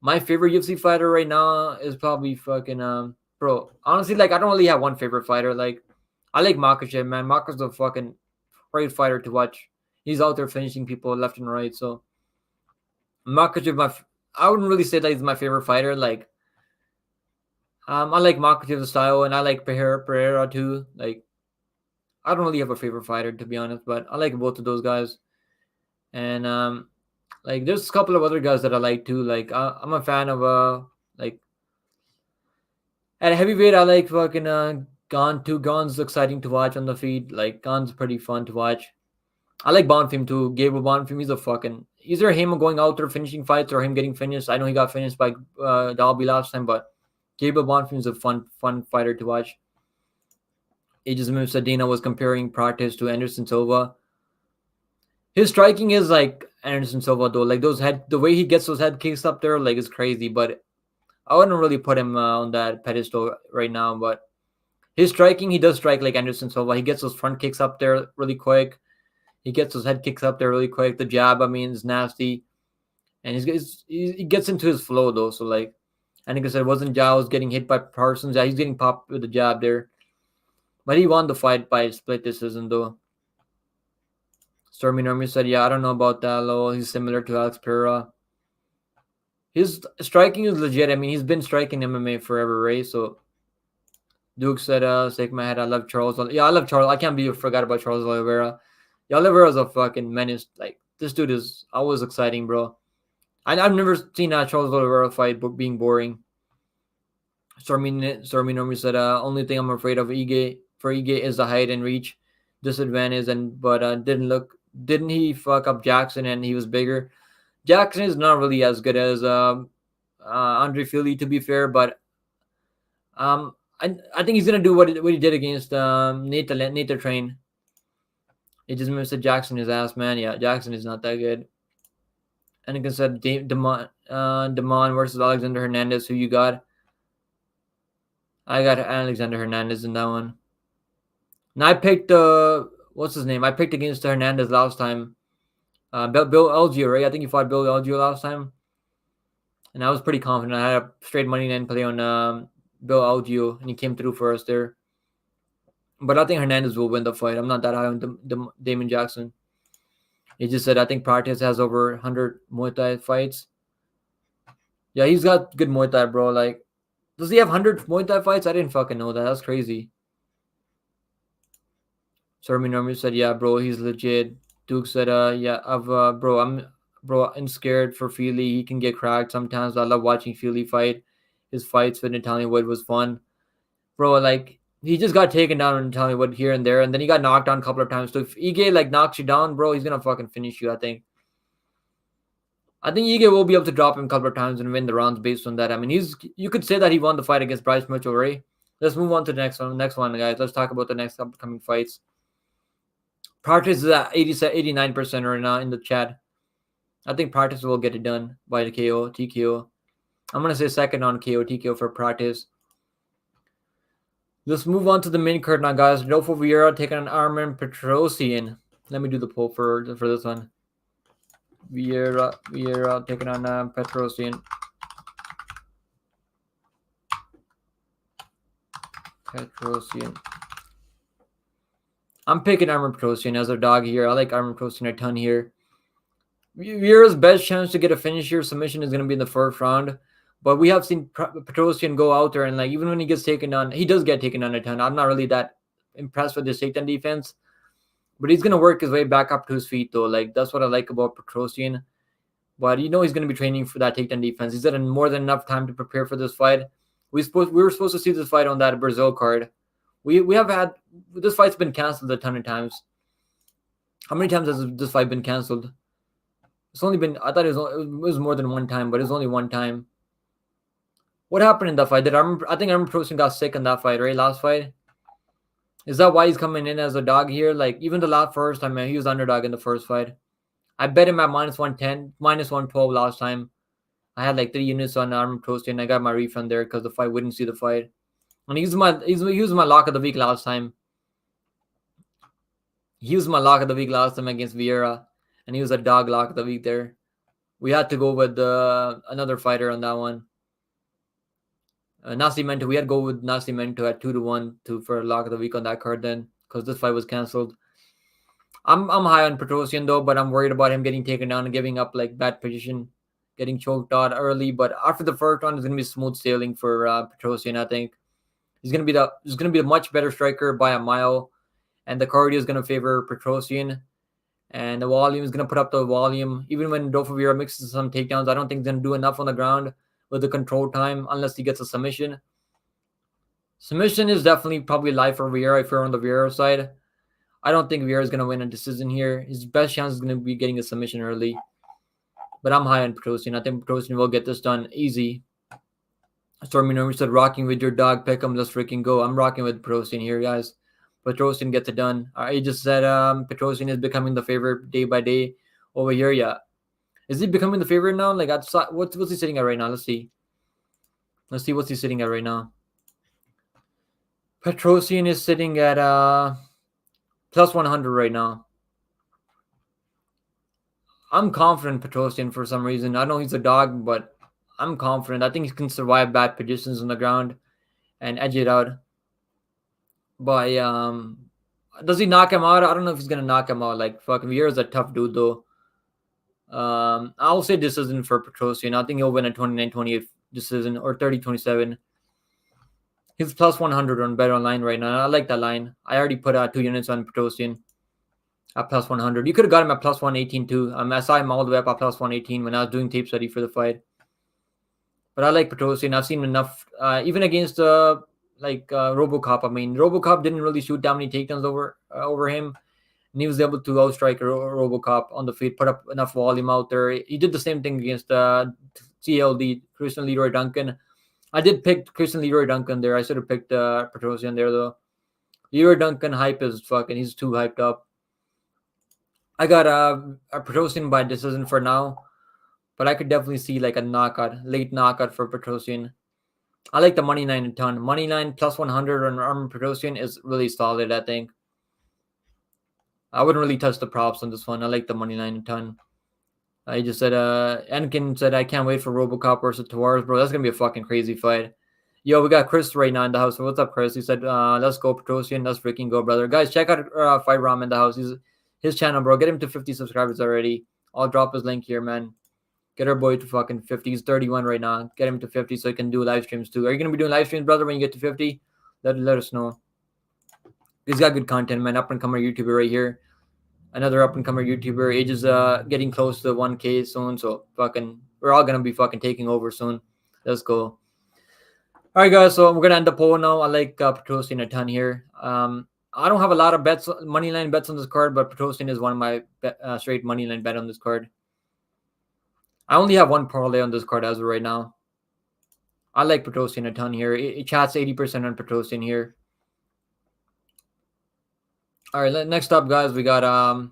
My favorite UFC fighter right now is probably fucking bro. Honestly, like I don't really have one favorite fighter. Like I like Makhachev, man. Makhachev's a fucking great fighter to watch. He's out there finishing people left and right. So Makhachev, I wouldn't really say that he's my favorite fighter. Like I like Makhachev's style, and I like Pereira too. Like I don't really have a favorite fighter to be honest, but I like both of those guys. And like there's a couple of other guys that I like too. Like I'm a fan of like at heavyweight I like fucking Gon too. Gon's exciting to watch on the feed. Like Gon's pretty fun to watch. I like Bonfim too. Gabriel Bonfim, he's a fucking either him going out there finishing fights or him getting finished. I know he got finished by Dalby last time, but Gabriel Bonfim is a fun fighter to watch. Aegis Sadina was comparing practice to Anderson Silva. His striking is like Anderson Silva though. Like the way he gets those head kicks up there, like is crazy. But I wouldn't really put him on that pedestal right now. But his striking, he does strike like Anderson Silva. He gets those front kicks up there really quick. He gets those head kicks up there really quick. The jab, I mean, is nasty. And he gets into his flow though. So like, I think I said, it wasn't Giles getting hit by Parsons. Yeah, he's getting popped with the jab there. But he won the fight by split decision though. Stormy Normy said, yeah, I don't know about that, Lowell. He's similar to Alex Pereira. His striking is legit. I mean, he's been striking MMA forever, right? So Duke said, shake my head. I love Charles. Yeah, I love Charles. I can't believe I forgot about Charles Oliveira. Yeah, Oliveira's a fucking menace. Like, this dude is always exciting, bro. I've never seen a Charles Oliveira fight being boring. Stormy Normy said, only thing I'm afraid of for Ige is the height and reach disadvantage, but didn't he fuck up Jackson and he was bigger? Jackson is not really as good as Andre Fili, to be fair, but I think he's gonna do what he did against Nate the Train. It just means that Jackson is ass, man. Yeah, Jackson is not that good. And like I said, Damon versus Alexander Hernandez. Who you got? I got Alexander Hernandez in that one. And I picked what's his name? I picked against Hernandez last time. Bill Algio, right? I think you fought Bill Algio last time. And I was pretty confident. I had a straight money line play on Bill Algio, and he came through for us there. But I think Hernandez will win the fight. I'm not that high on Damon Jackson. He just said, I think Prates has over 100 Muay Thai fights. Yeah, he's got good Muay Thai, bro. Like, does he have 100 Muay Thai fights? I didn't fucking know that. That's crazy. Stormy Norman said, yeah, bro, he's legit. Duke said, yeah, I'm scared for Feely. He can get cracked sometimes. I love watching Feely fight. His fights with Natalia Wood was fun. Bro, like, he just got taken down on Natalia Wood here and there, and then he got knocked down a couple of times. So if Ige, like, knocks you down, bro, he's going to fucking finish you, I think. I think Ige will be able to drop him a couple of times and win the rounds based on that. I mean, you could say that he won the fight against Bryce Mitchell, right? Let's move on to the next one, guys. Let's talk about the next upcoming fights. Prates is at 89% right now in the chat. I think Prates will get it done by the TKO. I'm going to say second on TKO for Prates. Let's move on to the main card now, guys. Rodolfo Vieira taking on Armen Petrosyan. Let me do the poll for this one. Vieira taking on Petrosyan. I'm picking Armen Petrosyan as a dog here. I like Armen Petrosyan a ton here. Vieira's best chance to get a finish here submission is going to be in the first round. But we have seen Petrosyan go out there and, like, even when he gets taken on, he does get taken on a ton. I'm not really that impressed with this takedown defense. But he's going to work his way back up to his feet, though. Like, that's what I like about Petrosyan. But he's going to be training for that takedown defense. He's had more than enough time to prepare for this fight. We were supposed to see this fight on that Brazil card. We have had – this fight's been canceled a ton of times. How many times has this fight been canceled? It's only been – I thought it was more than one time, but it was only one time. What happened in that fight? I think Armen Petrosyan got sick in that fight, right? Last fight. Is that why he's coming in as a dog here? Like, even the first time, man, he was underdog in the first fight. I bet him at minus 110, minus 112 last time. I had like 3 units on Armen Petrosyan. I got my refund there because the fight wouldn't see the fight. And he was my lock of the week last time. He was my lock of the week last time against Vieira, and he was a dog lock of the week there. We had to go with another fighter on that one. Nascimento, we had to go with Nascimento at 2-1 for lock of the week on that card then, because this fight was cancelled. I'm high on Petrosian though, but I'm worried about him getting taken down and giving up like bad position, getting choked out early. But after the first round, it's gonna be smooth sailing for Petrosian. I think he's gonna be a much better striker by a mile, and the cardio is gonna favor Petrosian, and the volume is gonna put up the volume. Even when Rodolfo Vieira mixes some takedowns, I don't think he's gonna do enough on the ground with the control time unless he gets a submission. Submission is definitely probably live for Vieira if you're on the Vieira side. I don't think Vieira is going to win a decision here. His best chance is going to be getting a submission early. But I'm high on Petrosian. I think Petrosian will get this done easy. Stormy Norman said, rocking with your dog, pick him, let's freaking go. I'm rocking with Petrosian here, guys. Petrosian gets it done. I just said Petrosian is becoming the favorite day by day over here. Yeah. Is he becoming the favorite now? Like, what's he sitting at right now? Let's see. Let's see what's he sitting at right now. Petrosian is sitting at plus 100 right now. I'm confident Petrosian for some reason. I know he's a dog, but I'm confident. I think he can survive bad positions on the ground and edge it out. But does he knock him out? I don't know if he's gonna knock him out. Like fucking Vieira's a tough dude though. I'll say decision for Petrosian. I think he'll win a 29-28 decision or 30-27. He's plus 100 on Bet Online right now. I like that line. I already put 2 units on Petrosian at plus 100. You could have got him at plus 118 too. I saw him all the way up at plus 118 when I was doing tape study for the fight. But I like Petrosian. I've seen enough, even against RoboCop. I mean, RoboCop didn't really shoot that many takedowns over him, and he was able to outstrike RoboCop on the feet, put up enough volume out there. He did the same thing against CLD, Christian Leroy Duncan. I did pick Christian Leroy Duncan there. I should have picked Petrosian there though. Leroy Duncan hype is fucking. He's too hyped up. I got a Petrosian by decision for now, but I could definitely see like a late knockout for Petrosian. I like the money line a ton. Money line plus 100 on Armin Petrosian is really solid, I think. I wouldn't really touch the props on this one. I like the money line a ton. I just said, Enkin said, I can't wait for RoboCop versus Tavares, bro. That's going to be a fucking crazy fight. Yo, we got Chris right now in the house. So what's up, Chris? He said, let's go, Petrosian. Let's freaking go, brother. Guys, check out Fight Ram in the house. His channel, bro. Get him to 50 subscribers already. I'll drop his link here, man. Get our boy to fucking 50. He's 31 right now. Get him to 50 so he can do live streams too. Are you going to be doing live streams, brother, when you get to 50? Let us know. He's got good content, man. Up-and-comer YouTuber right here. Another up-and-comer YouTuber. Age is getting close to 1K soon, so fucking we're all going to be fucking taking over soon. Let's go. All right, guys, so we're going to end the poll now. I like Petrosian a ton here. I don't have a lot of bets, money line bets on this card, but Petrosian is one of my straight money line bet on this card. I only have one parlay on this card as of right now. I like Petrosian a ton here. It chats 80% on Petrosian here. All right, next up, guys, we got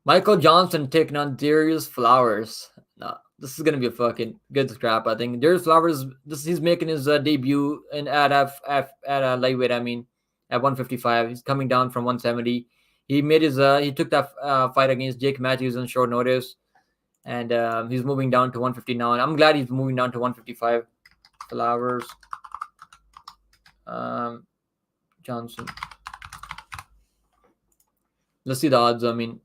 Michael Johnson taking on Darius Flowers. No, this is gonna be a fucking good scrap. I think Darius Flowers. He's making his debut at lightweight. I mean, at 155. He's coming down from 170. He made his he took that fight against Jake Matthews on short notice, and he's moving down to 150 now. And I'm glad he's moving down to 155. Flowers, Johnson. Let's see the odds. I mean,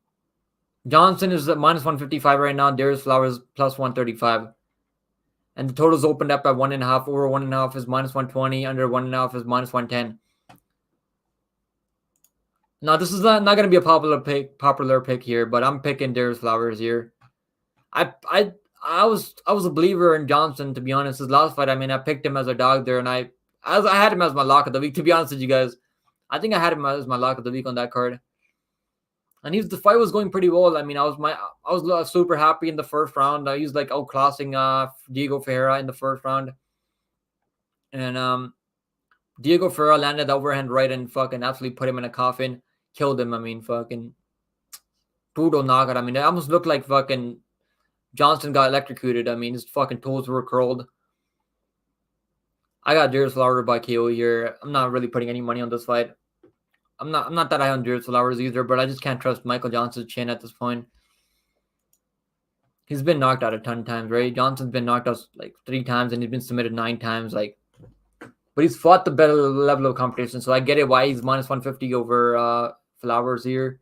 Johnson is at minus 155 right now. Darius Flowers plus 135. And the totals opened up at 1.5. Over 1.5 is minus 120. Under 1.5 is minus 110. Now, this is not going to be a popular pick here, but I'm picking Darius Flowers here. I was a believer in Johnson, to be honest. His last fight, I mean, I picked him as a dog there, and I had him as my lock of the week, to be honest with you guys. I think I had him as my lock of the week on that card. And the fight was going pretty well. I mean, I was super happy in the first round. He was like outclassing Diego Ferreira in the first round. And Diego Ferreira landed the overhand right and fucking absolutely put him in a coffin. Killed him. I mean, fucking brutal knockout. I mean, it almost looked like fucking Johnson got electrocuted. I mean, his fucking toes were curled. I got Darius Flowers by KO here. I'm not really putting any money on this fight. I'm not that high on Darius Flowers either, but I just can't trust Michael Johnson's chin at this point. He's been knocked out a ton of times, right? Johnson's been knocked out like 3 times, and he's been submitted 9 times. Like, but he's fought the better level of competition, so I get it why he's minus 150 over Flowers here.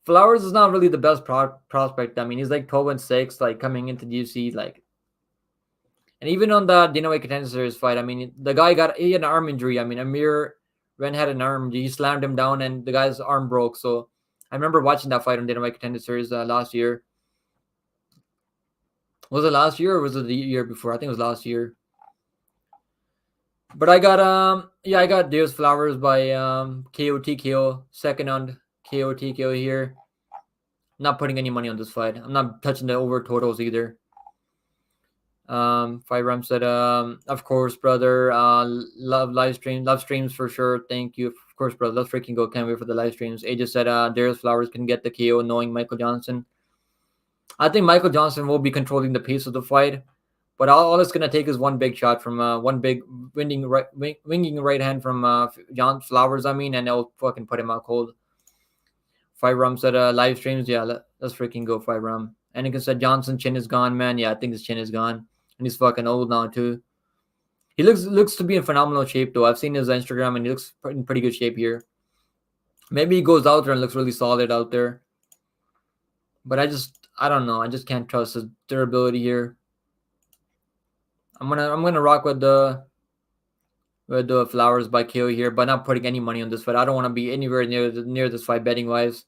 Flowers is not really the best prospect. I mean, he's like 12-6, like coming into the UFC, like, and even on the Dana White Contender Series fight, I mean, the guy had an arm injury. I mean, Amir Ren had an arm. He slammed him down, and the guy's arm broke. So I remember watching that fight on Dana White Contender Series last year. Was it last year or was it the year before? I think it was last year. But I got I got Darius Flowers by KO TKO, second on KO TKO here. Not putting any money on this fight. I'm not touching the over totals either. Five Ram said, of course, brother. Love streams for sure. Thank you. Of course, brother. Let's freaking go. Can't wait for the live streams. AJ said, Darius Flowers can get the KO knowing Michael Johnson. I think Michael Johnson will be controlling the pace of the fight, but all it's gonna take is one big shot from one big winging right hand from John Flowers. I mean, and it'll fucking put him out cold. Five Ram said, live streams. Yeah, let's freaking go. Five Ram. Anakin said Johnson chin is gone, man. Yeah, I think his chin is gone. And he's fucking old now too. He looks to be in phenomenal shape though. I've seen his Instagram and he looks in pretty good shape here. Maybe he goes out there and looks really solid out there. But I don't know. I just can't trust his durability here. I'm gonna rock with the Flowers by KO here, but not putting any money on this fight. I don't want to be anywhere near this fight betting wise.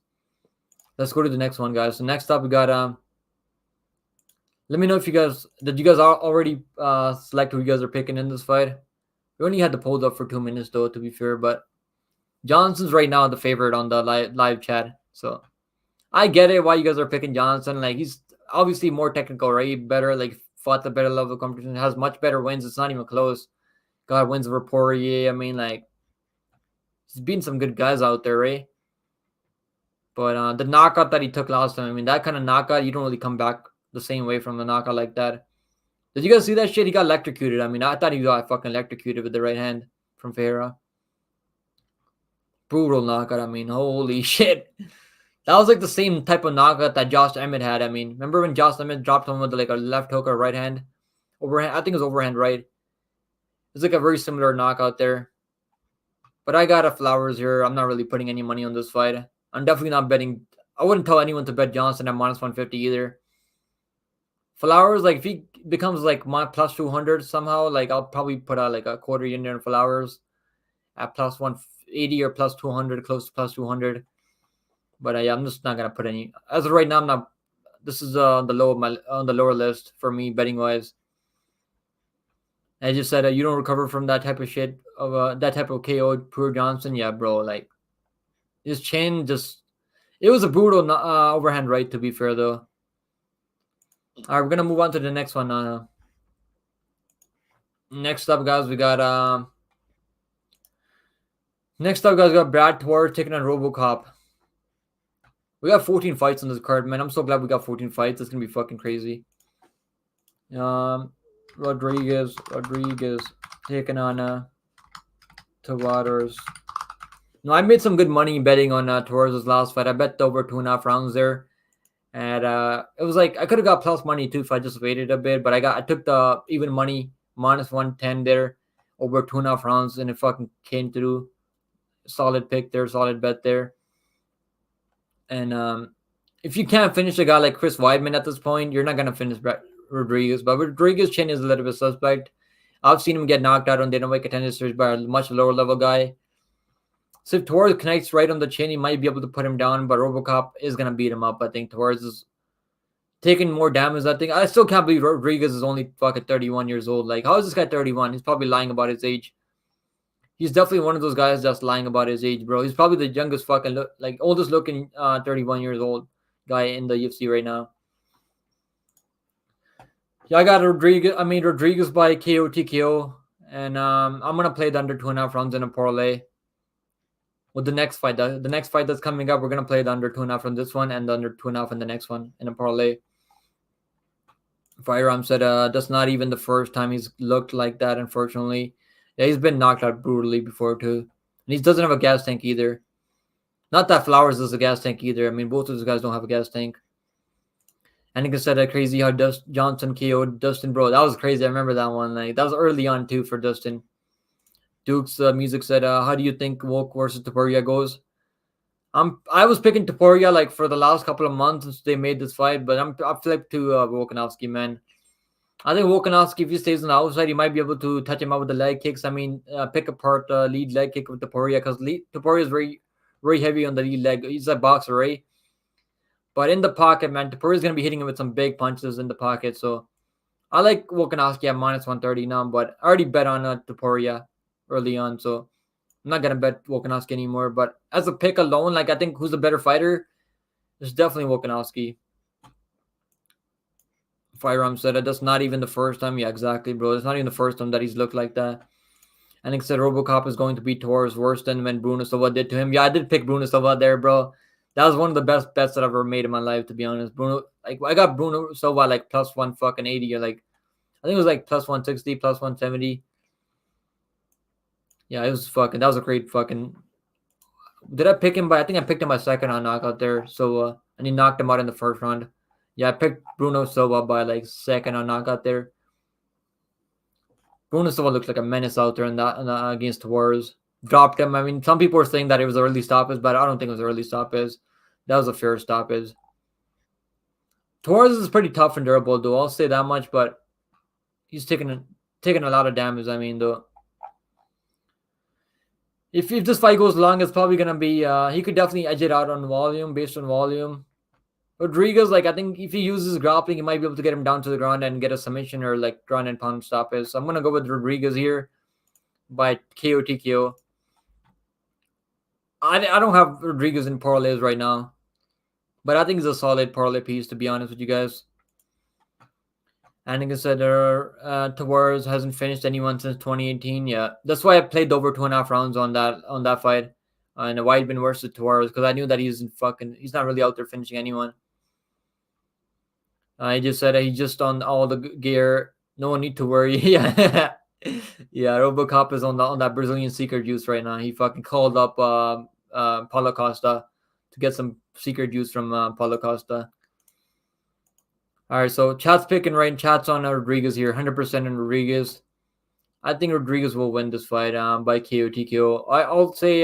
Let's go to the next one, guys. So next up we got let me know if you guys already select who you guys are picking in this fight. We only had the polls up for 2 minutes though, to be fair, but Johnson's right now the favorite on the live chat. So I get it why you guys are picking Johnson. Like, he's obviously more technical, right? Better, like, fought the better level of competition, has much better wins. It's not even close. Got wins over Poirier. I mean, like, he's beaten some good guys out there, right? But the knockout that he took last time, I mean, that kind of knockout, you don't really come back the same way from a knockout like that. Did you guys see that shit? He got electrocuted. I mean, I thought he got fucking electrocuted with the right hand from Ferreira. Brutal knockout. I mean, holy shit. That was like the same type of knockout that Josh Emmett had. I mean, remember when Josh Emmett dropped him with like a left hook or right hand? Overhand. I think it was overhand right. It's like a very similar knockout there. But I got a Flowers here. I'm not really putting any money on this fight. I'm definitely not betting. I wouldn't tell anyone to bet Johnson at minus 150 either. Flowers, like, if he becomes like my plus 200 somehow, like, I'll probably put out like a quarter in there on Flowers at plus 180 or plus 200, close to plus 200. But I'm just not gonna put any. As of right now, I'm not. This is on the lower list for me betting wise. I just said you don't recover from that type of shit of that type of KO. Poor Johnson, yeah, bro. Like, his chin it was a brutal overhand right. To be fair, though. All right, we're gonna move on to the next one. Next up, guys, we got Brad Tavares taking on RoboCop. We got 14 fights on this card, man. I'm so glad we got 14 fights. It's gonna be fucking crazy. Rodriguez taking on Tavares. No, I made some good money betting on Tavares' last fight. I bet over 2.5 rounds there, and it was like I could have got plus money too if I just waited a bit. But I took the even money minus 110 there over 2.5 rounds, and it fucking came through. Solid pick there, solid bet there. And if you can't finish a guy like Chris Weidman at this point, you're not gonna finish Rodriguez. But Rodriguez's chin is a little bit suspect. I've seen him get knocked out on Dana White Contender Series by a much lower level guy. So if Tavares connects right on the chin, he might be able to put him down. But RoboCop is gonna beat him up. I think Tavares is taking more damage. I think I still can't believe Rodriguez is only fucking 31 years old. Like, how is this guy 31? He's probably lying about his age. He's definitely one of those guys that's lying about his age, bro. He's probably the youngest fucking oldest looking 31 years old guy in the UFC right now. Yeah, I got Rodriguez by KO TKO, and I'm gonna play the under 2.5 rounds in a parlay. With the next fight, the next fight that's coming up, we're gonna play the under 2.5 from this one and the under 2.5 in the next one in a parlay. Firearm said, that's not even the first time he's looked like that, unfortunately. Yeah, he's been knocked out brutally before, too. And he doesn't have a gas tank either. Not that Flowers does a gas tank either. I mean, both of those guys don't have a gas tank. And like I said, crazy how Johnson KO'd Dustin, bro. That was crazy. I remember that one. Like that was early on too for Dustin. Duke's music said, "How do you think Volk versus Topuria goes?" I was picking Topuria like for the last couple of months since they made this fight, but I flipped to Volkanovski, man. I think Volkanovski, if he stays on the outside, he might be able to touch him out with the leg kicks. I mean, pick apart lead leg kick with Topuria because Topuria is very, very heavy on the lead leg. He's a boxer, right? But in the pocket, man, Topuria is going to be hitting him with some big punches in the pocket. So I like Volkanovski at minus 130 now, but I already bet on Topuria early on. So I'm not going to bet Volkanovski anymore. But as a pick alone, like I think who's the better fighter? It's definitely Volkanovski. Firearm said that's not even the first time. Yeah, exactly, bro. It's not even the first time that he's looked like that. And he said Robocop is going to be Torres worse than when Bruno Silva did to him. Yeah, I did pick Bruno Silva there, bro. That was one of the best bets that I've ever made in my life, to be honest. Bruno, like I got Bruno Silva like plus 180 or like I think it was like plus 160, plus 170. Yeah, it was fucking. That was a great fucking. Did I pick him by? I think I picked him by second on knockout there. So and he knocked him out in the first round. Yeah, I picked Bruno Silva by like second on knockout there. Bruno Silva looked like a menace out there in that against Tavares. Dropped him. I mean, some people were saying that it was early stoppage, but I don't think it was early stoppage. That was a fair stoppage. Tavares is pretty tough and durable, though. I'll say that much, but he's taking a lot of damage. I mean, though. If this fight goes long, it's probably gonna be he could definitely edge it out on volume, based on volume. Rodriguez, like I think if he uses grappling, he might be able to get him down to the ground and get a submission or like ground and pound stoppage. So I'm gonna go with Rodriguez here by KO TKO. I don't have Rodriguez in parlays right now, but I think it's a solid parlay piece, to be honest with you guys. And like I said, Tavares hasn't finished anyone since 2018. Yeah, that's why I played over 2.5 rounds on that fight, and Weidman versus Tavares because I knew that he's not really out there finishing anyone. He just said he's just on all the gear. No need to worry. Yeah, yeah. RoboCop is on that Brazilian secret juice right now. He fucking called up Paulo Costa to get some secret juice from Paulo Costa. All right, so chat's picking right. Chat's on Rodriguez here, 100% on Rodriguez. I think Rodriguez will win this fight by KO TKO. I'll say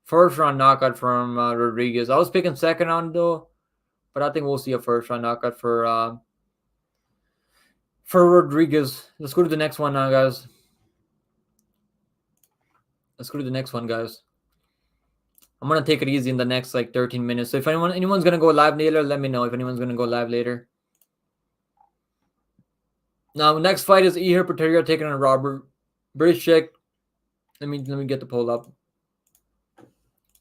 first round knockout from Rodriguez. I was picking second round though, but I think we'll see a first round knockout for Rodriguez. Let's go to the next one now, guys. I'm gonna take it easy in the next like 13 minutes. So if anyone's gonna go live later, let me know if anyone's gonna go live later. Now, next fight is Ihor Potieria taking on Robert Brishek. Let me get the poll up.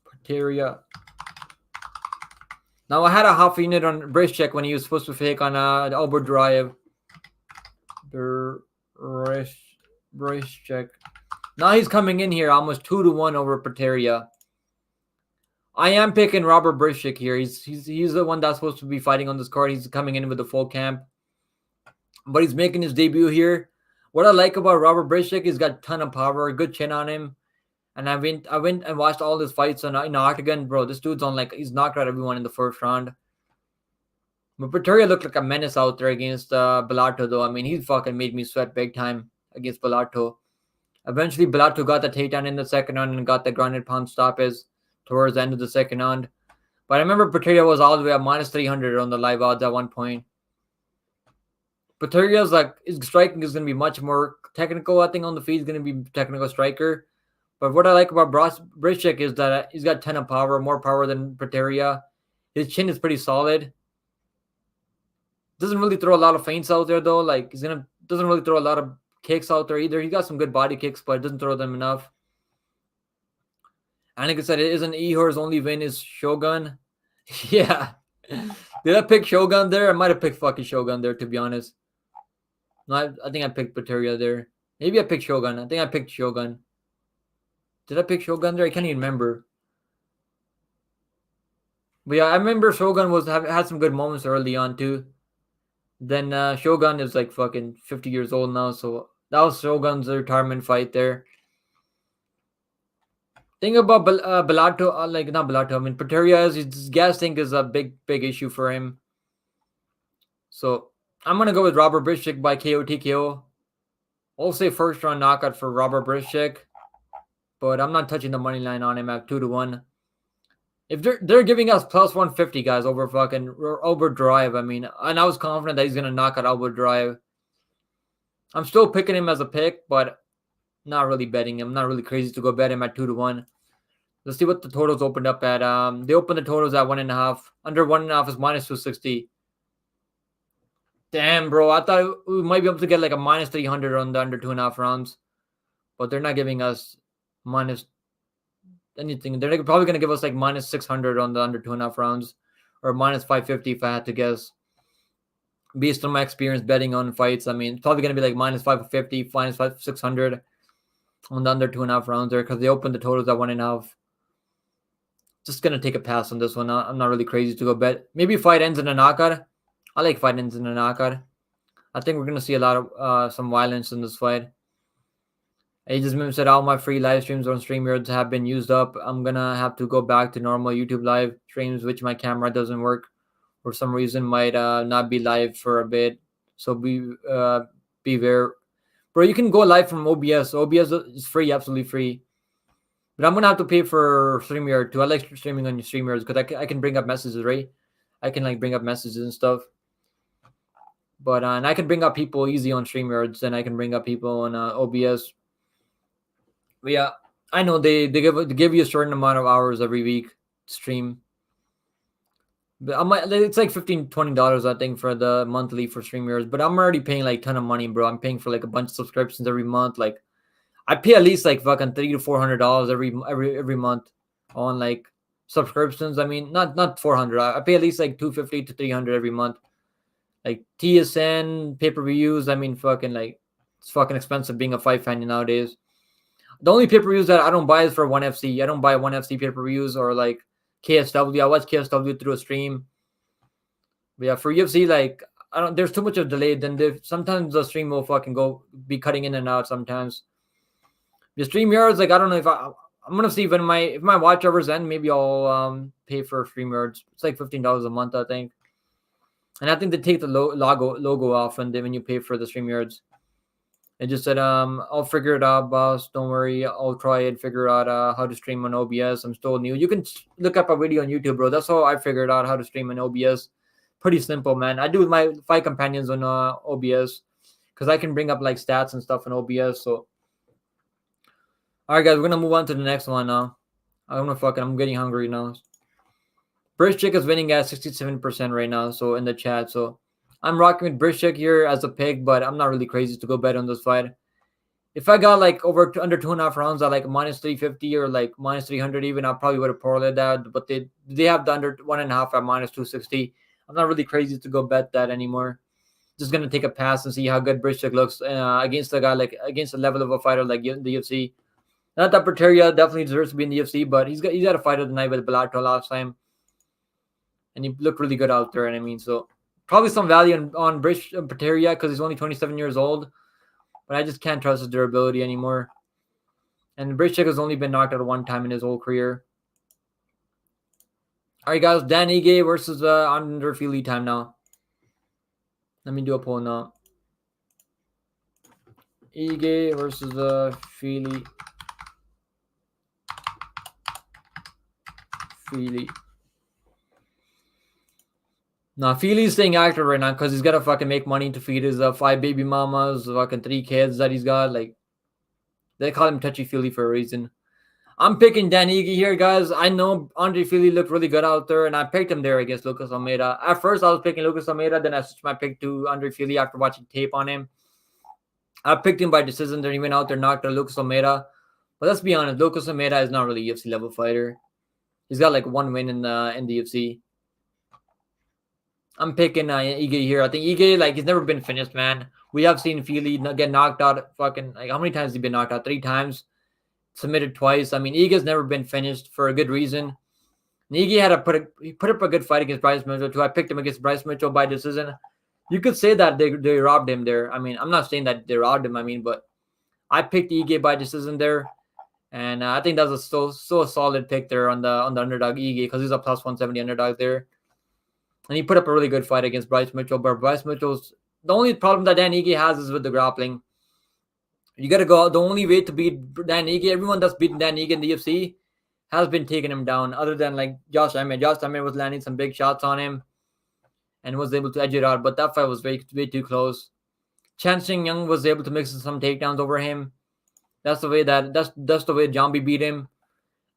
Potieria. Now, I had a half unit on Brishek when he was supposed to fake on Albert Duraev. Brishek. Now he's coming in here almost 2-1 over Potieria. I am picking Robert Brishek here. He's the one that's supposed to be fighting on this card. He's coming in with the full camp. But he's making his debut here. What I like about Robert Brishek, he's got a ton of power, good chin on him. And I went and watched all his fights on Octagon, bro. This dude's on he's knocked out everyone in the first round. But Potieria looked like a menace out there against Bellato, though. I mean, he fucking made me sweat big time against Bellato. Eventually, Bellato got the takedown in the second round and got the grounded pound stoppage towards the end of the second round. But I remember Potieria was all the way at minus 300 on the live odds at one point. Poteria's his striking is going to be much more technical. I think on the feet he's going to be technical striker. But what I like about Brishek is that he's got a ton of power, more power than Potieria. His chin is pretty solid. Doesn't really throw a lot of feints out there though. Doesn't really throw a lot of kicks out there either. He got some good body kicks, but doesn't throw them enough. And like I said, it isn't Ihor's only win is Shogun. Yeah. Did I pick Shogun there? I might have picked fucking Shogun there, to be honest. No, I think I picked Potieria there. Maybe I picked Shogun. I think I picked Shogun. Did I pick Shogun there? I can't even remember. But yeah, I remember Shogun had some good moments early on too. Then Shogun is like fucking 50 years old now, so that was Shogun's retirement fight there. Thing about Bellator, like not Bellator, I mean Pretoria is his gas tank is a big issue for him. So I'm gonna go with Robert Brischick by KO TKO. I'll say first round knockout for Robert Brischick, but I'm not touching the money line on him at 2-1. If they're giving us plus 150 guys over fucking Albert Drive, I mean, and I was confident that he's gonna knock out Albert Drive. I'm still picking him as a pick, but not really betting him. Not really crazy to go bet him at 2-1. Let's see what the totals opened up at. They opened the totals at 1.5. Under 1.5 is minus 260. Damn, bro. I thought we might be able to get like a minus 300 on the under 2.5 rounds, but they're not giving us minus anything. They're probably going to give us like minus 600 on the under 2.5 rounds, or minus 550 if I had to guess. Based on my experience betting on fights, I mean, it's probably going to be like minus 550, minus 600 on the under 2.5 rounds there because they opened the totals at 1.5. Just going to take a pass on this one. I'm not really crazy to go bet. Maybe fight ends in a knockout. I like fight ends in a knockout. I think we're going to see a lot of some violence in this fight. Aegis Mim said all my free live streams on StreamYard have been used up. I'm going to have to go back to normal YouTube live streams, which my camera doesn't work for some reason, might not be live for a bit. So beware. Bro, you can go live from OBS. OBS is free, absolutely free. But I'm going to have to pay for StreamYard too. I like streaming on your StreamYard because I can bring up messages, right? I can like bring up messages and stuff. But and I can bring up people easy on StreamYards, and I can bring up people on OBS. But yeah, I know they give you a certain amount of hours every week to stream. But it's like $15-$20 I think for the monthly for StreamYards. But I'm already paying like a ton of money, bro. I'm paying for like a bunch of subscriptions every month. Like I pay at least like fucking $300 to $400 every month on like subscriptions. I mean, not 400. I pay at least like 250 to 300 every month. Like TSN, pay-per-views. I mean, fucking like it's fucking expensive being a fight fan nowadays. The only pay-per-views that I don't buy is for ONE FC. I don't buy ONE FC pay-per-views or like KSW. I watch KSW through a stream. But yeah, for UFC, like there's too much of delay. Then sometimes the stream will fucking be cutting in and out sometimes. The StreamYards, like I don't know if I'm gonna see if my watch hours end, maybe I'll pay for StreamYards. It's like $15 a month, I think. And I think they take the logo off when you pay for the StreamYards. It just said, I'll figure it out, boss. Don't worry. I'll try and figure out how to stream on OBS. I'm still new. You can look up a video on YouTube, bro. That's how I figured out how to stream on OBS. Pretty simple, man. I do with my fight companions on OBS because I can bring up like stats and stuff on OBS. So, all right, guys, we're gonna move on to the next one now. I'm getting hungry now. Brischick is winning at 67% right now. So in the chat, so I'm rocking with Brischick here as a pick, but I'm not really crazy to go bet on this fight. If I got like under 2.5 rounds at like minus 350 or like minus 300 even, I probably would have parlayed that. But they have the under 1.5 at minus 260. I'm not really crazy to go bet that anymore. Just gonna take a pass and see how good Brischick looks against a guy like against the level of a fighter like in the UFC. Not that Pretoria definitely deserves to be in the UFC, but he's got a fight of the night with Bellator last time. And he looked really good out there. And I mean, so probably some value on Pretoria because he's only 27 years old. But I just can't trust his durability anymore. And Brischick has only been knocked out one time in his whole career. All right, guys. Dan Ige versus Andre Fili time now. Let me do a poll now. Ige versus Fili. Now, Fili's staying active right now because he's got to fucking make money to feed his 5 baby mamas, fucking 3 kids that he's got. Like, they call him Touchy-Feely for a reason. I'm picking Dan Ige here, guys. I know Andre Fili looked really good out there, and I picked him there against Lucas Almeida. At first, I was picking Lucas Almeida, then I switched my pick to Andre Fili after watching tape on him. I picked him by decision, then he went out there, knocked out Lucas Almeida. But let's be honest, Lucas Almeida is not really a UFC level fighter. He's got like 1 win in the UFC. I'm picking Ige here. I think Ige, like, he's never been finished, man. We have seen Fili get knocked out fucking, like, how many times has he been knocked out? 3 times. Submitted twice. I mean, Ige's never been finished for a good reason. And Ige had put up a good fight against Bryce Mitchell, too. I picked him against Bryce Mitchell by decision. You could say that they robbed him there. I mean, I'm not saying that they robbed him. I mean, but I picked Ige by decision there, and I think that's a so solid pick there on the underdog Ige because he's a plus 170 underdog there, and he put up a really good fight against Bryce Mitchell. But Bryce Mitchell's the only problem that Dan Ige has is with the grappling. You got to go. The only way to beat Dan Ige, everyone that's beaten Dan Ige in the UFC has been taking him down, other than like Josh Emmett. Josh Emmett was landing some big shots on him and was able to edge it out, but that fight was way too close. Chan Sing Young was able to mix some takedowns over him. That's the way that's the way Jambi beat him.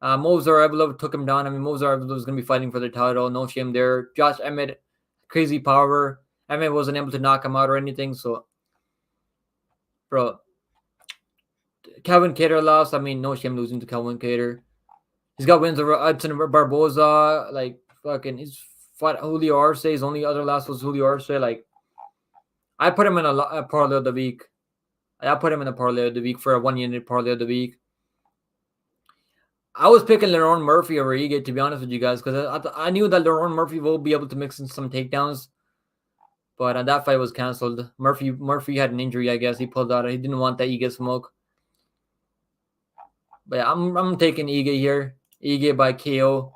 Movsar Evloev took him down. I mean, Movsar Evloev was going to be fighting for the title. No shame there. Josh Emmett, crazy power. Emmett wasn't able to knock him out or anything. So, bro, Calvin Kattar lost. I mean, no shame losing to Calvin Kattar. He's got wins over Edson Barboza. Like, fucking, he's fought Julio Arce. His only other loss was Julio Arce. Like, I put him in a parlay of the week. I put him in a parlay of the week for a 1 unit parlay of the week. I was picking Lerone Murphy over Ige, to be honest with you guys, because I knew that Lerone Murphy will be able to mix in some takedowns. But that fight was canceled. Murphy had an injury, I guess. He pulled out. He didn't want that Ige smoke. But yeah, I'm taking Ige here. Ige by KO.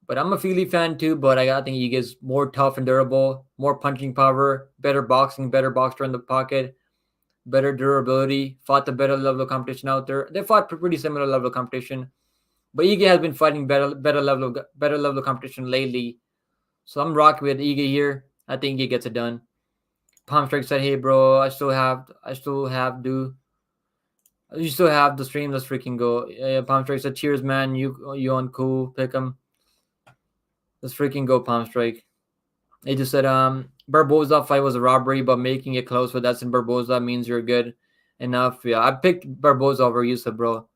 But I'm a Fili fan too, but I think Ige is more tough and durable, more punching power, better boxing, better boxer in the pocket, better durability, fought the better level of competition out there. They fought pretty similar level of competition. But Ige has been fighting better level of competition lately. So I'm rocking with Ige here. I think Ige gets it done. Palm Strike said, "Hey bro, I still have you still have the stream. Let's freaking go." Palm Strike said, "Cheers, man. You on cool? Pick him. Let's freaking go, Palm Strike." They just said, Barboza fight was a robbery, but making it close with Edson Barboza means you're good enough. Yeah, I picked Barboza over Yusuf, bro.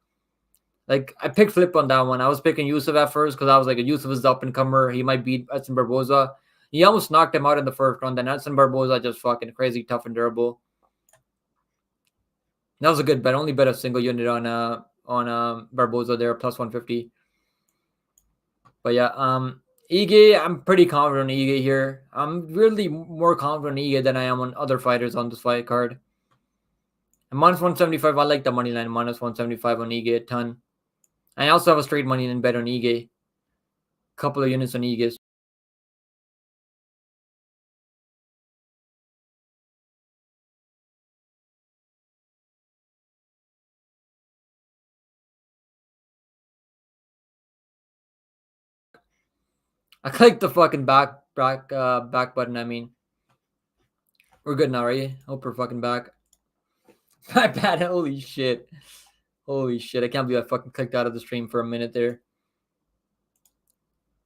Like, I picked flip on that one. I was picking Yusuf at first because I was like, Yusuf is the up-and-comer. He might beat Edson Barboza. He almost knocked him out in the first round. Then Edson Barboza just fucking crazy, tough, and durable. That was a good bet. Only bet a single unit on Barboza there, plus 150. But yeah, Ige, I'm pretty confident on Ige here. I'm really more confident on Ige than I am on other fighters on this fight card. And minus 175, I like the money line. Minus 175 on Ige a ton. I also have a straight money line bet on Ige. Couple of units on Ige. I clicked the fucking back button. I mean, we're good now, right? Hope we're fucking back. My bad. Holy shit. Holy shit. I can't believe I fucking clicked out of the stream for a minute there.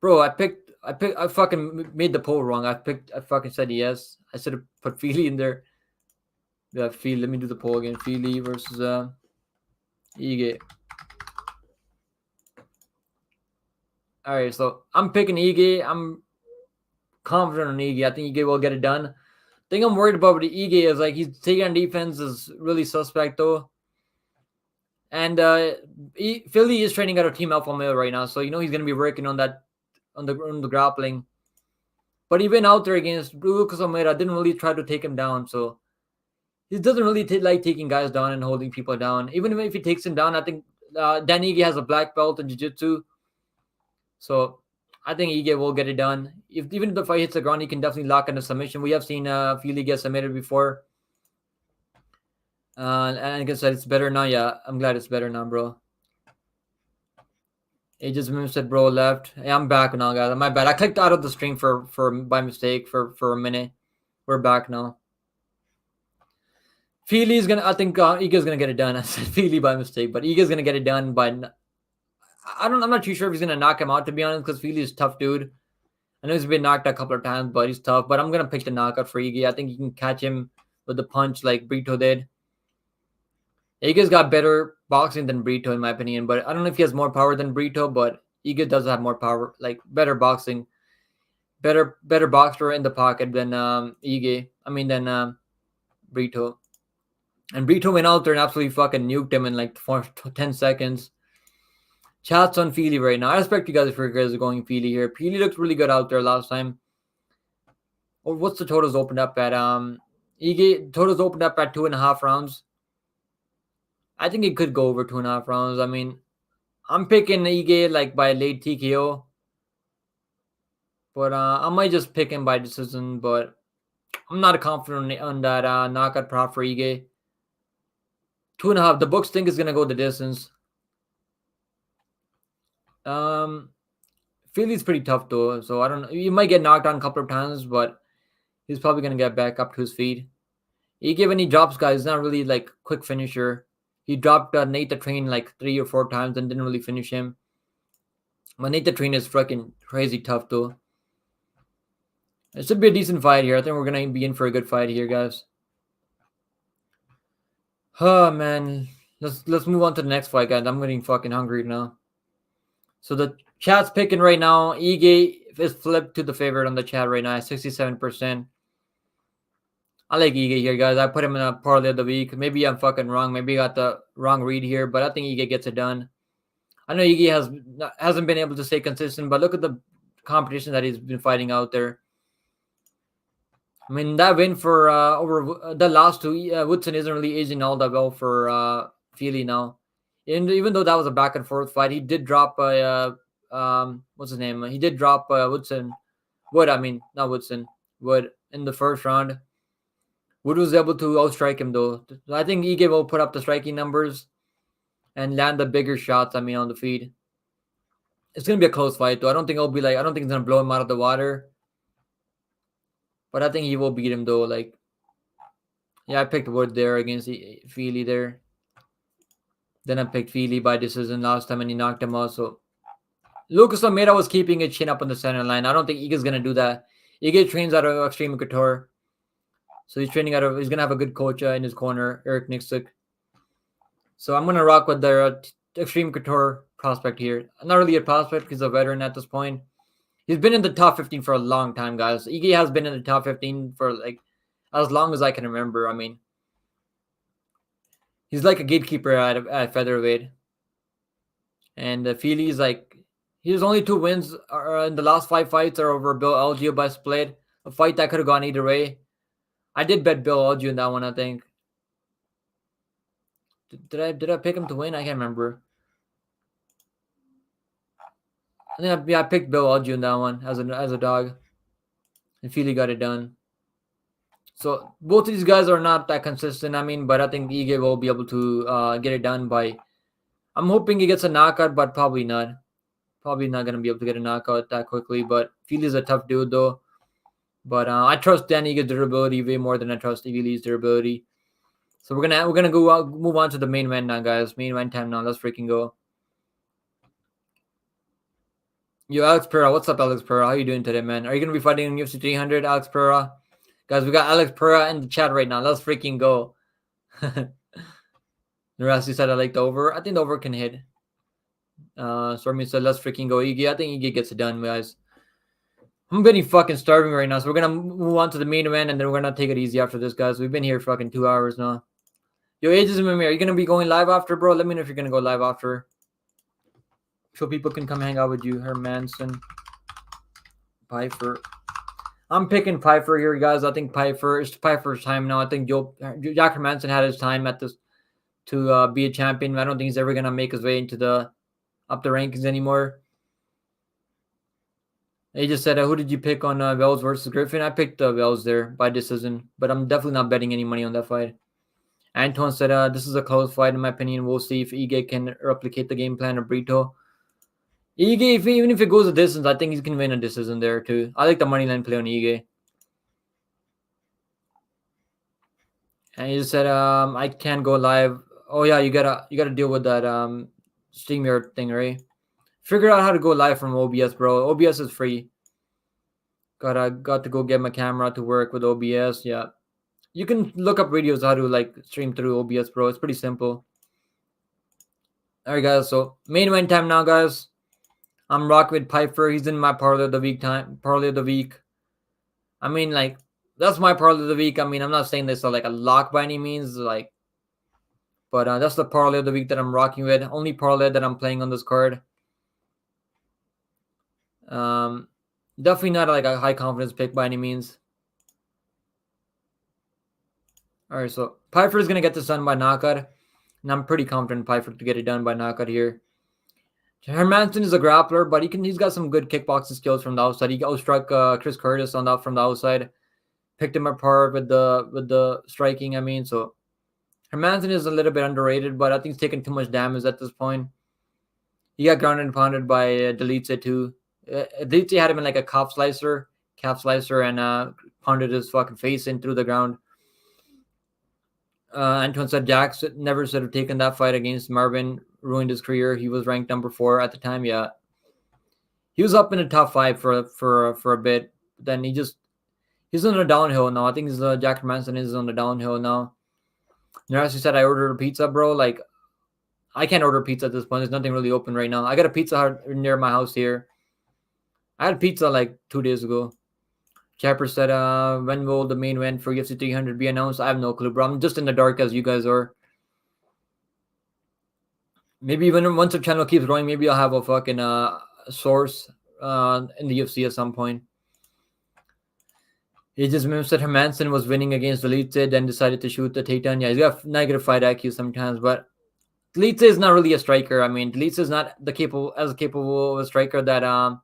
Bro, I fucking made the poll wrong. I fucking said yes. I should have put Fili in there. Yeah, Fili. Let me do the poll again. Fili versus Ige. All right, so I'm picking Ige. I'm confident on Ige. I think Ige will get it done. The thing I'm worried about with Ige is like he's taking on defense is really suspect though. And Fili is training out of Team Alpha Male right now, so he's gonna be working on that on the grappling. But he went out there against Lucas Almeida, didn't really try to take him down, so he doesn't really like taking guys down and holding people down. Even if he takes him down, I think Dan Ige has a black belt in jiu-jitsu. So I think Ige will get it done. Even if the fight hits the ground, he can definitely lock in a submission. We have seen Fili get submitted before. And like I said, it's better now. Yeah, I'm glad it's better now, bro. It just said bro left. Hey, I'm back now, guys. My bad. I clicked out of the stream for by mistake for a minute. We're back now. Fili's gonna. I think Ige's gonna get it done. I said Fili by mistake, but Ige's gonna get it done by. I'm not too sure if he's gonna knock him out, to be honest, because Fili is a tough dude. I know he's been knocked out a couple of times, but he's tough. But I'm gonna pick the knockout for Ige. I think he can catch him with the punch like Brito did. Ige's got better boxing than Brito, in my opinion, but I don't know if he has more power than Brito, but Ige does have more power, like better boxing, better boxer in the pocket than Ige. I mean, than Brito. And Brito went out there and absolutely fucking nuked him in like 10 seconds. Chats on Fili right now. I respect you guys for you guys going Fili here. Fili looked really good out there last time. Or what's the totals opened up at? Ige totals opened up at 2.5 rounds. I think it could go over 2.5 rounds. I mean, I'm picking Ige like by late TKO, but I might just pick him by decision. But I'm not confident on that knockout prop for Ige. 2.5. The books think is gonna go the distance. Fili's pretty tough though, so I don't know. He might get knocked down a couple of times, but he's probably gonna get back up to his feet. Ige, when he drops guys, he's not really like quick finisher. He dropped Nate the Train like 3 or 4 times and didn't really finish him. But Nate the Train is fucking crazy tough though. It should be a decent fight here. I think we're gonna be in for a good fight here, guys. Oh man, let's move on to the next fight, guys. I'm getting fucking hungry now. So the chat's picking right now. Ige is flipped to the favorite on the chat right now, 67%. I like Ige here, guys. I put him in a parlay of the week. Maybe I'm fucking wrong. Maybe I got the wrong read here, but I think Ige gets it done. I know Ige hasn't been able to stay consistent, but look at the competition that he's been fighting out there. I mean, that win for over the last two, Woodson isn't really aging all that well for Fili now. And even though that was a back and forth fight, he did drop what's his name? He did drop Wood. I mean, not Woodson. Wood in the first round. Wood was able to outstrike him though. I think Ige will put up the striking numbers and land the bigger shots. I mean, on the feed. It's gonna be a close fight though. I don't think it's gonna blow him out of the water. But I think he will beat him though. Like, yeah, I picked Wood there against Fili there. Then I picked Fili by decision last time and he knocked him out. So Lucas Almeida was keeping his chin up on the center line. I don't think Ige's gonna do that. Ige trains out of Extreme Couture. So he's gonna have a good coach in his corner, Eric Nixuk. So I'm gonna rock with the Extreme Couture prospect here. Not really a prospect because he's a veteran at this point. He's been in the top 15 for a long time, guys. Ige has been in the top 15 for like as long as I can remember. I mean, he's like a gatekeeper at featherweight. And Fili's like, his only 2 wins are in the last 5 fights are over Bill Algeo by split. A fight that could have gone either way. I did bet Bill Algeo in that one, I think. Did I pick him to win? I can't remember. I think I picked Bill Algeo in that one as a dog. And Fili got it done. So both of these guys are not that consistent. I mean, but I think Ige will be able to get it done by. I'm hoping he gets a knockout, but probably not. Probably not gonna be able to get a knockout that quickly. But Fili's a tough dude though. But I trust Dan Ige's durability way more than I trust Fili's durability. So we're gonna move on to the main event now, guys. Main event time now. Let's freaking go. Yo, Alex Pereira, what's up, Alex Pereira? How you doing today, man? Are you gonna be fighting in UFC 300, Alex Pereira? Guys, we got Alex Pereira in the chat right now. Let's freaking go. Narasi said I like the over. I think the over can hit. Stormy said let's freaking go, Ige. I think Ige gets it done, guys. I'm getting fucking starving right now, so we're gonna move on to the main event, and then we're gonna take it easy after this, guys. We've been here fucking 2 hours now. Yo, Ages and Mimi, are you gonna be going live after, bro? Let me know if you're gonna go live after, so people can come hang out with you. Hermanson, Pfeiffer. I'm picking Pfeiffer here, guys. I think it's Pfeiffer's time now. I think Jack Hermanson had his time at this to be a champion. I don't think he's ever gonna make his way into up the rankings anymore. He just said, who did you pick on Wells versus Griffin? I picked Wells there by decision, but I'm definitely not betting any money on that fight. Anton said, this is a close fight in my opinion. We'll see if Ige can replicate the game plan of Brito. Ige, even if it goes a distance, I think he can win a decision there too. I like the money line play on Ige. And he just said, I can't go live. Oh yeah, you gotta deal with that StreamYard thing, right? Figure out how to go live from OBS, bro. OBS is free. Got to go get my camera to work with OBS. Yeah, you can look up videos how to like stream through OBS, bro. It's pretty simple. All right, guys. So main event time now, guys. I'm rocking with Pfeiffer. He's in my parlay of the week time. Parlay of the week. I mean, like that's my parlay of the week. I mean, I'm not saying this like a lock by any means, like, but that's the parlay of the week that I'm rocking with. Only parlay that I'm playing on this card. Definitely not like a high confidence pick by any means. All right, so Piper is gonna get this done by knockout, and I'm pretty confident Piper to get it done by knockout here. Hermansson is a grappler, but he's got some good kickboxing skills from the outside. He outstruck Chris Curtis on that from the outside, picked him apart with the striking. I mean, so Hermansson is a little bit underrated, but I think he's taking too much damage at this point. He got grounded and pounded by Delice too. Delice had him in like a calf slicer, and pounded his fucking face in through the ground. Antoine said Jax never should have taken that fight against Marvin. Ruined his career. He was ranked number 4 at the time. Yeah, he was up in the top 5 for a bit. Then he's on the downhill now. I think Jack Hermansson is on the downhill now. As you said, I ordered a pizza, bro. Like, I can't order pizza at this point. There's nothing really open right now. I got a Pizza Hut near my house here. I had pizza like 2 days ago. Chapper said, when will the main event for UFC 300 be announced? I have no clue, bro. I'm just in the dark as you guys are. Maybe even once the channel keeps growing, maybe I'll have a fucking source in the UFC at some point. He just remembers that Hermansson was winning against Delice, then decided to shoot the takedown. Yeah, he's got negative fight IQ sometimes, but Delice is not really a striker. I mean, Delice is not capable of a striker that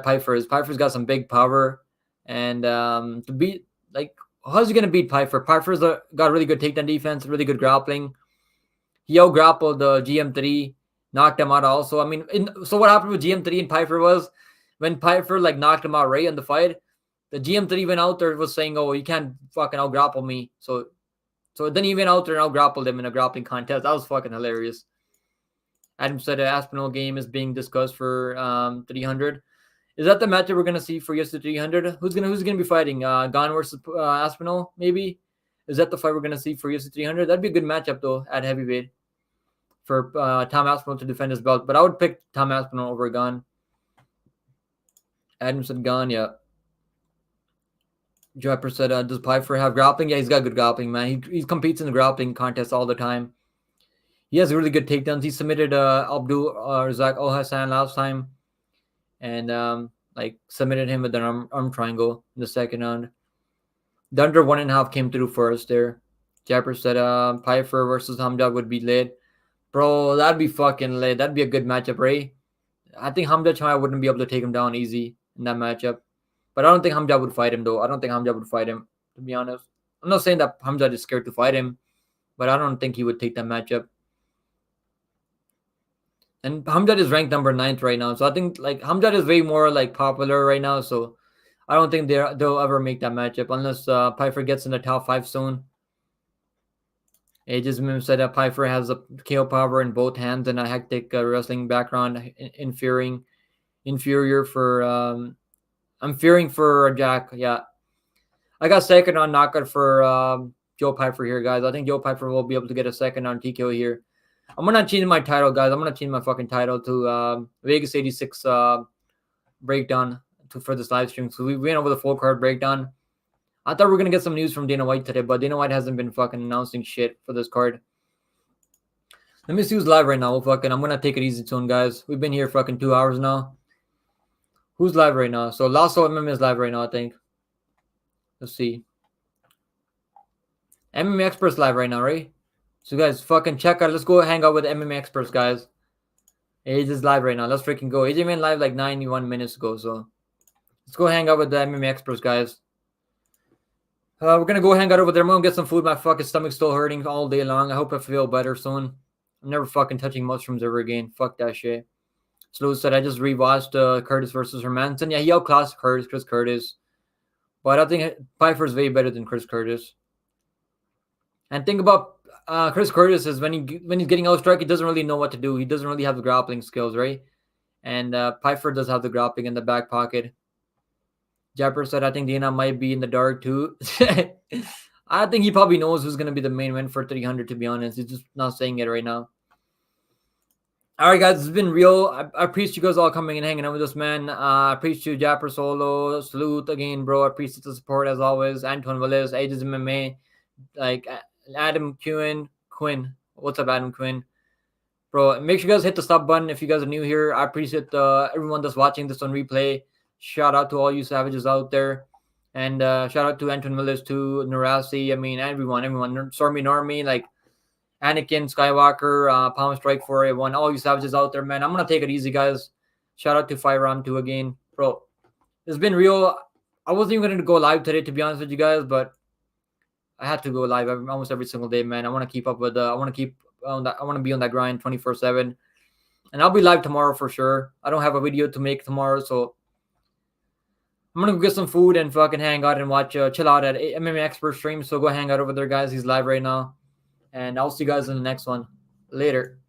Pyfer is. Pyfer's got some big power, and to beat, like, how's he gonna beat Pyfer? Pyfer's got really good takedown defense, really good grappling. He out-grappled the GM3, knocked him out also. I mean, so what happened with GM3 and Pyfer was when Pyfer like knocked him out right in the fight, the GM3 went out there was saying, "Oh, you can't fucking out-grapple me." So then he went out there and out-grappled him in a grappling contest. That was fucking hilarious. Adam said an Aspinall game is being discussed for 300. Is that the matchup we're gonna see for UFC 300? Who's gonna be fighting? Gane versus Aspinall, maybe? Is that the fight we're gonna see for UFC 300? That'd be a good matchup though at heavyweight for Tom Aspinall to defend his belt. But I would pick Tom Aspinall over Gane. Adam said Gane, yeah. Japper said, does Pyfer have grappling? Yeah, he's got good grappling, man. He competes in the grappling contest all the time. He has really good takedowns. He submitted Abdul Razak Al Hassan last time, and submitted him with an arm triangle in the second round. The under 1.5 came through first there. Japper said Pyfer versus Hamza would be lit. Bro, that'd be fucking lit. That'd be a good matchup, right? I think Hamza Chimaev wouldn't be able to take him down easy in that matchup. But I don't think Hamza would fight him, though. I don't think Hamza would fight him, to be honest. I'm not saying that Hamza is scared to fight him, but I don't think he would take that matchup. And Hamza is ranked number 9th right now. So I think like Hamza is way more like popular right now. So I don't think they'll ever make that matchup unless Pyfer gets in the top 5 soon. Ages Mim said that Pyfer has a KO power in both hands and a hectic wrestling background, inferior for I'm fearing for Jack. Yeah, I got second on knockout for Joe Pyfer here, guys. I think Joe Pyfer will be able to get a second on TKO here. I'm gonna change my title, guys. I'm gonna change my fucking title to Vegas 86 breakdown for this live stream. So we went over the full card breakdown. I thought we were gonna get some news from Dana White today, but Dana White hasn't been fucking announcing shit for this card. Let me see who's live right now. I'm gonna take it easy soon, guys. We've been here fucking 2 hours now. Who's live right now? So Lasso MMA is live right now, I think. Let's see. MMA Experts live right now, right? So guys, fucking check out. Let's go hang out with MMA Experts, guys. AJ is live right now. Let's freaking go. AJ went live like 91 minutes ago, so let's go hang out with the MMA Experts, guys. We're gonna go hang out over there. I'm gonna get some food. My fucking stomach's still hurting all day long. I hope I feel better soon. I'm never fucking touching mushrooms ever again. Fuck that shit. Slow said I just rewatched Curtis versus Hermansson. Yeah, he outclassed Chris Curtis. But I think Pyfer's way better than Chris Curtis. And think about Chris Curtis is when he's getting outstruck, he doesn't really know what to do. He doesn't really have the grappling skills, right? And Pyfer does have the grappling in the back pocket. Japper said, I think Dana might be in the dark too. I think he probably knows who's going to be the main event for 300, to be honest. He's just not saying it right now. All right, guys, it's been real. I appreciate you guys all coming and hanging out with us, man. I appreciate you, Japper Solo. Salute again, bro. I appreciate the support as always. Antoine Velez, Ages MMA, like Adam Quinn. What's up, Adam Quinn? Bro, make sure you guys hit the sub button if you guys are new here. I appreciate everyone that's watching this on replay. Shout out to all you savages out there. And shout out to Anton Willis, to Narasi. I mean, everyone. Stormy Normie, like Anakin Skywalker, Palm Strike 481. All you savages out there, man. I'm gonna take it easy, guys. Shout out to Firearm 2 again, bro. It's been real. I wasn't even gonna go live today, to be honest with you guys, but I had to go live almost every single day, man. I want to keep up with. I want to keep on that. I want to be on that grind 24/7, and I'll be live tomorrow for sure. I don't have a video to make tomorrow, so I'm gonna go get some food and fucking hang out and watch, chill out at MMA Expert stream. So go hang out over there, guys. He's live right now, and I'll see you guys in the next one. Later.